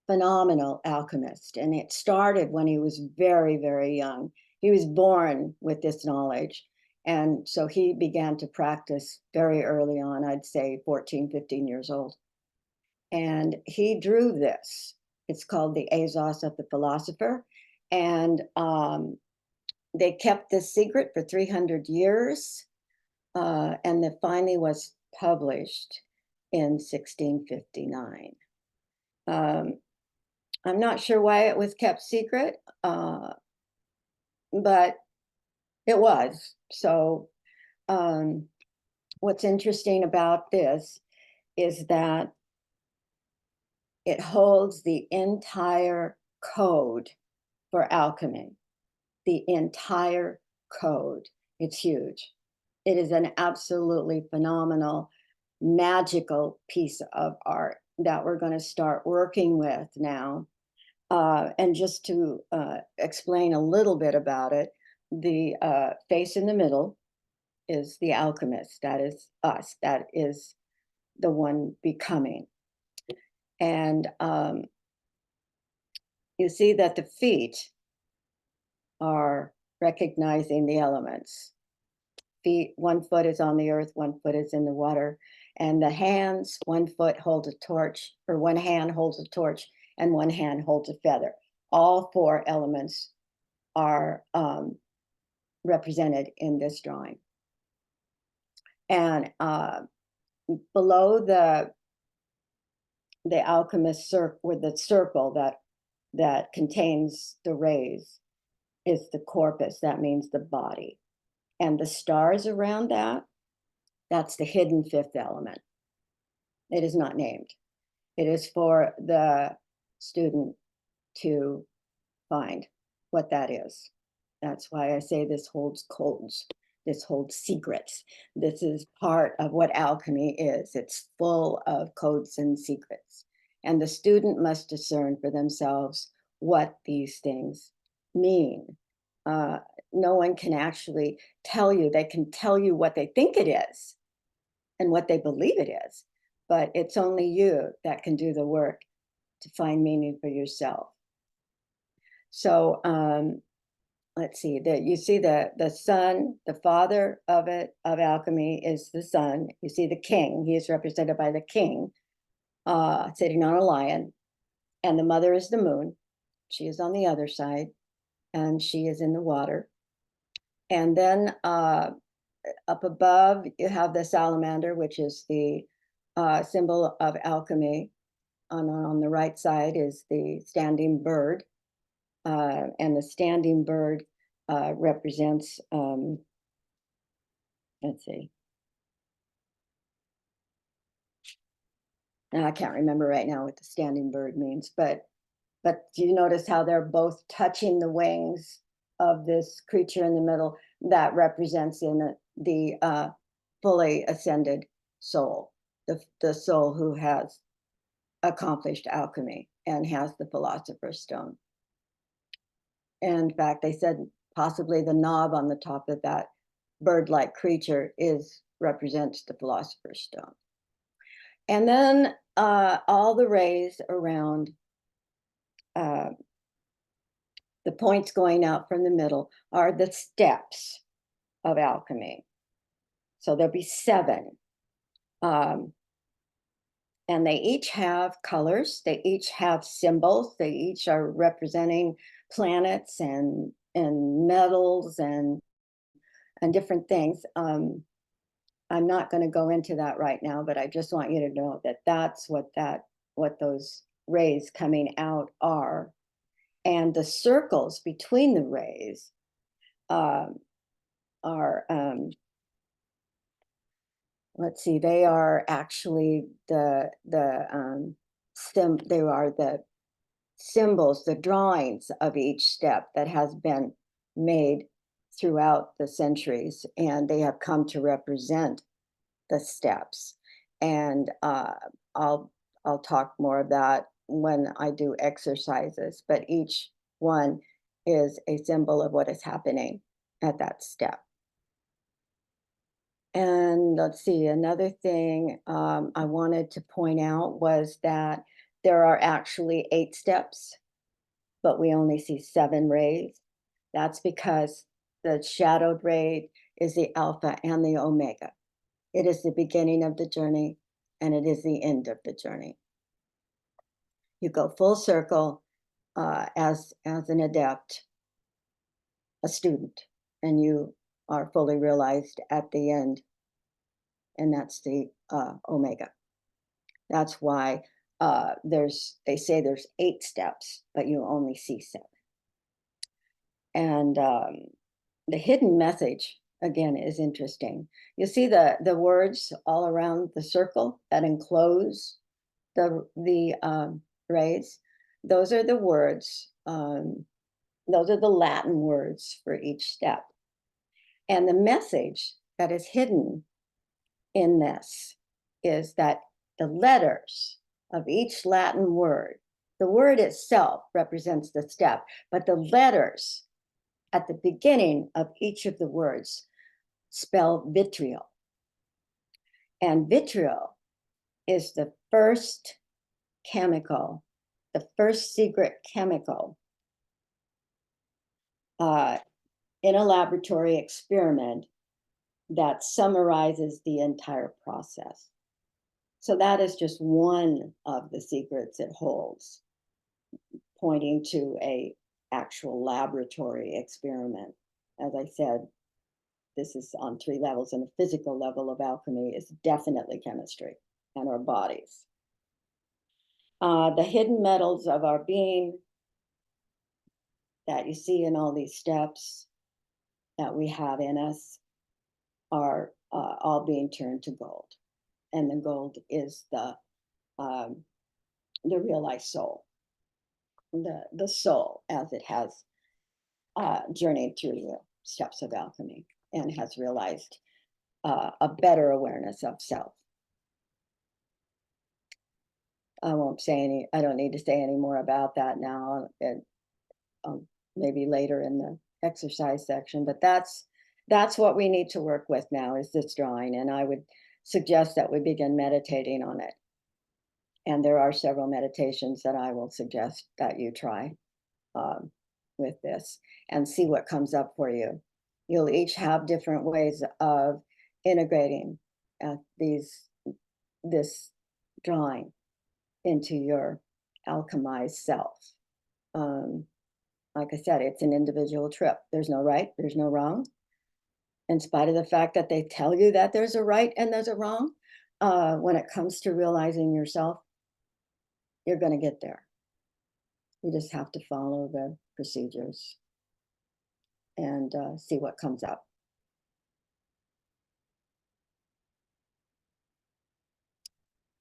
D: phenomenal alchemist. And it started when he was very, very young. He was born with this knowledge. And so he began to practice very early on, I'd say 14, 15 years old. And he drew this. It's called the Azoth of the philosopher. And they kept this secret for 300 years. And it finally was published in 1659. I'm not sure why it was kept secret, but it was. So what's interesting about this is that it holds the entire code for alchemy, the entire code. It's huge. It is an absolutely phenomenal, magical piece of art that we're going to start working with now. And just to explain a little bit about it, the face in the middle is the alchemist. That is us. That is the one becoming. And you see that the feet are recognizing the elements. Feet, one foot is on the earth, one foot is in the water. And the hands, one foot holds a torch, or one hand holds a torch, and one hand holds a feather. All 4 elements are represented in this drawing. And below the alchemist circle, with the circle that contains the rays, is the corpus. That means the body. And the stars around that, that's the hidden 5th element. It is not named. It is for the student to find what that is. That's why I say this holds codes. This holds secrets. This is part of what alchemy is. It's full of codes and secrets. And the student must discern for themselves what these things mean. no one can actually tell you. They can tell you what they think it is and what they believe it is, but it's only you that can do the work to find meaning for yourself. So let's see, that you see the sun, the father of alchemy is the sun. You see the king, he is represented by the king sitting on a lion, and the mother is the moon. She is on the other side, and she is in the water. And then up above, you have the salamander, which is the symbol of alchemy. On the right side is the standing bird. And the standing bird represents, let's see. Now, I can't remember right now what the standing bird means, but do you notice how they're both touching the wings of this creature in the middle? That represents in the fully ascended soul, the soul who has accomplished alchemy and has the philosopher's stone. And in fact, they said possibly the knob on the top of that bird-like creature represents the philosopher's stone. And then all the rays around the points going out from the middle are the steps of alchemy. So there'll be 7. And they each have colors, they each have symbols, they each are representing planets and metals and different things. I'm not going to go into that right now, but I just want you to know that that's what those rays coming out are. And the circles between the rays are let's see, they are actually they are the symbols, the drawings of each step that has been made throughout the centuries, and they have come to represent the steps. And I'll talk more of that when I do exercises, but each one is a symbol of what is happening at that step. And let's see, another thing I wanted to point out was that there are actually 8 steps, but we only see 7 rays. That's because the shadowed ray is the alpha and the omega. It is the beginning of the journey, and it is the end of the journey. You go full circle as an adept, a student, and you are fully realized at the end, and that's the omega. That's why they say there's 8 steps, but you only see 7. And the hidden message, again, is interesting. You see the words all around the circle that enclose the rays. Those are the words, those are the Latin words for each step. And the message that is hidden in this is that the letters of each Latin word, the word itself represents the step, but the letters at the beginning of each of the words spell vitriol. And vitriol is the first chemical, the first secret chemical in a laboratory experiment that summarizes the entire process. So that is just one of the secrets it holds, pointing to an actual laboratory experiment. As I said, this is on 3 levels, and the physical level of alchemy is definitely chemistry and our bodies. The hidden metals of our being that you see in all these steps that we have in us are all being turned to gold. And the gold is the realized soul, the soul as it has journeyed through the steps of alchemy and has realized a better awareness of self. I don't need to say any more about that now. Maybe later in exercise section, but that's what we need to work with now, is this drawing. And I would suggest that we begin meditating on it. And there are several meditations that I will suggest that you try with this and see what comes up for you. You'll each have different ways of integrating this drawing into your alchemized self. Like I said, it's an individual trip. There's no right, there's no wrong. In spite of the fact that they tell you that there's a right and there's a wrong, when it comes to realizing yourself, you're going to get there. You just have to follow the procedures and see what comes up.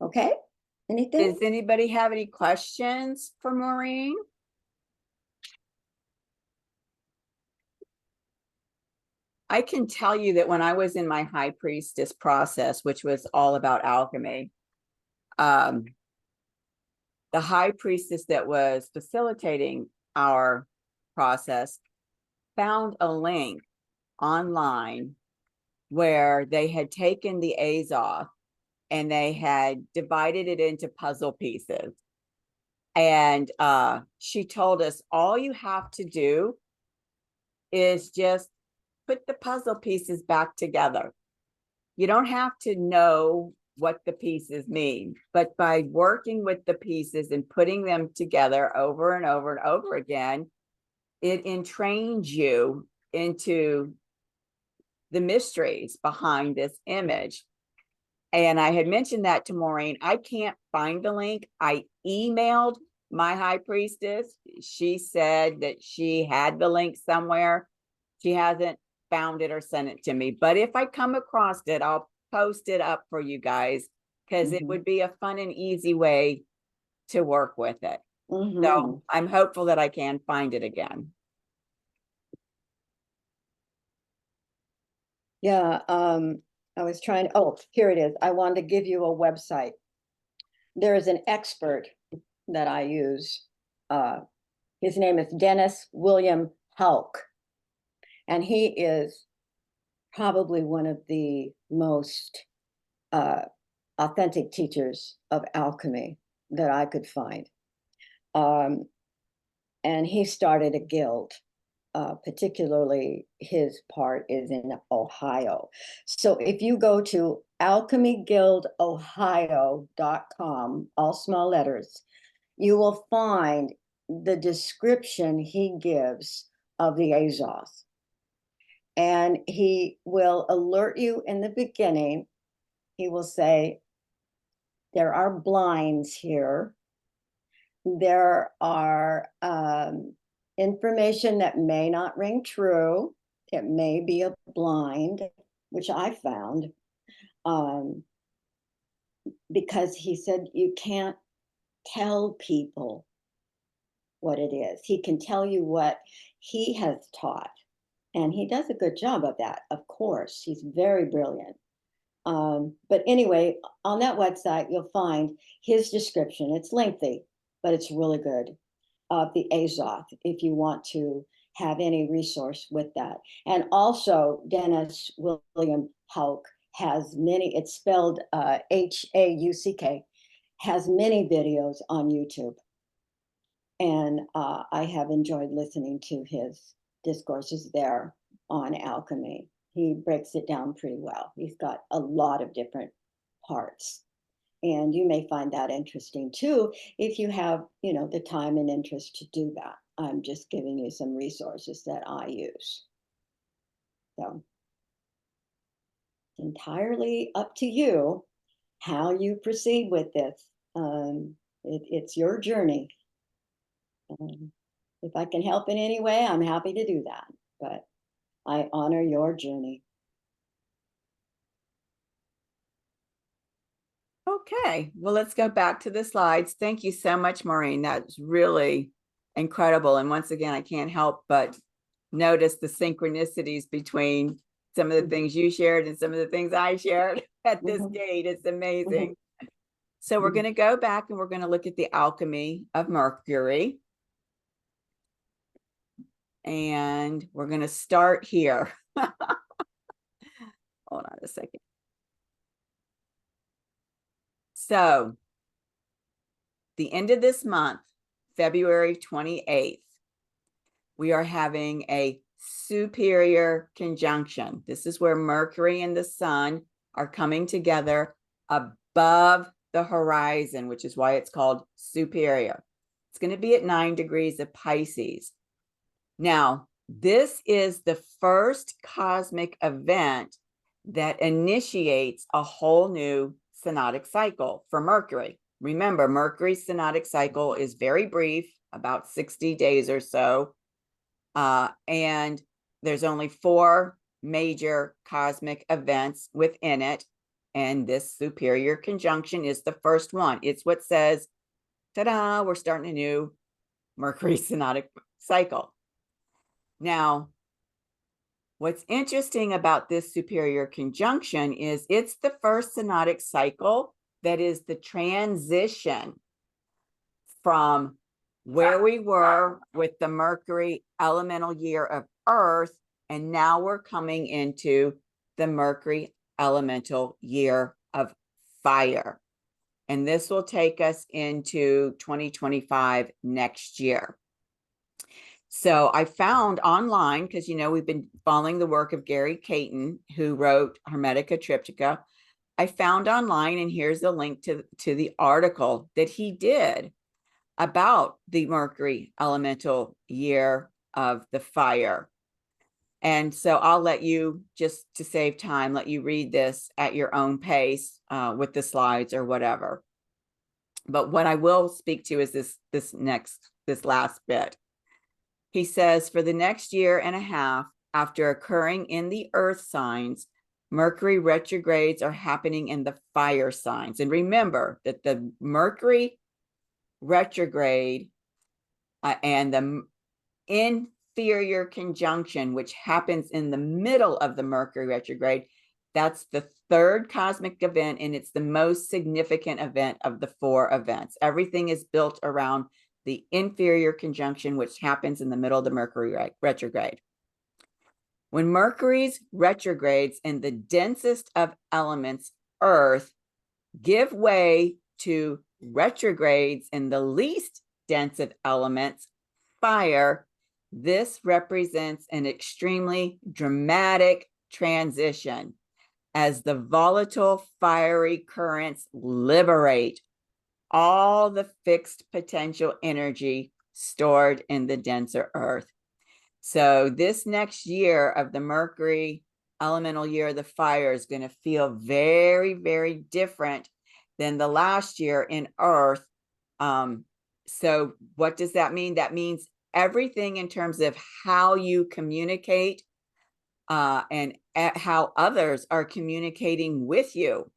D: Okay, anything?
A: Does anybody have any questions for Maureen? I can tell you that when I was in my high priestess process, which was all about alchemy, the high priestess that was facilitating our process found a link online where they had taken the Azoth and they had divided it into puzzle pieces. And she told us, all you have to do is just put the puzzle pieces back together. You don't have to know what the pieces mean, but by working with the pieces and putting them together over and over and over again, it entrains you into the mysteries behind this image. And I had mentioned that to Maureen. I can't find the link. I emailed my high priestess. She said that she had the link somewhere. She hasn't found it or sent it to me. But if I come across it, I'll post it up for you guys, because it would be a fun and easy way to work with it. So I'm hopeful that I can find it again.
D: Yeah, I was trying, oh, here it is. I wanted to give you a website. There is an expert that I use. His name is Dennis William Houck. And he is probably one of the most authentic teachers of alchemy that I could find. And he started a guild. Particularly his part is in Ohio. So if you go to alchemyguildohio.com, all small letters, you will find the description he gives of the Azoth. And he will alert you in the beginning. He will say, there are blinds here. There are information that may not ring true. It may be a blind, which I found, because he said you can't tell people what it is. He can tell you what he has taught, and he does a good job of that, of course. He's very brilliant. But anyway, on that website, you'll find his description. It's lengthy, but it's really good, of the Azoth, if you want to have any resource with that. And also, Dennis William Houck has many, it's spelled H-A-U-C-K, has many videos on YouTube. And I have enjoyed listening to his discourses there on alchemy. He breaks it down pretty well. He's got a lot of different parts. And you may find that interesting too, if you have, you know, the time and interest to do that. I'm just giving you some resources that I use. So it's entirely up to you how you proceed with this. It's your journey. If I can help in any way, I'm happy to do that. But I honor your journey.
A: Okay, well, let's go back to the slides. Thank you so much, Maureen. That's really incredible. And once again, I can't help but notice the synchronicities between some of the things you shared and some of the things I shared at this date. It's amazing. So we're going to go back and we're going to look at the alchemy of Mercury. And we're going to start here. Hold on a second. So the end of this month, February 28th, we are having a superior conjunction. This is where Mercury and the Sun are coming together above the horizon, which is why it's called superior. It's going to be at 9 degrees of Pisces. Now, this is the first cosmic event that initiates a whole new synodic cycle for Mercury. Remember, Mercury's synodic cycle is very brief, about 60 days or so. And there's only 4 major cosmic events within it. And this superior conjunction is the first one. It's what says, ta-da, we're starting a new Mercury synodic cycle. Now, what's interesting about this superior conjunction is it's the first synodic cycle that is the transition from where we were with the Mercury elemental year of Earth, and now we're coming into the Mercury elemental year of fire. And this will take us into 2025 next year. So I found online, because, you know, we've been following the work of Gary Caton, who wrote Hermetica Triptycha. I found online, and here's the link to the article that he did about the Mercury elemental year of the fire. And so I'll let you, just to save time, let you read this at your own pace with the slides or whatever. But what I will speak to is this last bit. He says, for the next year and a half after occurring in the earth signs, Mercury retrogrades are happening in the fire signs. And remember that the Mercury retrograde and the inferior conjunction, which happens in the middle of the Mercury retrograde, that's the 3rd cosmic event, and it's the most significant event of the 4 events. Everything is built around the inferior conjunction, which happens in the middle of the Mercury retrograde. When Mercury's retrogrades in the densest of elements, Earth, give way to retrogrades in the least dense of elements, fire, this represents an extremely dramatic transition as the volatile fiery currents liberate all the fixed potential energy stored in the denser earth. So this next year of the Mercury elemental year of the fire is going to feel very, very different than the last year in earth. So what does that mean? That means everything in terms of how you communicate and how others are communicating with you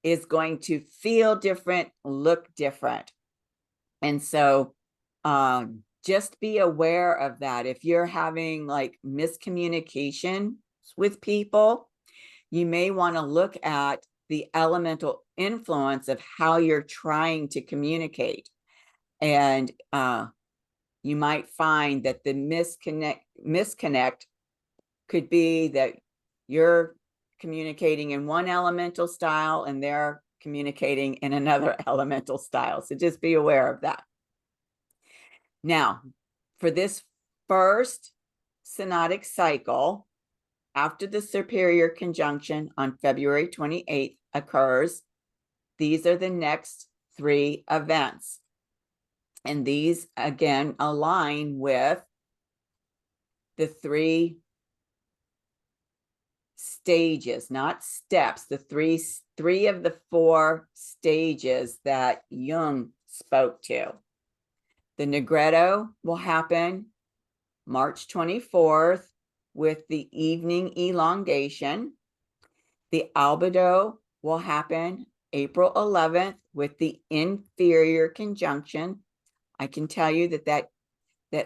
A: is going to feel different, look different. And so just be aware of that. If you're having like miscommunication with people, you may want to look at the elemental influence of how you're trying to communicate. And you might find that the misconnect could be that you're communicating in one elemental style and they're communicating in another elemental style. So just be aware of that. Now, for this first synodic cycle, after the superior conjunction on February 28th occurs, these are the next 3 events. And these, again, align with the 3 stages, not steps, the three of the 4 stages that Jung spoke to. The Negretto will happen March 24th with the evening elongation. The Albedo will happen April 11th with the inferior conjunction. I can tell you that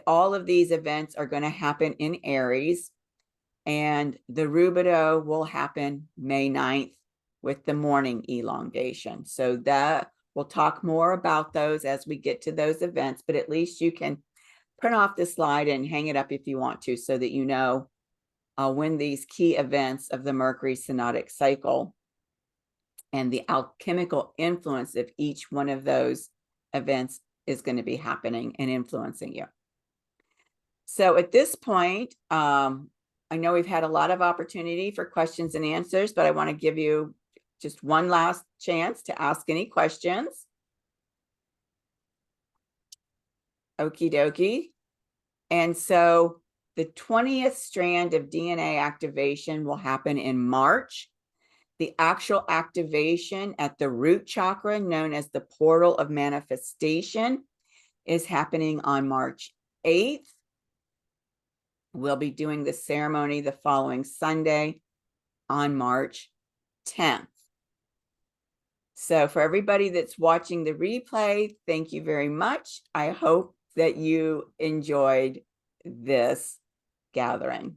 A: all of these events are going to happen in Aries. And the Rubedo will happen May 9th with the morning elongation. So that we'll talk more about those as we get to those events, but at least you can print off this slide and hang it up if you want to, so that you know when these key events of the Mercury synodic cycle and the alchemical influence of each one of those events is going to be happening and influencing you. So at this point, I know we've had a lot of opportunity for questions and answers, but I want to give you just one last chance to ask any questions. Okie dokie. And so the 20th strand of DNA activation will happen in March. The actual activation at the root chakra, known as the portal of manifestation, is happening on March 8th. We'll be doing the ceremony the following Sunday on March 10th. So for everybody that's watching the replay, thank you very much. I hope that you enjoyed this gathering.